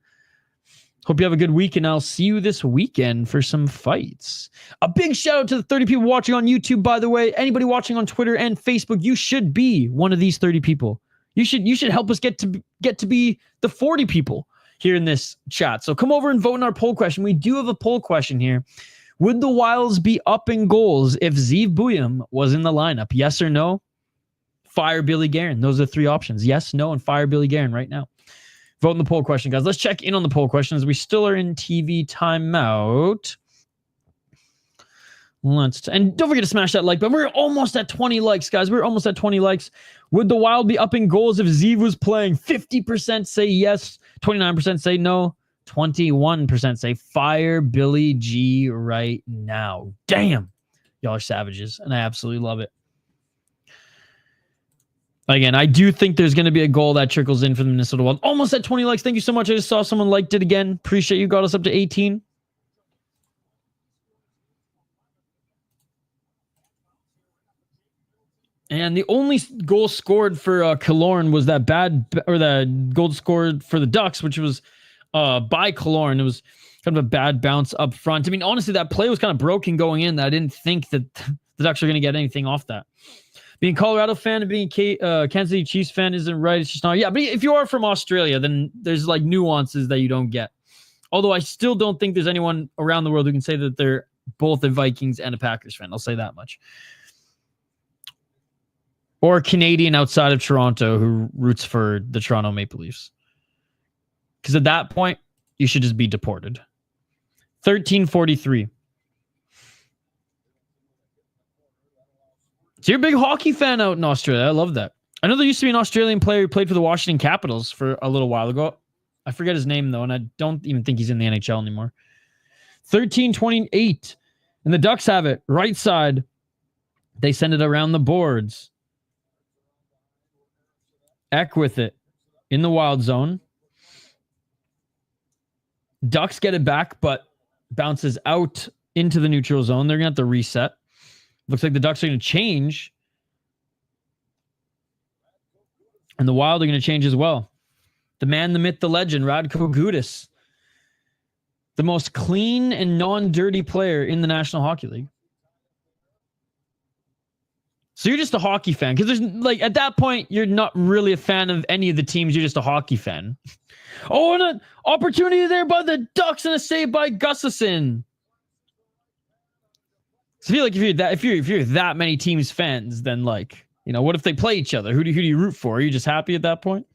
Hope you have a good week, and I'll see you this weekend for some fights. A big shout out to the 30 people watching on YouTube, by the way. Anybody watching on Twitter and Facebook, you should be one of these 30 people. You should help us get to be the 40 people here in this chat. So come over and vote in our poll question. We do have a poll question here. Would the Wilds be up in goals if Zeev was in the lineup? Yes or no? Fire Billy Guerin. Those are the three options. Yes, no, and fire Billy Guerin right now. Vote in the poll question, guys. Let's check in on the poll questions. We still are in TV timeout. And don't forget to smash that like button. We're almost at 20 likes, guys. We're almost at 20 likes. Would the Wild be up in goals if Zeev was playing? 50% say yes. 29% say no. 21% say fire Billy G right now. Damn. Y'all are savages, and I absolutely love it. Again, I do think there's going to be a goal that trickles in for the Minnesota Wild. Almost at 20 likes. Thank you so much. I just saw someone liked it again. Appreciate you. Got us up to 18. And the only goal scored for Killorn was the goal scored for the Ducks, which was by Killorn. It was kind of a bad bounce up front. I mean, honestly, that play was kind of broken going in. That I didn't think that the Ducks were going to get anything off that. Being a Colorado fan and being a Kansas City Chiefs fan isn't right. It's just not. Yeah, but if you are from Australia, then there's like nuances that you don't get. Although I still don't think there's anyone around the world who can say that they're both a Vikings and a Packers fan. I'll say that much. Or a Canadian outside of Toronto who roots for the Toronto Maple Leafs. Because at that point, you should just be deported. 1343. So you're a big hockey fan out in Australia. I love that. I know there used to be an Australian player who played for the Washington Capitals for a little while ago. I forget his name, though, and I don't even think he's in the NHL anymore. 1328. And the Ducks have it. Right side. They send it around the boards. Ek with it. In the Wild zone. Ducks get it back, but bounces out into the neutral zone. They're going to have to reset. Looks like the Ducks are going to change. And the Wild are going to change as well. The man, the myth, the legend, Radko Gudas. The most clean and non-dirty player in the National Hockey League. So you're just a hockey fan. Because there's like at that point, you're not really a fan of any of the teams. You're just a hockey fan. Oh, and an opportunity there by the Ducks and a save by Gustafsson. So I feel like if you're that many teams fans, then like, you know, what if they play each other? Who do you root for? Are you just happy at that point?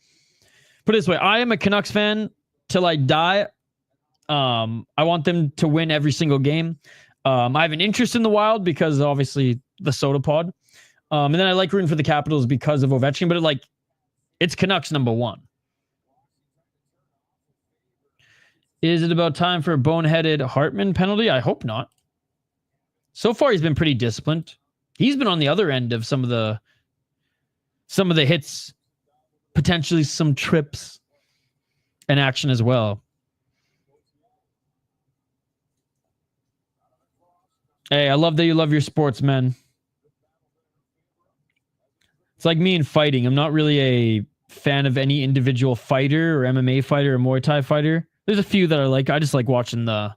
Put it this way, I am a Canucks fan till I die. I want them to win every single game. I have an interest in the Wild because obviously the Sota pod. And then I like rooting for the Capitals because of Ovechkin, but it's Canucks number one. Is it about time for a boneheaded Hartman penalty? I hope not. So far, he's been pretty disciplined. He's been on the other end of some of the hits, potentially some trips and action as well. Hey, I love that you love your sports, man. It's like me in fighting. I'm not really a fan of any individual fighter or MMA fighter or Muay Thai fighter. There's a few that are like, I just like watching the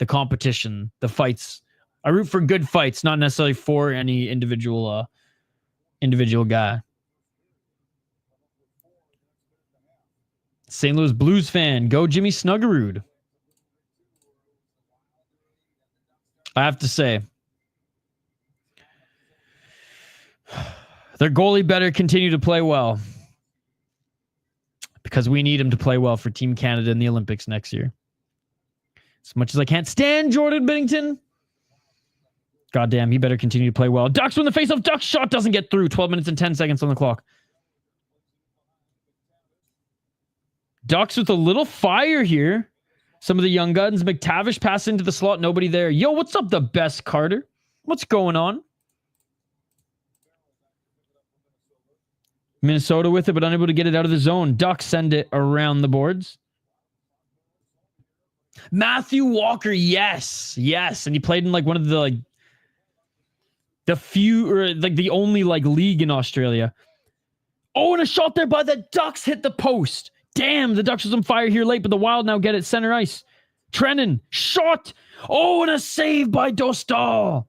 competition, the fights. I root for good fights, not necessarily for any individual guy. St. Louis Blues fan, go Jimmy Snuggerud. I have to say, their goalie better continue to play well. because we need him to play well for Team Canada in the Olympics next year. As much as I can't stand Jordan Binnington, goddamn, he better continue to play well. Ducks win the faceoff. Ducks shot doesn't get through. 12 minutes and 10 seconds on the clock. Ducks with a little fire here. Some of the young guns. McTavish pass into the slot. Nobody there. Yo, what's up, the best Carter? What's going on? Minnesota with it, but unable to get it out of the zone. Ducks send it around the boards. Matthew Walker, yes. And he played in like one of the few, or like the only like league in Australia. Oh, and a shot there by the Ducks hit the post. Damn, the Ducks was on fire here late, but the Wild now get it center ice. Trennan, shot. Oh, and a save by Dostal.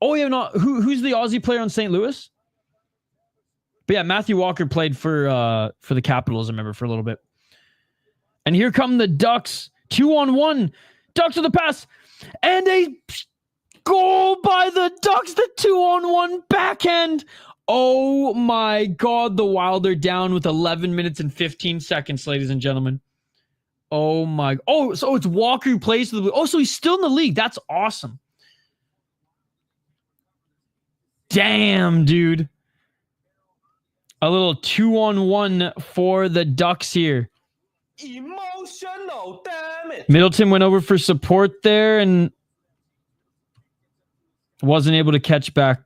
Oh, yeah, who's the Aussie player on St. Louis? But yeah, Matthew Walker played for the Capitals, I remember, for a little bit. And here come the Ducks. 2-on-1. Ducks with the pass. And a goal by the Ducks. The 2-on-1 backhand. Oh my God. The Wild are down with 11 minutes and 15 seconds, ladies and gentlemen. Oh my. Oh, so it's Walker who plays for the... Oh, so he's still in the league. That's awesome. Damn, dude. A little 2-on-1 for the Ducks here. Emotional, damn it. Middleton went over for support there and wasn't able to catch back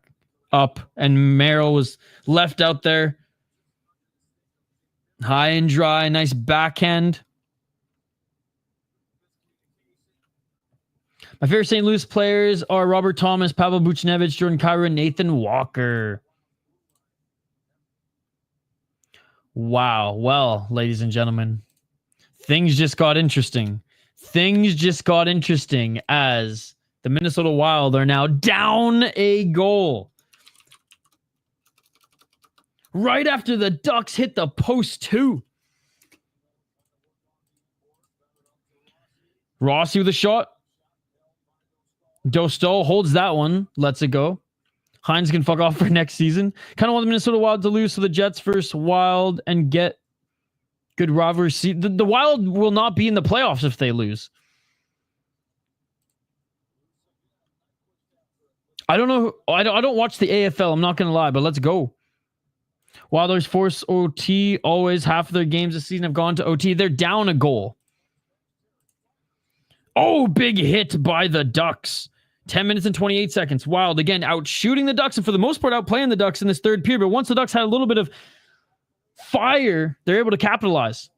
up. And Merrill was left out there. High and dry. Nice backhand. My favorite St. Louis players are Robert Thomas, Pavel Buchnevich, Jordan Kyrou, and Nathan Walker. Wow. Well, ladies and gentlemen, things just got interesting. Things just got interesting as the Minnesota Wild are now down a goal. Right after the Ducks hit the post too. Rossi with a shot. Dostal holds that one. Lets it go. Hines can fuck off for next season. Kind of want the Minnesota Wild to lose to the Jets versus Wild and get good rivalry. The Wild will not be in the playoffs if they lose. I don't know. I don't watch the AFL. I'm not going to lie, but let's go. Wilders force OT. Always half of their games this season have gone to OT. They're down a goal. Oh, big hit by the Ducks. 10 minutes and 28 seconds. Wild, again, out shooting the Ducks, and for the most part, outplaying the Ducks in this third period. But once the Ducks had a little bit of fire, they're able to capitalize.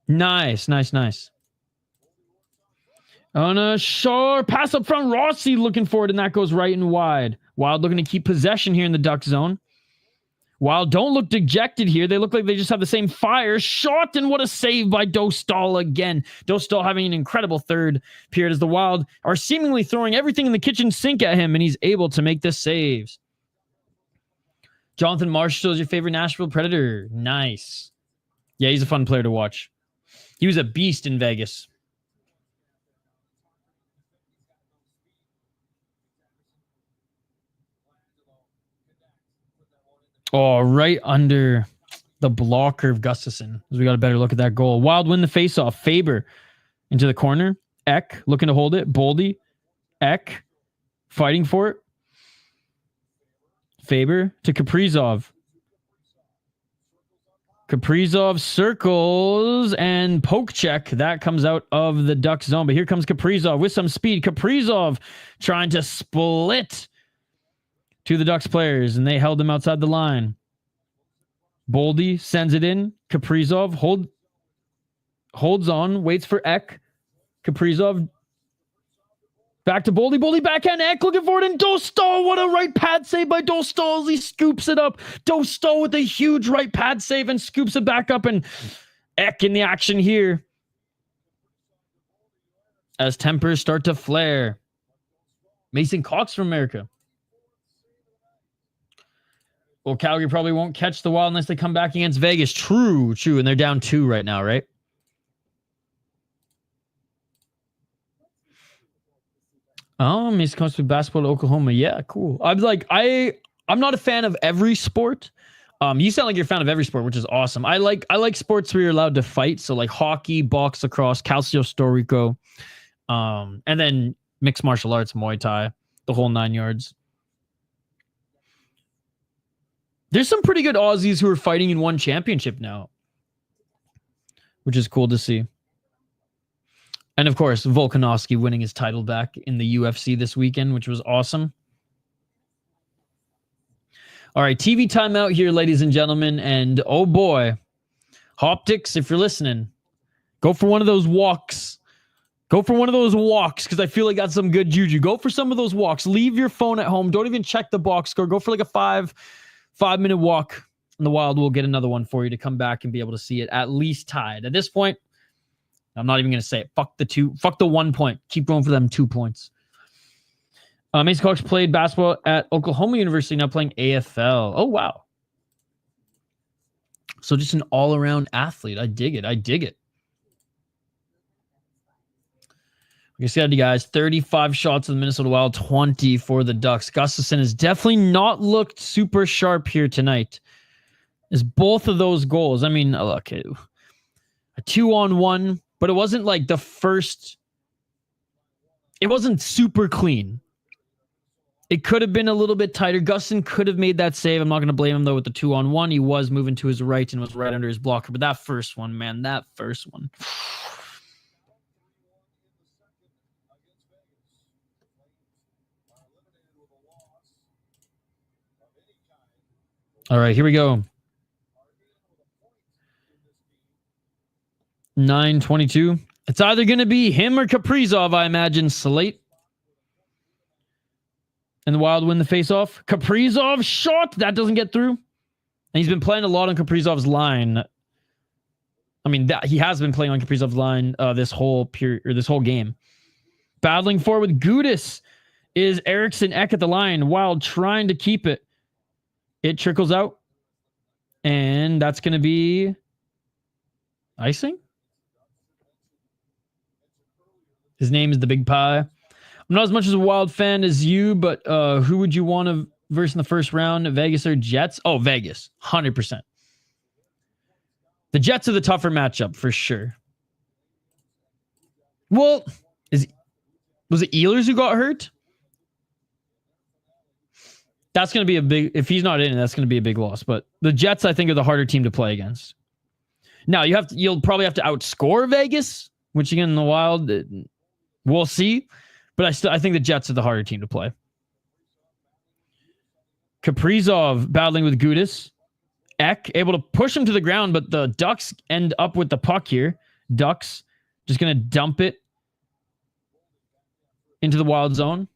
Nice. On a shore, pass up front, Rossi looking for it, and that goes right and wide. Wild looking to keep possession here in the Duck zone. Wild don't look dejected here. They look like they just have the same fire. Shot, and what a save by Dostal again. Dostal having an incredible third period as the Wild are seemingly throwing everything in the kitchen sink at him, and he's able to make the saves. Jonathan Marshall is your favorite Nashville Predator. Nice. Yeah, he's a fun player to watch. He was a beast in Vegas. Oh, right under the blocker of Gustafsson. We got a better look at that goal. Wild win the faceoff. Faber into the corner. Ek looking to hold it. Boldy. Ek fighting for it. Faber to Kaprizov. Kaprizov circles and poke check. That comes out of the Duck zone. But here comes Kaprizov with some speed. Kaprizov trying to split to the Ducks players, and they held him outside the line. Boldy sends it in. Kaprizov holds on, waits for Ek. Kaprizov back to Boldy. Boldy backhand. Ek looking for it, and Dostal. What a right pad save by Dostal as he scoops it up. Dostal with a huge right pad save and scoops it back up, and Ek in the action here as tempers start to flare. Mason Cox from America. Well, Calgary probably won't catch the Wild unless they come back against Vegas. True. And they're down 2 right now, right? Oh, Mason comes to basketball to Oklahoma. Yeah, cool. I'm not a fan of every sport. You sound like you're a fan of every sport, which is awesome. I like sports where you're allowed to fight. So like hockey, box, lacrosse, calcio storico, and then mixed martial arts, Muay Thai, the whole 9 yards. There's some pretty good Aussies who are fighting in one championship now, which is cool to see. And of course, Volkanovski winning his title back in the UFC this weekend, which was awesome. All right, TV timeout here, ladies and gentlemen. And oh boy, Hoptics, if you're listening, go for one of those walks. Go for one of those walks because I feel like that's some good juju. Go for some of those walks. Leave your phone at home. Don't even check the box score. Go for like a 5-minute walk. And the Wild will get another one for you to come back and be able to see it at least tied. At this point, I'm not even going to say it. Fuck the 1 point. Keep going for them 2 points. Mason Cox played basketball at Oklahoma University, now playing AFL. Oh, wow. So just an all-around athlete. I dig it. Like I said, you guys, 35 shots of the Minnesota Wild, 20 for the Ducks. Gustafsson has definitely not looked super sharp here tonight. As both of those goals, I mean, look, a 2-on-1, but it wasn't like the first. It wasn't super clean. It could have been a little bit tighter. Gustin could have made that save. I'm not going to blame him, though, with the 2-on-1. He was moving to his right and was right under his blocker. But that first one, man, that first one. All right, here we go. 9:22. It's either going to be him or Kaprizov, I imagine. Slate. And the Wild win the faceoff. Kaprizov shot. That doesn't get through. And he's been playing a lot on Kaprizov's line. I mean, he has been playing on Kaprizov's line this whole period or this whole game. Battling forward with Gudis is Eriksson Ek at the line. Wild trying to keep it. It trickles out. And that's going to be icing. His name is the Big Pie. I'm not as much as a Wild fan as you, but who would you want to verse in the first round? Vegas or Jets? Oh, Vegas. 100%. The Jets are the tougher matchup for sure. Well, was it Ehlers who got hurt? That's going to be a big... If he's not in it, that's going to be a big loss. But the Jets, I think, are the harder team to play against. Now, you'll probably have to outscore Vegas, which, again, in the Wild, we'll see. But I think the Jets are the harder team to play. Kaprizov battling with Gudis. Ek able to push him to the ground, but the Ducks end up with the puck here. Ducks just going to dump it into the Wild zone.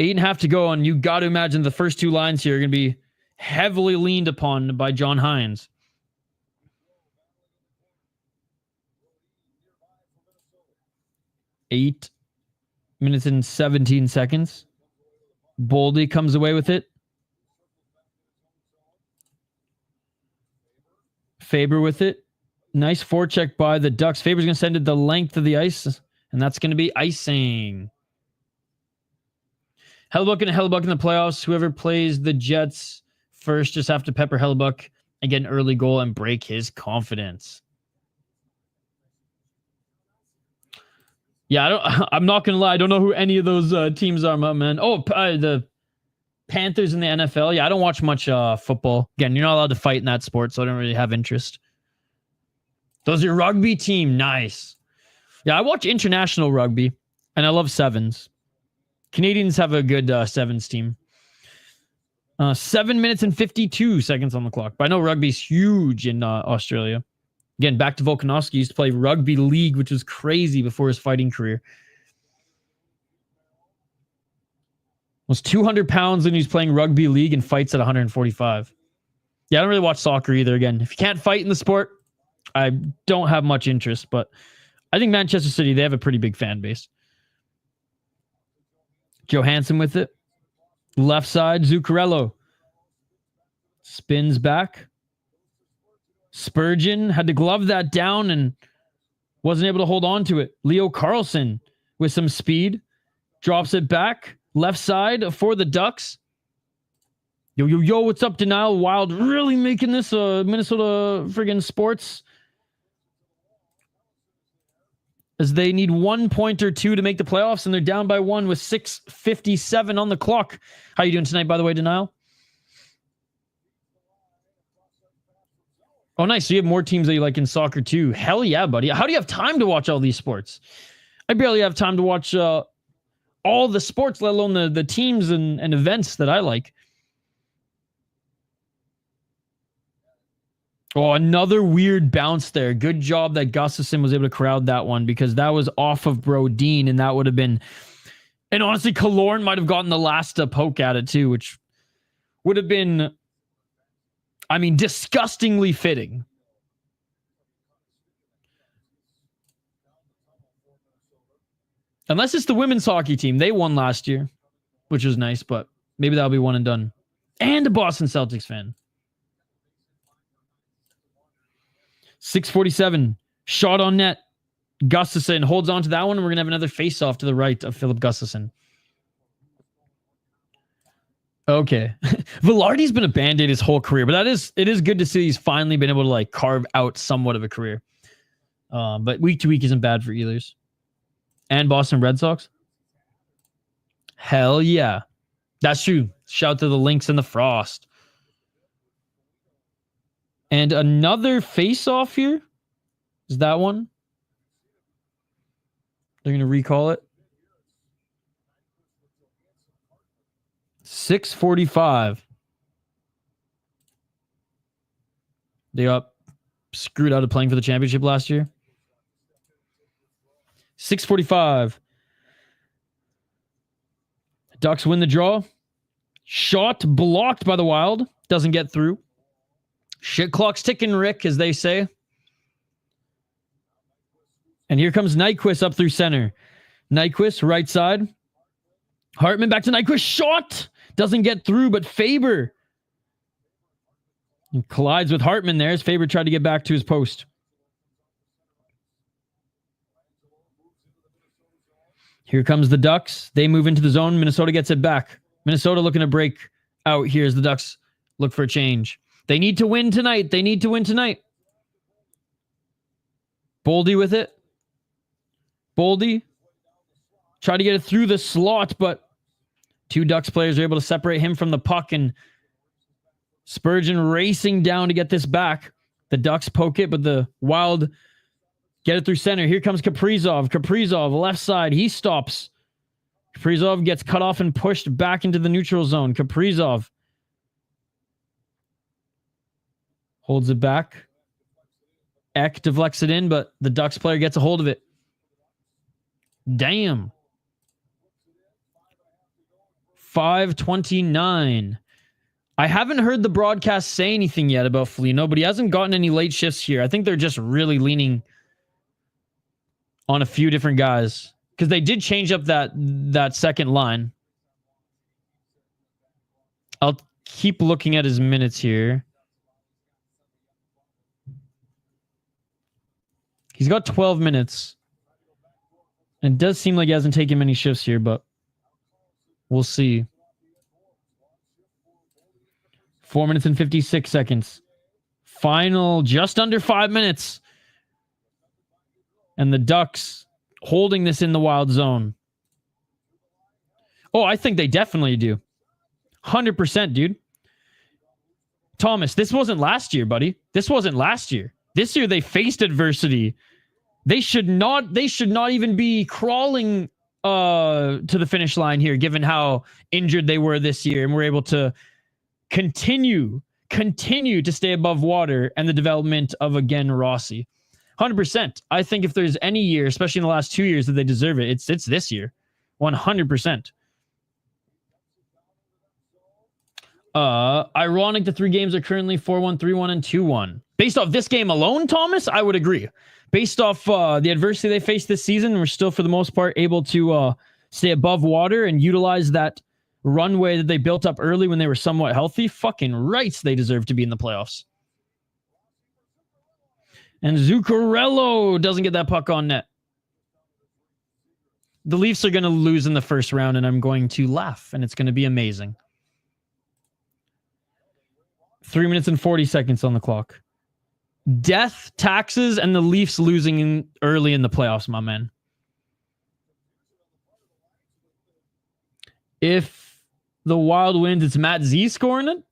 8.5 to go, and you got to imagine the first two lines here are going to be heavily leaned upon by John Hines. Eight minutes and 17 seconds. Boldy comes away with it. Faber with it. Nice forecheck by the Ducks. Faber's going to send it the length of the ice, and that's going to be icing. Hellebuck and Hellebuck in the playoffs. Whoever plays the Jets first just have to pepper Hellebuck and get an early goal and break his confidence. Yeah, I'm not going to lie. I don't know who any of those teams are, man. Oh, the Panthers in the NFL. Yeah, I don't watch much football. Again, you're not allowed to fight in that sport, so I don't really have interest. Those are your rugby team. Nice. Yeah, I watch international rugby, and I love sevens. Canadians have a good sevens team. 7 minutes and 52 seconds on the clock. But I know rugby's huge in Australia. Again, back to Volkanovski. He used to play rugby league, which was crazy before his fighting career. Was 200 pounds when he was playing rugby league and fights at 145. Yeah, I don't really watch soccer either. Again, if you can't fight in the sport, I don't have much interest. But I think Manchester City, they have a pretty big fan base. Johansson with it. Left side, Zuccarello. Spins back. Spurgeon had to glove that down and wasn't able to hold on to it. Leo Carlson with some speed. Drops it back. Left side for the Ducks. Yo, what's up, Denial? Wild really making this Minnesota friggin' sports. As they need 1 point or two to make the playoffs, and they're down by 1 with 6:57 on the clock. How you doing tonight, by the way, Denial? Oh, nice. So you have more teams that you like in soccer, too. Hell yeah, buddy. How do you have time to watch all these sports? I barely have time to watch all the sports, let alone the teams and events that I like. Oh, another weird bounce there. Good job that Gustafsson was able to crowd that one, because that was off of Brodin, and that would have been... And honestly, Killorn might have gotten the last poke at it too, which would have been, I mean, disgustingly fitting. Unless it's the women's hockey team. They won last year, which was nice, but maybe that'll be one and done. And a Boston Celtics fan. 6:47. Shot on net. Gustafsson holds on to that one, and we're going to have another face-off to the right of Philip Gustafsson. Okay. Velarde's been a Band-Aid his whole career, but it is good to see he's finally been able to like carve out somewhat of a career. But week to week isn't bad for Ehlers. And Boston Red Sox? Hell yeah. That's true. Shout to the Lynx and the Frost. And another face-off here. Is that one? They're going to recall it. 6:45. They got screwed out of playing for the championship last year. 6:45. Ducks win the draw. Shot blocked by the Wild. Doesn't get through. Shit clock's ticking, Rick, as they say. And here comes Nyquist up through center. Nyquist, right side. Hartman back to Nyquist. Shot! Doesn't get through, but Faber collides with Hartman there as Faber tried to get back to his post. Here comes the Ducks. They move into the zone. Minnesota gets it back. Minnesota looking to break out here as the Ducks look for a change. They need to win tonight. They need to win tonight. Boldy with it. Boldy. Try to get it through the slot, but two Ducks players are able to separate him from the puck, and Spurgeon racing down to get this back. The Ducks poke it, but the Wild get it through center. Here comes Kaprizov. Kaprizov, left side. He stops. Kaprizov gets cut off and pushed back into the neutral zone. Kaprizov holds it back. Ek deflects it in, but the Ducks player gets a hold of it. Damn. 5:29. I haven't heard the broadcast say anything yet about Foligno, but he hasn't gotten any late shifts here. I think they're just really leaning on a few different guys, because they did change up that second line. I'll keep looking at his minutes here. He's got 12 minutes. And it does seem like he hasn't taken many shifts here, but we'll see. 4 minutes and 56 seconds. Final just under 5 minutes. And the Ducks holding this in the Wild zone. Oh, I think they definitely do. 100%, dude. Thomas, this wasn't last year, buddy. This wasn't last year. This year they faced adversity. They should not even be crawling to the finish line here, given how injured they were this year, and were able to continue to stay above water, and the development of, again, Rossi. 100%. I think if there's any year, especially in the last 2 years, that they deserve it, it's this year. 100%. Ironic the 3 games are currently 4-1, 3-1, and 2-1. Based off this game alone, Thomas, I would agree. Based off the adversity they faced this season, we're still, for the most part, able to stay above water and utilize that runway that they built up early when they were somewhat healthy. Fucking rights, they deserve to be in the playoffs. And Zuccarello doesn't get that puck on net. The Leafs are going to lose in the first round, and I'm going to laugh, and it's going to be amazing. 3 minutes and 40 seconds on the clock. Death, taxes, and the Leafs losing early in the playoffs, my man. If the Wild wins, it's Matt Z scoring it.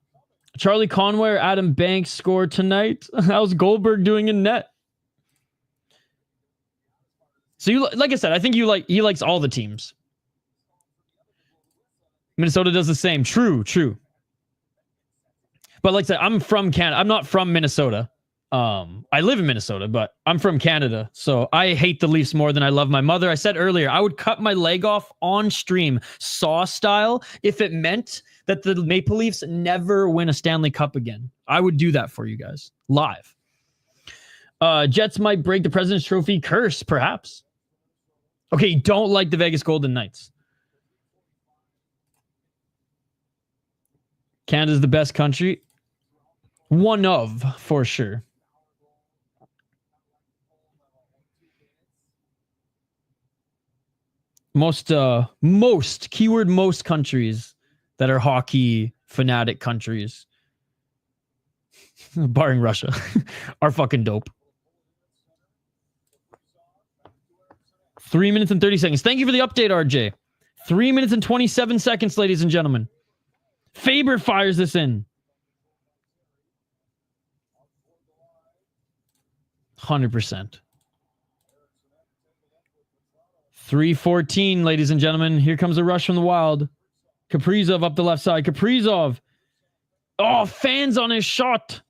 Charlie Conway or Adam Banks scored tonight. How's Goldberg doing in net? So you, like I said, I think he likes all the teams. Minnesota does the same. True. But like I said, I'm from Canada. I'm not from Minnesota. I live in Minnesota, but I'm from Canada. So I hate the Leafs more than I love my mother. I said earlier, I would cut my leg off on stream, Saw style, if it meant that the Maple Leafs never win a Stanley Cup again. I would do that for you guys live. Jets might break the President's Trophy curse, perhaps. Okay, don't like the Vegas Golden Knights. Canada's the best country. One of, for sure. Most countries that are hockey fanatic countries, barring Russia, are fucking dope. 3 minutes and 30 seconds. Thank you for the update, RJ. 3 minutes and 27 seconds, ladies and gentlemen. Faber fires this in. 100%. 3:14, ladies and gentlemen. Here comes a rush from the Wild. Kaprizov up the left side. Kaprizov. Oh, fans on his shot.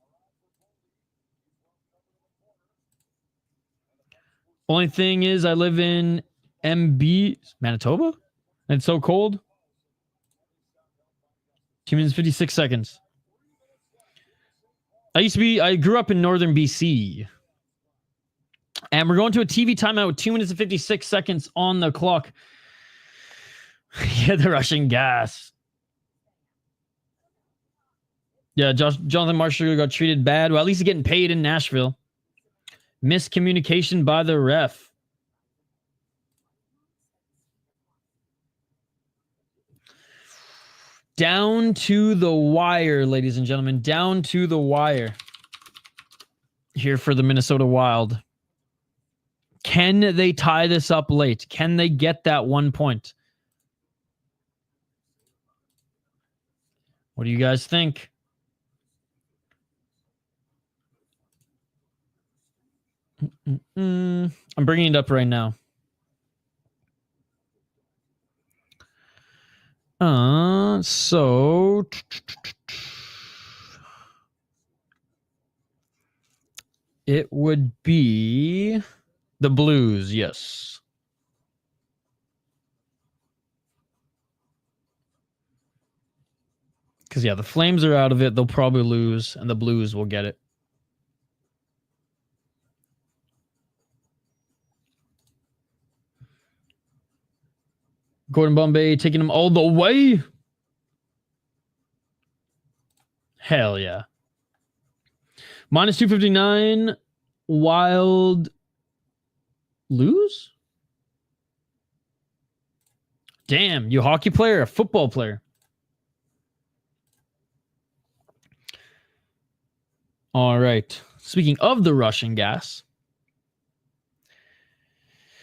Only thing is, I live in MB, Manitoba, and it's so cold. 2 minutes, 56 seconds. I grew up in northern BC. And we're going to a TV timeout with 2 minutes and 56 seconds on the clock. Yeah, the Russian gas. Yeah, Jonathan Marshall got treated bad. Well, at least he's getting paid in Nashville. Miscommunication by the ref. Down to the wire, ladies and gentlemen. Down to the wire. Here for the Minnesota Wild. Can they tie this up late? Can they get that 1 point? What do you guys think? I'm bringing it up right now. So it would be the Blues, yes. Because, yeah, the Flames are out of it. They'll probably lose, and the Blues will get it. Gordon Bombay taking him all the way. Hell yeah. Minus 259. Wild lose? Damn, you hockey player, a football player. All right. Speaking of the Russian gas.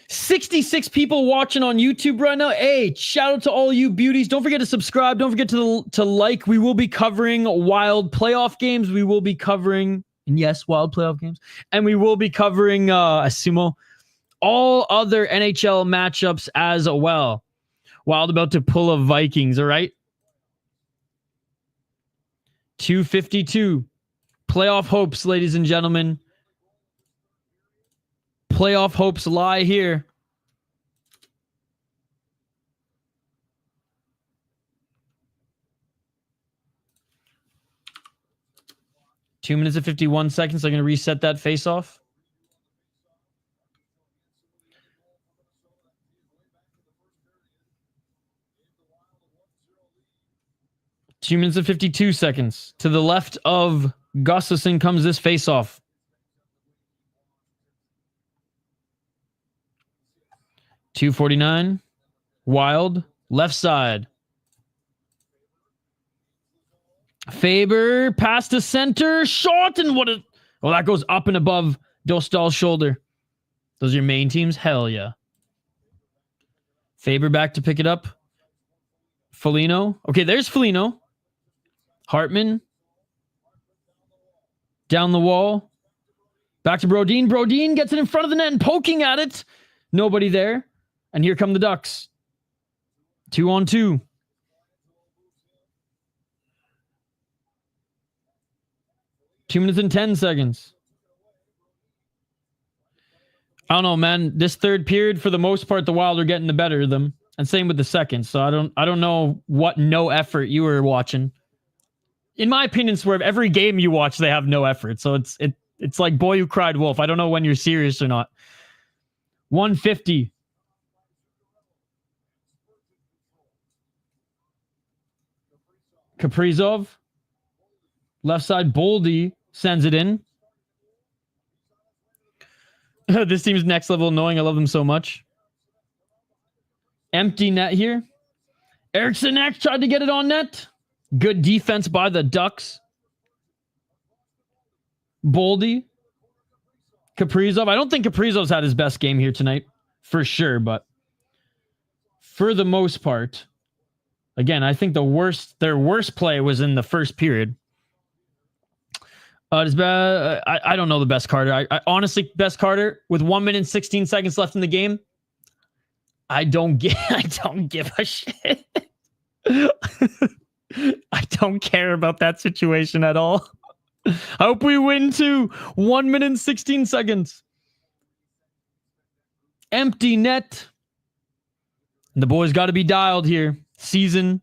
66 people watching on YouTube right now. Hey, shout out to all you beauties. Don't forget to subscribe. Don't forget to like. We will be covering Wild playoff games. We will be covering, and yes, Wild playoff games. And we will be covering Sumo, all other NHL matchups as well. Wild about to pull a Vikings, all right? 252. Playoff hopes, ladies and gentlemen. Playoff hopes lie here. Two minutes and 51 seconds. I'm going to reset that face-off. Two minutes and 52 seconds. To the left of Gustafsson comes this face-off. .249. Wild. Left side. Faber pass to center, shot, and what a... Oh, that goes up and above Dostal's shoulder. Those are your main teams? Hell yeah. Faber back to pick it up. Foligno. Okay, there's Foligno. Hartman. Down the wall. Back to Brodin. Brodin gets it in front of the net and poking at it. Nobody there. And here come the Ducks. 2-on-2. Two minutes and 10 seconds. I don't know, man. This third period, for the most part, the Wild are getting the better of them. And same with the second. So I don't know what no effort you were watching. In my opinion, Swerve, every game you watch, they have no effort. So it's like Boy Who Cried Wolf. I don't know when you're serious or not. 150. Kaprizov. Left side, Boldy sends it in. This team's next level annoying. I love them so much. Empty net here. Eriksson Ek tried to get it on net. Good defense by the Ducks. Boldy. Kaprizov. I don't think Kaprizov's had his best game here tonight. For sure, but for the most part, again, I think their worst play was in the first period. I don't know the best Carter. I honestly, best Carter with 1 minute and 16 seconds left in the game. I don't give a shit. I don't care about that situation at all. I hope we win too. 1 minute and 16 seconds. Empty net. The boys got to be dialed here. Season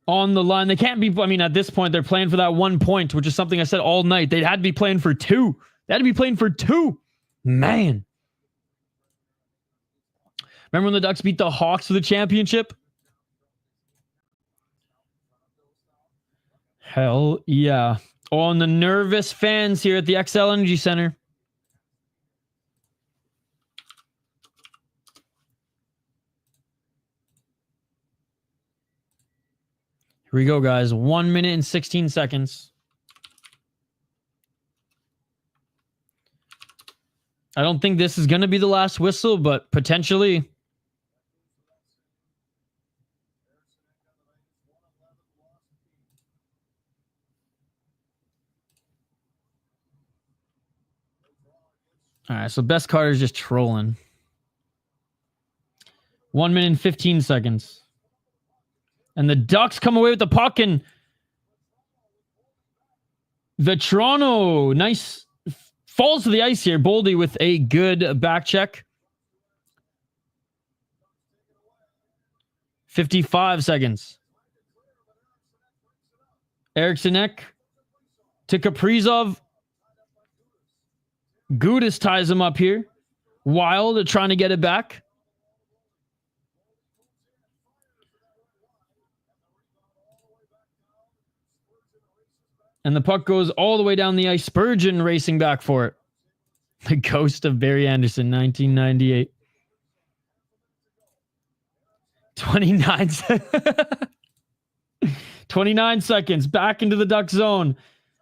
on the line. They can't be, I mean, at this point, they're playing for that 1 point, which is something I said all night. They had to be playing for 2. They had to be playing for 2. Man. Remember when the Ducks beat the Hawks for the championship? Hell yeah. On the nervous fans here at the XL Energy Center. Here we go, guys. 1 minute and 16 seconds. I don't think this is going to be the last whistle, but potentially. All right, so Best Carter's just trolling. 1 minute and 15 seconds. And the Ducks come away with the puck, and Vetrano, nice, falls to the ice here. Boldy with a good back check. 55 seconds. Eriksson Ek to Kaprizov. Gudis ties him up here. Wild trying to get it back. And the puck goes all the way down the ice. Spurgeon racing back for it. The ghost of Barry Anderson, 1998. 29 seconds. Back into the Duck zone.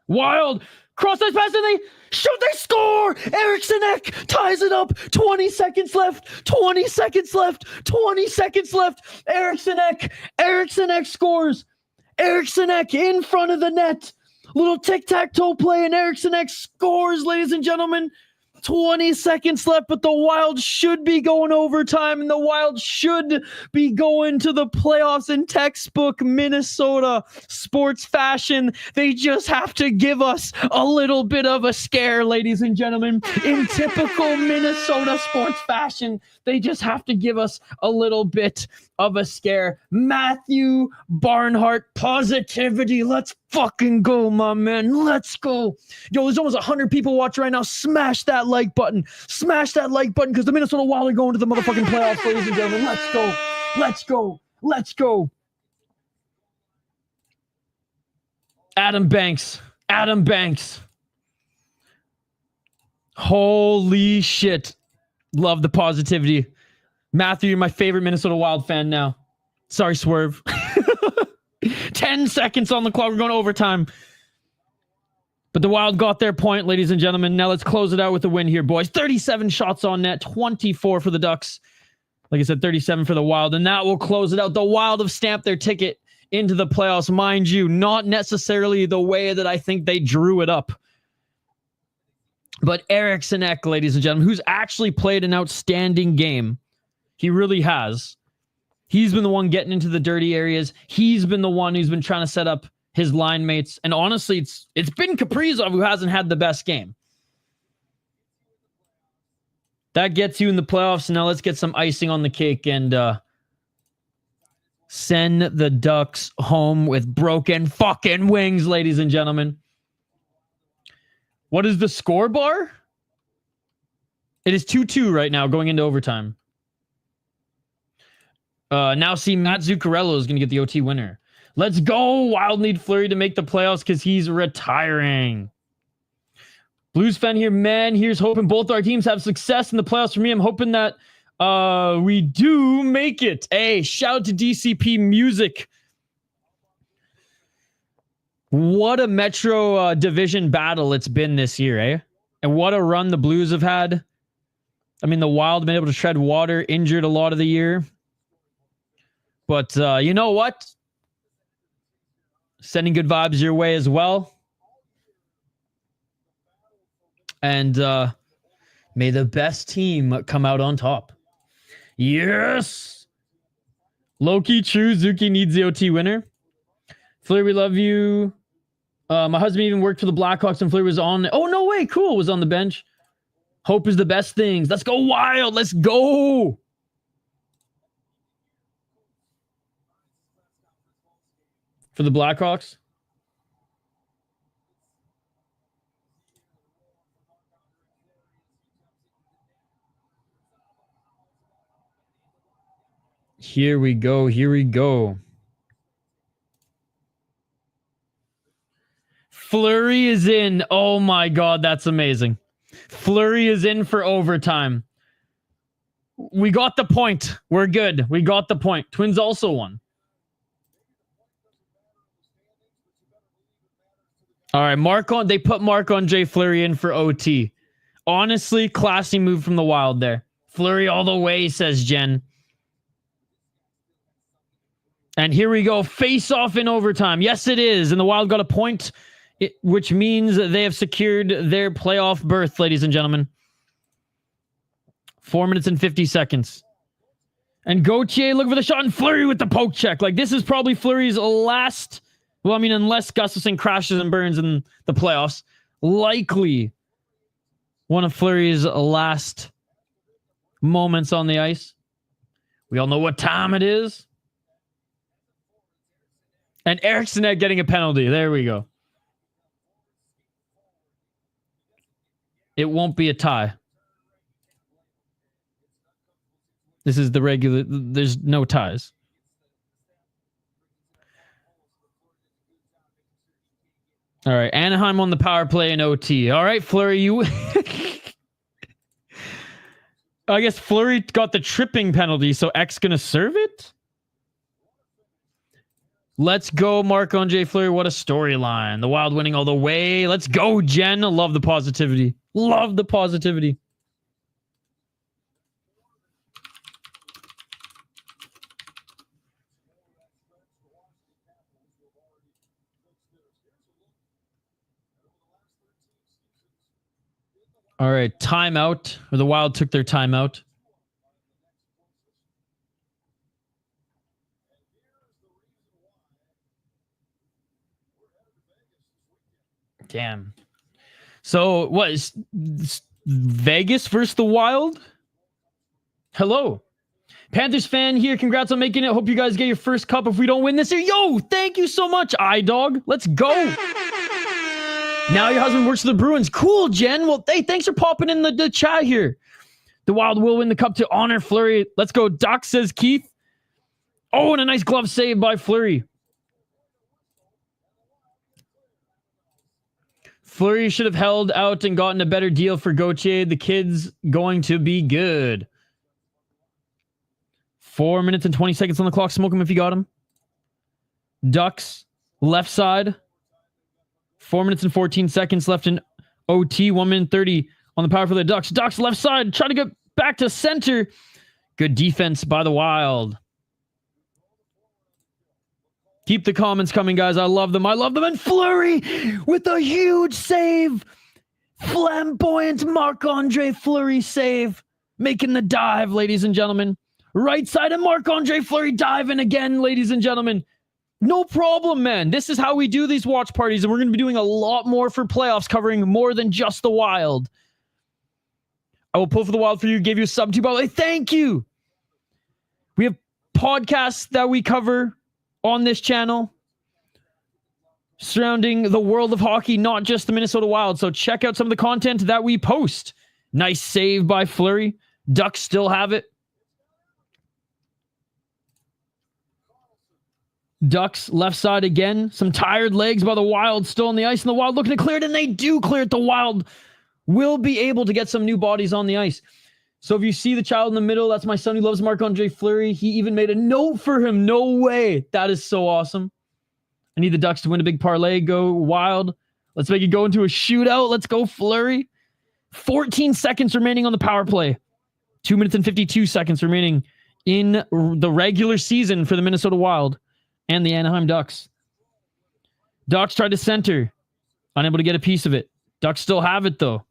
Wild. Cross ice pass and they shoot. They score. Eriksson Ek ties it up. 20 seconds left. 20 seconds left. 20 seconds left. Eriksson Ek. Eriksson Ek scores. Eriksson Ek in front of the net. Little tic-tac-toe play, and Eriksson Ek scores, ladies and gentlemen. 20 seconds left, but the Wild should be going overtime, and the Wild should be going to the playoffs in textbook Minnesota sports fashion. They just have to give us a little bit of a scare, ladies and gentlemen. In typical Minnesota sports fashion, they just have to give us a little bit of a scare. Matthew Barnhart, positivity. Let's fucking go, my man. Let's go. Yo, there's almost 100 people watching right now. Smash that like button. Smash that like button because the Minnesota Wild are going to the motherfucking playoffs, ladies and gentlemen. Let's go. Let's go. Let's go. Adam Banks. Adam Banks. Holy shit. Love the positivity. Matthew, you're my favorite Minnesota Wild fan now. Sorry, Swerve. 10 seconds on the clock. We're going to overtime. But the Wild got their point, ladies and gentlemen. Now let's close it out with a win here, boys. 37 shots on net, 24 for the Ducks. Like I said, 37 for the Wild. And that will close it out. The Wild have stamped their ticket into the playoffs. Mind you, not necessarily the way that I think they drew it up. But Eriksson Ek, ladies and gentlemen, who's actually played an outstanding game. He really has. He's been the one getting into the dirty areas. He's been the one who's been trying to set up his line mates. And honestly, it's been Kaprizov who hasn't had the best game. That gets you in the playoffs. Now let's get some icing on the cake and send the Ducks home with broken fucking wings, ladies and gentlemen. What is the score bar? It is 2-2 right now going into overtime. Now see, Matt Zuccarello is going to get the OT winner. Let's go. Wild need Fleury to make the playoffs because he's retiring. Blues fan here, man. Here's hoping both our teams have success in the playoffs. For me, I'm hoping that we do make it. Hey, shout out to DCP Music. What a Metro Division battle it's been this year, eh? And what a run the Blues have had. I mean, the Wild have been able to tread water, injured a lot of the year. But you know what? Sending good vibes your way as well. And may the best team come out on top. Yes! Loki, true. Zuki needs the OT winner. Fleury, we love you. My husband even worked for the Blackhawks and Fleury was on. Oh, no way. Cool. Was on the bench. Hope is the best things. Let's go Wild. Let's go. For the Blackhawks. Here we go. Here we go. Fleury is in. Oh my God, that's amazing. Fleury is in for overtime. We got the point. We're good. We got the point. Twins also won. All right, they put Marc-Andre Fleury in for OT. Honestly, classy move from the Wild there. Fleury all the way, says Jen. And here we go. Face off in overtime. Yes, it is. And the Wild got a point, which means they have secured their playoff berth, ladies and gentlemen. 4 minutes and 50 seconds. And Gauthier looking for the shot and Fleury with the poke check. Like, this is probably Fleury's last... Well, I mean, unless Gustafsson crashes and burns in the playoffs, likely one of Fleury's last moments on the ice. We all know what time it is. And Eriksson Ek getting a penalty. There we go. It won't be a tie. This is the regular... There's no ties. All right, Anaheim on the power play in OT. All right, Fleury, you... I guess Fleury got the tripping penalty, so Ek's going to serve it? Let's go, Marc-Andre Fleury. What a storyline. The Wild winning all the way. Let's go, Jen. Love the positivity. Love the positivity. All right, timeout. Or the Wild took their timeout. Damn. So, what is Vegas versus the Wild? Hello. Panthers fan here. Congrats on making it. Hope you guys get your first cup if we don't win this year. Yo, thank you so much, iDog. Let's go. Now your husband works for the Bruins. Cool, Jen. Well, hey, thanks for popping in the chat here. The Wild will win the cup to honor Fleury. Let's go. Doc, says Keith. Oh, and a nice glove save by Fleury. Fleury should have held out and gotten a better deal for Gauthier. The kid's going to be good. 4 minutes and 20 seconds on the clock. Smoke him if you got him. Ducks, left side. 4 minutes and 14 seconds left in OT. 1 minute 30 on the power for the Ducks. Ducks, left side, try to get back to center. Good defense by the Wild. Keep the comments coming, guys. I love them. I love them. And Fleury with a huge save. Flamboyant Marc-Andre Fleury save. Making the dive, ladies and gentlemen. Right side and Marc-Andre Fleury diving again, ladies and gentlemen. No problem, man. This is how we do these watch parties, and we're going to be doing a lot more for playoffs, covering more than just the Wild. I will pull for the Wild for you. Gave you a sub to, by the way. Thank you. We have podcasts that we cover on this channel surrounding the world of hockey, not just the Minnesota Wild. So check out some of the content that we post. Nice save by Fleury. Ducks still have it. Ducks left side again. Some tired legs by the Wild still on the ice, and the Wild looking to clear it, and they do clear it. The Wild will be able to get some new bodies on the ice. So if you see the child in the middle, that's my son who loves Marc-Andre Fleury. He even made a note for him. No way. That is so awesome. I need the Ducks to win a big parlay. Go Wild. Let's make it go into a shootout. Let's go Fleury. 14 seconds remaining on the power play. 2 minutes and 52 seconds remaining in the regular season for the Minnesota Wild and the Anaheim Ducks. Ducks tried to center. Unable to get a piece of it. Ducks still have it, though.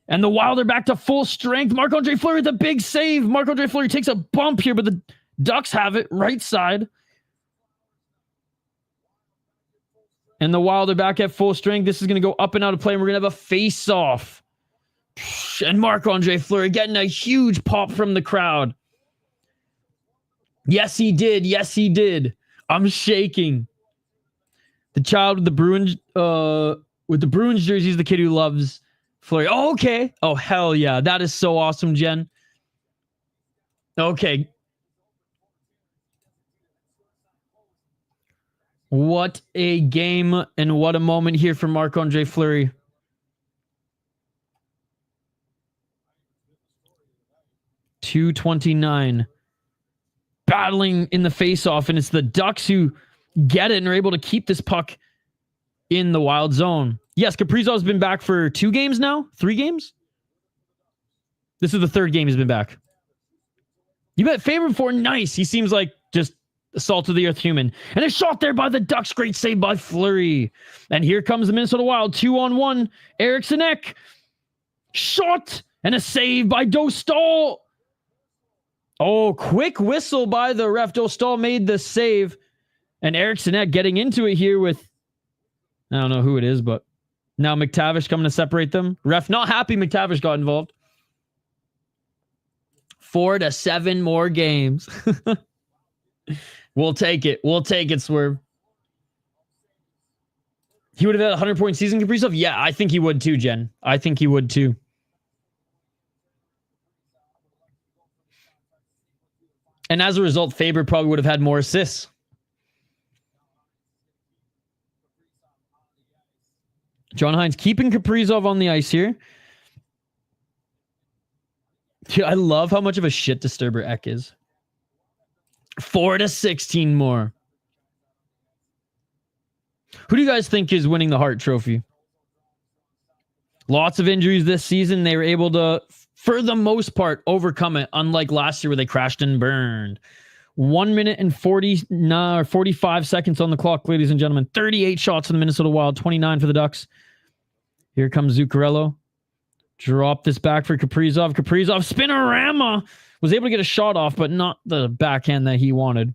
And the Wild are back to full strength. Marc-Andre Fleury with a big save. Marc-Andre Fleury takes a bump here, but the Ducks have it. Right side. And the Wild are back at full strength. This is going to go up and out of play, and we're going to have a face-off. And Marc-Andre Fleury getting a huge pop from the crowd. Yes, he did. Yes, he did. I'm shaking. The child with the Bruins jersey is the kid who loves Fleury. Oh, okay. Oh, hell yeah. That is so awesome, Jen. Okay. What a game and what a moment here for Marc-Andre Fleury. .229. Battling in the face-off, and it's the Ducks who get it and are able to keep this puck in the Wild zone. Yes, Kaprizov's been back for 2 games now? 3 games? This is the 3rd game he's been back. You bet favorite for nice. He seems like just a salt-of-the-earth human. And a shot there by the Ducks. Great save by Fleury. And here comes the Minnesota Wild. 2-on-1. Eriksson Ek. Shot. And a save by Dostal. Oh, quick whistle by the ref. Dostal made the save. And Eriksson Ek getting into it here with, I don't know who it is, but now McTavish coming to separate them. Ref not happy McTavish got involved. 4 to 7 more games. We'll take it. We'll take it, Swerve. He would have had a 100-point season, Kaprizov? Yeah, I think he would too, Jen. I think he would too. And as a result, Faber probably would have had more assists. John Hines keeping Kaprizov on the ice here. Dude, I love how much of a shit disturber Ek is. 4 to 16 more. Who do you guys think is winning the Hart Trophy? Lots of injuries this season. They were able to, for the most part, overcome it, unlike last year where they crashed and burned. 1 minute and 45 seconds on the clock, ladies and gentlemen. 38 shots for the Minnesota Wild, 29 for the Ducks. Here comes Zuccarello. Drop this back for Kaprizov. Kaprizov, spinorama. Was able to get a shot off, but not the backhand that he wanted.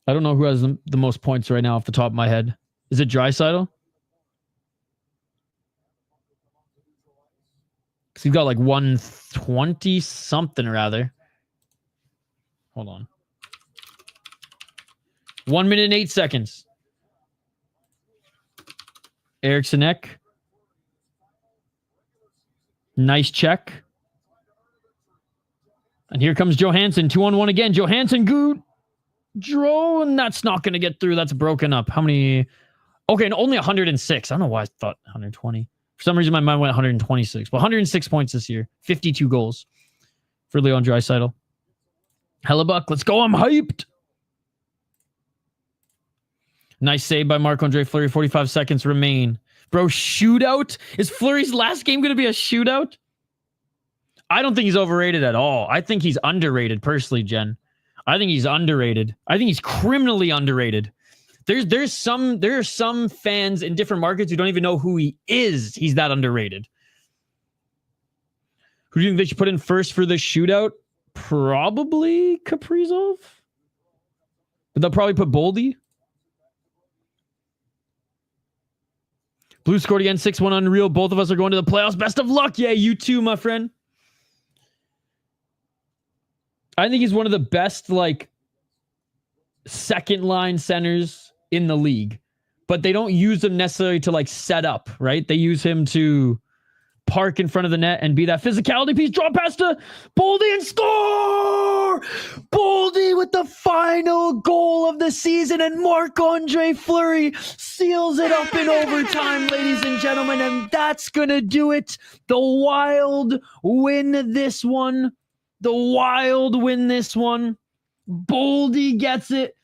I don't know who has the most points right now off the top of my head. Is it Draisaitl? Because he's got like 120 something or rather. Hold on. 1 minute and 8 seconds. Eriksson Ek. Nice check. And here comes Johansson. 2-on-1 again. Johansson, good. Draw, and that's not going to get through. That's broken up. How many? Okay, and only 106. I don't know why I thought 120. For some reason, my mind went 126. But 106 points this year. 52 goals. for Leon Draisaitl. Hellebuck, let's go. I'm hyped. Nice save by Marc-Andre Fleury. 45 seconds remain. Bro, shootout? Is Fleury's last game going to be a shootout? I don't think he's overrated at all. I think he's underrated, personally, Jen. I think he's underrated. I think he's criminally underrated. There are some fans in different markets who don't even know who he is. He's that underrated. Who do you think they should put in first for the shootout? Probably Kaprizov. But they'll probably put Boldy. Blue scored again, 6-1 unreal. Both of us are going to the playoffs. Best of luck. Yeah, you too, my friend. I think he's one of the best, like, second line centers in the league. But they don't use him necessarily to, like, set up, right? They use him to park in front of the net and be that physicality piece. Draw past to Boldy and score! Boldy with the final goal of the season, and Marc-Andre Fleury seals it up in overtime, ladies and gentlemen, and that's gonna do it. The Wild win this one. The Wild win this one. Boldy gets it.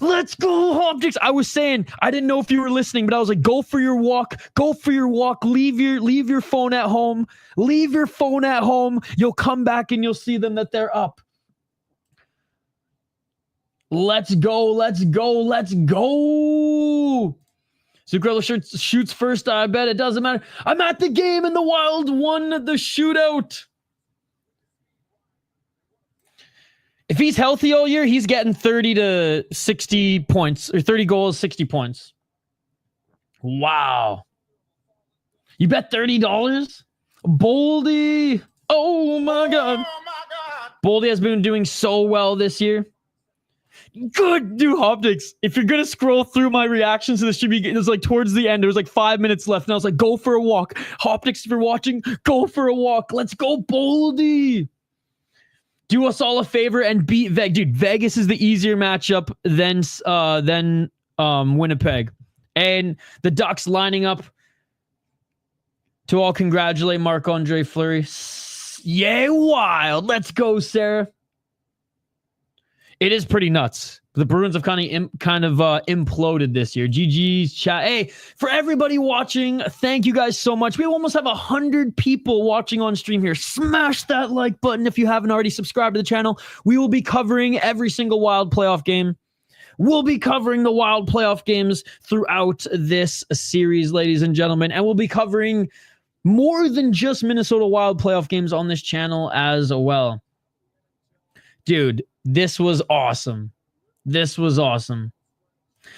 Let's go, Optics. I was saying, I didn't know if you were listening, but I was like, go for your walk. Go for your walk. Leave your phone at home. Leave your phone at home. You'll come back and you'll see them that they're up. Let's go. Let's go. Let's go. Zuccarello shoots first. I bet it doesn't matter. I'm at the game and the Wild won the shootout. If he's healthy all year, he's getting 30 to 60 points, or 30 goals, 60 points. Wow. You bet $30? Boldy. Oh my God. Boldy has been doing so well this year. Good, dude, Optics. If you're going to scroll through my reactions to the stream, it was like towards the end. There was like 5 minutes left. And I was like, go for a walk. Optics, if you're watching, go for a walk. Let's go, Boldy. Do us all a favor and beat Vegas. Dude, Vegas is the easier matchup than Winnipeg. And the Ducks lining up to all congratulate Marc-Andre Fleury. Yay, Wild. Let's go, Sarah. It is pretty nuts. The Bruins have kind of imploded this year. GG's chat. Hey, for everybody watching, thank you guys so much. We almost have 100 people watching on stream here. Smash that like button if you haven't already subscribed to the channel. We will be covering every single Wild playoff game. We'll be covering the Wild playoff games throughout this series, ladies and gentlemen. And we'll be covering more than just Minnesota Wild playoff games on this channel as well. Dude, this was awesome. This was awesome.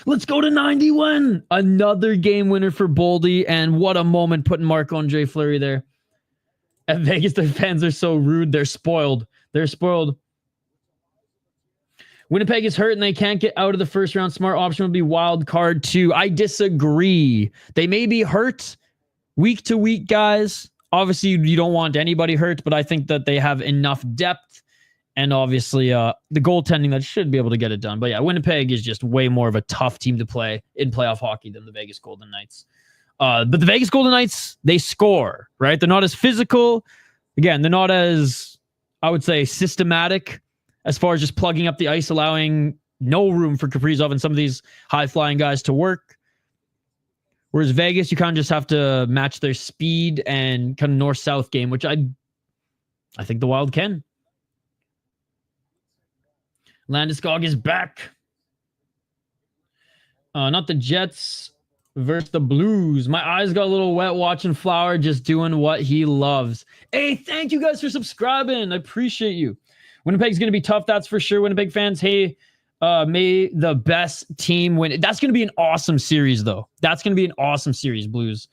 Let's go to 91. Another game winner for Boldy, and what a moment putting Marc-Andre Fleury there. At Vegas, their fans are so rude. They're spoiled. They're spoiled. Winnipeg is hurt and they can't get out of the first round. Smart option would be wild card 2. I disagree. They may be hurt week to week, guys. Obviously, you don't want anybody hurt, but I think that they have enough depth. And obviously, the goaltending that should be able to get it done. But yeah, Winnipeg is just way more of a tough team to play in playoff hockey than the Vegas Golden Knights. But the Vegas Golden Knights, they score, right? They're not as physical. Again, they're not as, I would say, systematic as far as just plugging up the ice, allowing no room for Kaprizov and some of these high-flying guys to work. Whereas Vegas, you kind of just have to match their speed and kind of north-south game, which I think the Wild can. Landeskog is back. Not the Jets versus the Blues. My eyes got a little wet watching Flower just doing what he loves. Hey, thank you guys for subscribing. I appreciate you. Winnipeg's going to be tough, that's for sure. Winnipeg fans, hey, may the best team win. That's going to be an awesome series, though. That's going to be an awesome series, Blues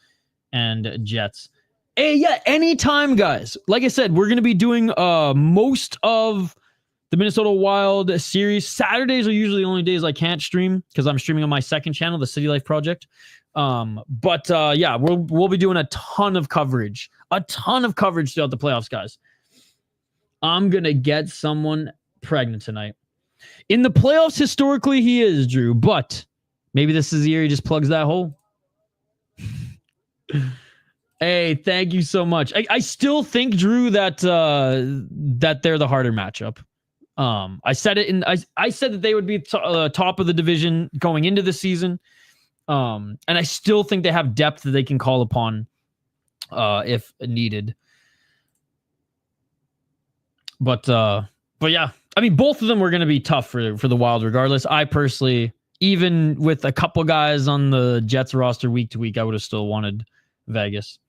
and Jets. Hey, yeah, anytime, guys. Like I said, we're going to be doing most of the Minnesota Wild series. Saturdays are usually the only days I can't stream because I'm streaming on my second channel, the City Life Project. Yeah, we'll be doing a ton of coverage throughout the playoffs, guys. I'm going to get someone pregnant tonight. In the playoffs, historically, he is, Drew, but maybe this is the year he just plugs that hole. Hey, thank you so much. I still think, Drew, that that they're the harder matchup. I said it I said that they would be top of the division going into the season. And I still think they have depth that they can call upon if needed. But yeah, I mean, both of them were going to be tough for the Wild regardless. I personally, even with a couple guys on the Jets roster week to week, I would have still wanted Vegas.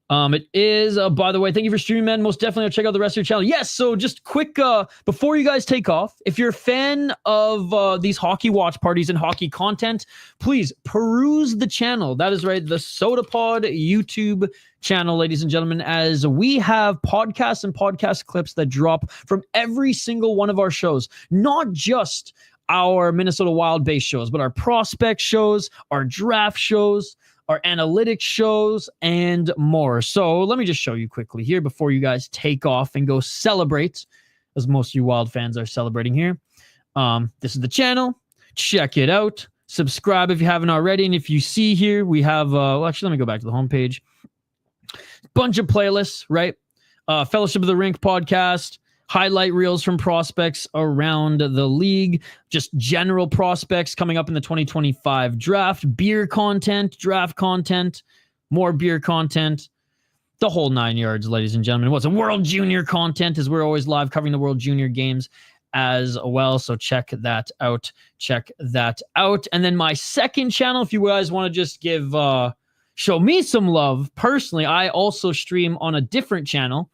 It is, by the way, thank you for streaming, man. Most definitely, I'll check out the rest of your channel. Yes, so just quick, before you guys take off, if you're a fan of these hockey watch parties and hockey content, please peruse the channel. That is right, the SotaPod YouTube channel, ladies and gentlemen, as we have podcasts and podcast clips that drop from every single one of our shows, not just our Minnesota Wild-based shows, but our prospect shows, our draft shows, our analytics shows, and more. So let me just show you quickly here before you guys take off and go celebrate, as most of you Wild fans are celebrating here. This is the channel. Check it out. Subscribe if you haven't already. And if you see here, we have, well, actually, let me go back to the homepage. Bunch of playlists, right? Fellowship of the Rink podcast, highlight reels from prospects around the league, just general prospects coming up in the 2025 draft, beer content, draft content, more beer content, the whole 9 yards, ladies and gentlemen. What's a World Junior content, as we're always live covering the World Junior games as well. So check that out. Check that out. And then my second channel, if you guys want to just give, show me some love personally, I also stream on a different channel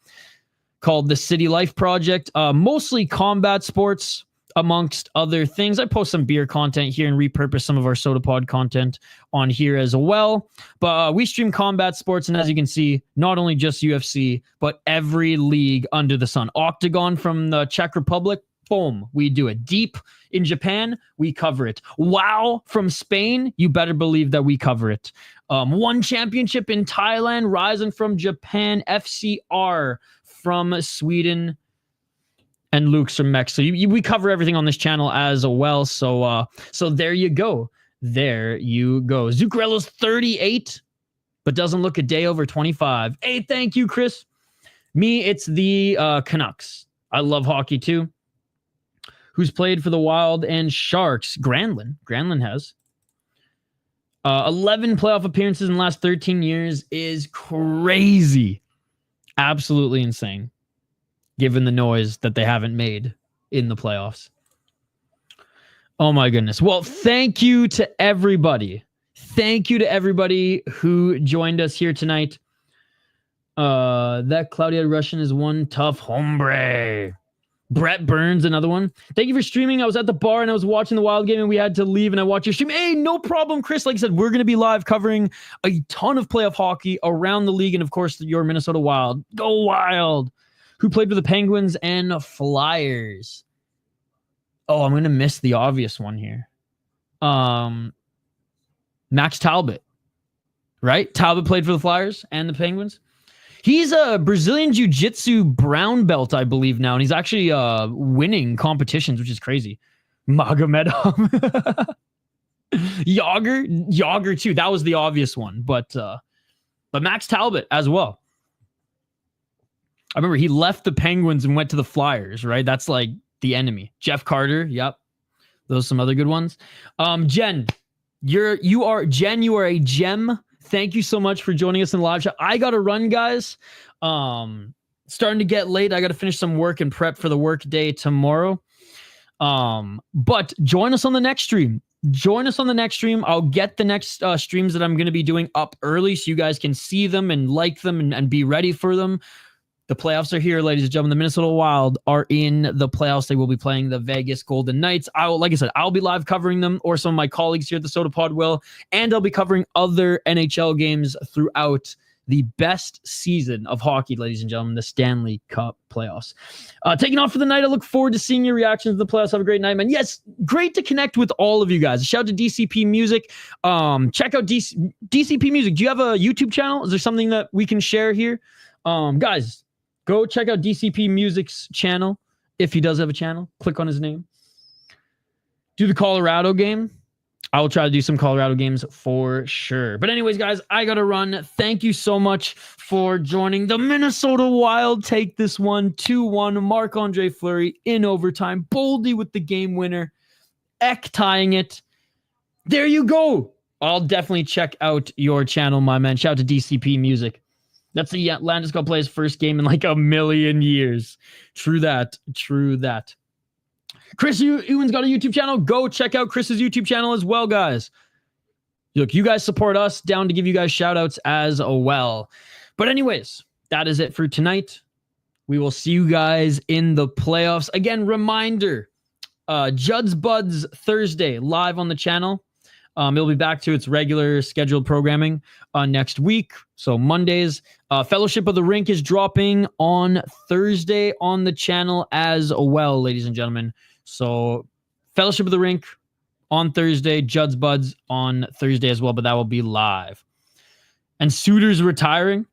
called the City Life Project, mostly combat sports, amongst other things. I post some beer content here and repurpose some of our SotaPod content on here as well. But we stream combat sports, and as you can see, not only just UFC, but every league under the sun. Octagon from the Czech Republic, boom, we do it. Deep in Japan, we cover it. WoW from Spain, you better believe that we cover it. One championship in Thailand, Rising from Japan, FCR from Sweden, and Luke's from Mexico. We cover everything on this channel as well. So there you go. There you go. Zuccarello's 38, but doesn't look a day over 25. Hey, thank you, Chris. Me, it's the Canucks. I love hockey too. Who's played for the Wild and Sharks? Granlund. Granlund has. 11 playoff appearances in the last 13 years is crazy. Absolutely insane, given the noise that they haven't made in the playoffs. Oh my goodness. Well, thank you to everybody. Thank you to everybody who joined us here tonight. That Claudia Russian is one tough hombre. Brett Burns, another one. Thank you for streaming. I was at the bar and I was watching the Wild game and we had to leave and I watched your stream. Hey, no problem, Chris. Like I said, we're going to be live covering a ton of playoff hockey around the league and, of course, your Minnesota Wild. Go Wild! Who played for the Penguins and Flyers. Oh, I'm going to miss the obvious one here. Max Talbot, right? Talbot played for the Flyers and the Penguins. He's a Brazilian Jiu-Jitsu brown belt, I believe, now, and he's actually winning competitions, which is crazy. Magomedov. Yager too. That was the obvious one, but Max Talbot as well. I remember he left the Penguins and went to the Flyers, right? That's like the enemy. Jeff Carter, yep. Those are some other good ones. Jen, you are a gem. Thank you so much for joining us in the live chat. I got to run, guys. Starting to get late. I got to finish some work and prep for the work day tomorrow. But join us on the next stream. I'll get the next streams that I'm going to be doing up early so you guys can see them and like them and be ready for them. The playoffs are here, ladies and gentlemen. The Minnesota Wild are in the playoffs. They will be playing the Vegas Golden Knights. Like I said, I'll be live covering them, or some of my colleagues here at the SotaPod will, and I'll be covering other NHL games throughout the best season of hockey, ladies and gentlemen, the Stanley Cup playoffs. Taking off for the night. I look forward to seeing your reactions to the playoffs. Have a great night, man. Yes, great to connect with all of you guys. Shout out to DCP Music. Check out DCP Music. Do you have a YouTube channel? Is there something that we can share here? Guys, go check out DCP Music's channel. If he does have a channel, click on his name. Do the Colorado game. I will try to do some Colorado games for sure. But anyways, guys, I got to run. Thank you so much for joining. The Minnesota Wild take this one 2-1. Marc-Andre Fleury in overtime. Boldy with the game winner. Ek tying it. There you go. I'll definitely check out your channel, my man. Shout out to DCP Music. That's the Landeskog plays first game in like a million years. True that. True that. Chris Ewan's got a YouTube channel. Go check out Chris's YouTube channel as well, guys. Look, you guys support us. Down to give you guys shout outs as well. But anyways, that is it for tonight. We will see you guys in the playoffs. Again, reminder, Judd's Buds Thursday live on the channel. It'll be back to its regular scheduled programming next week. So Mondays. Fellowship of the Rink is dropping on Thursday on the channel as well, ladies and gentlemen. So Fellowship of the Rink on Thursday, Judd's Buds on Thursday as well, but that will be live. And Suter's retiring.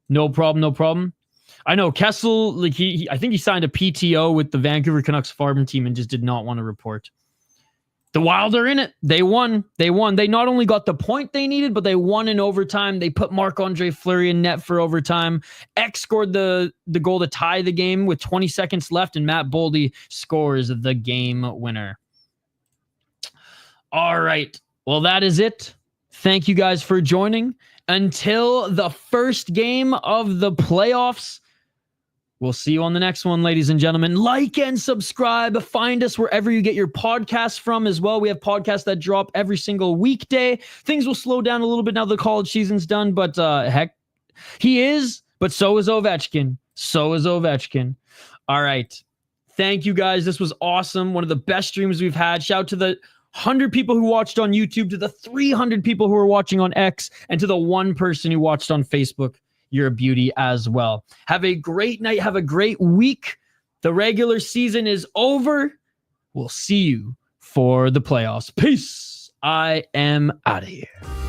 No problem, no problem. I know Kessel, like I think he signed a PTO with the Vancouver Canucks farm team and just did not want to report. The Wild are in it. They won. They not only got the point they needed, but they won in overtime. They put Marc-Andre Fleury in net for overtime. Ek scored the goal to tie the game with 20 seconds left, and Matt Boldy scores the game winner. All right. Well, that is it. Thank you guys for joining. Until the first game of the playoffs, we'll see you on the next one, ladies and gentlemen. Like and subscribe. Find us wherever you get your podcasts from as well. We have podcasts that drop every single weekday. Things will slow down a little bit now the college season's done, but heck, he is, but so is Ovechkin. So is Ovechkin. All right. Thank you, guys. This was awesome. One of the best streams we've had. Shout out to the 100 people who watched on YouTube, to the 300 people who are watching on X, and to the one person who watched on Facebook. You're a beauty as well. Have a great night. Have a great week. The regular season is over. We'll see you for the playoffs. Peace. I am out of here.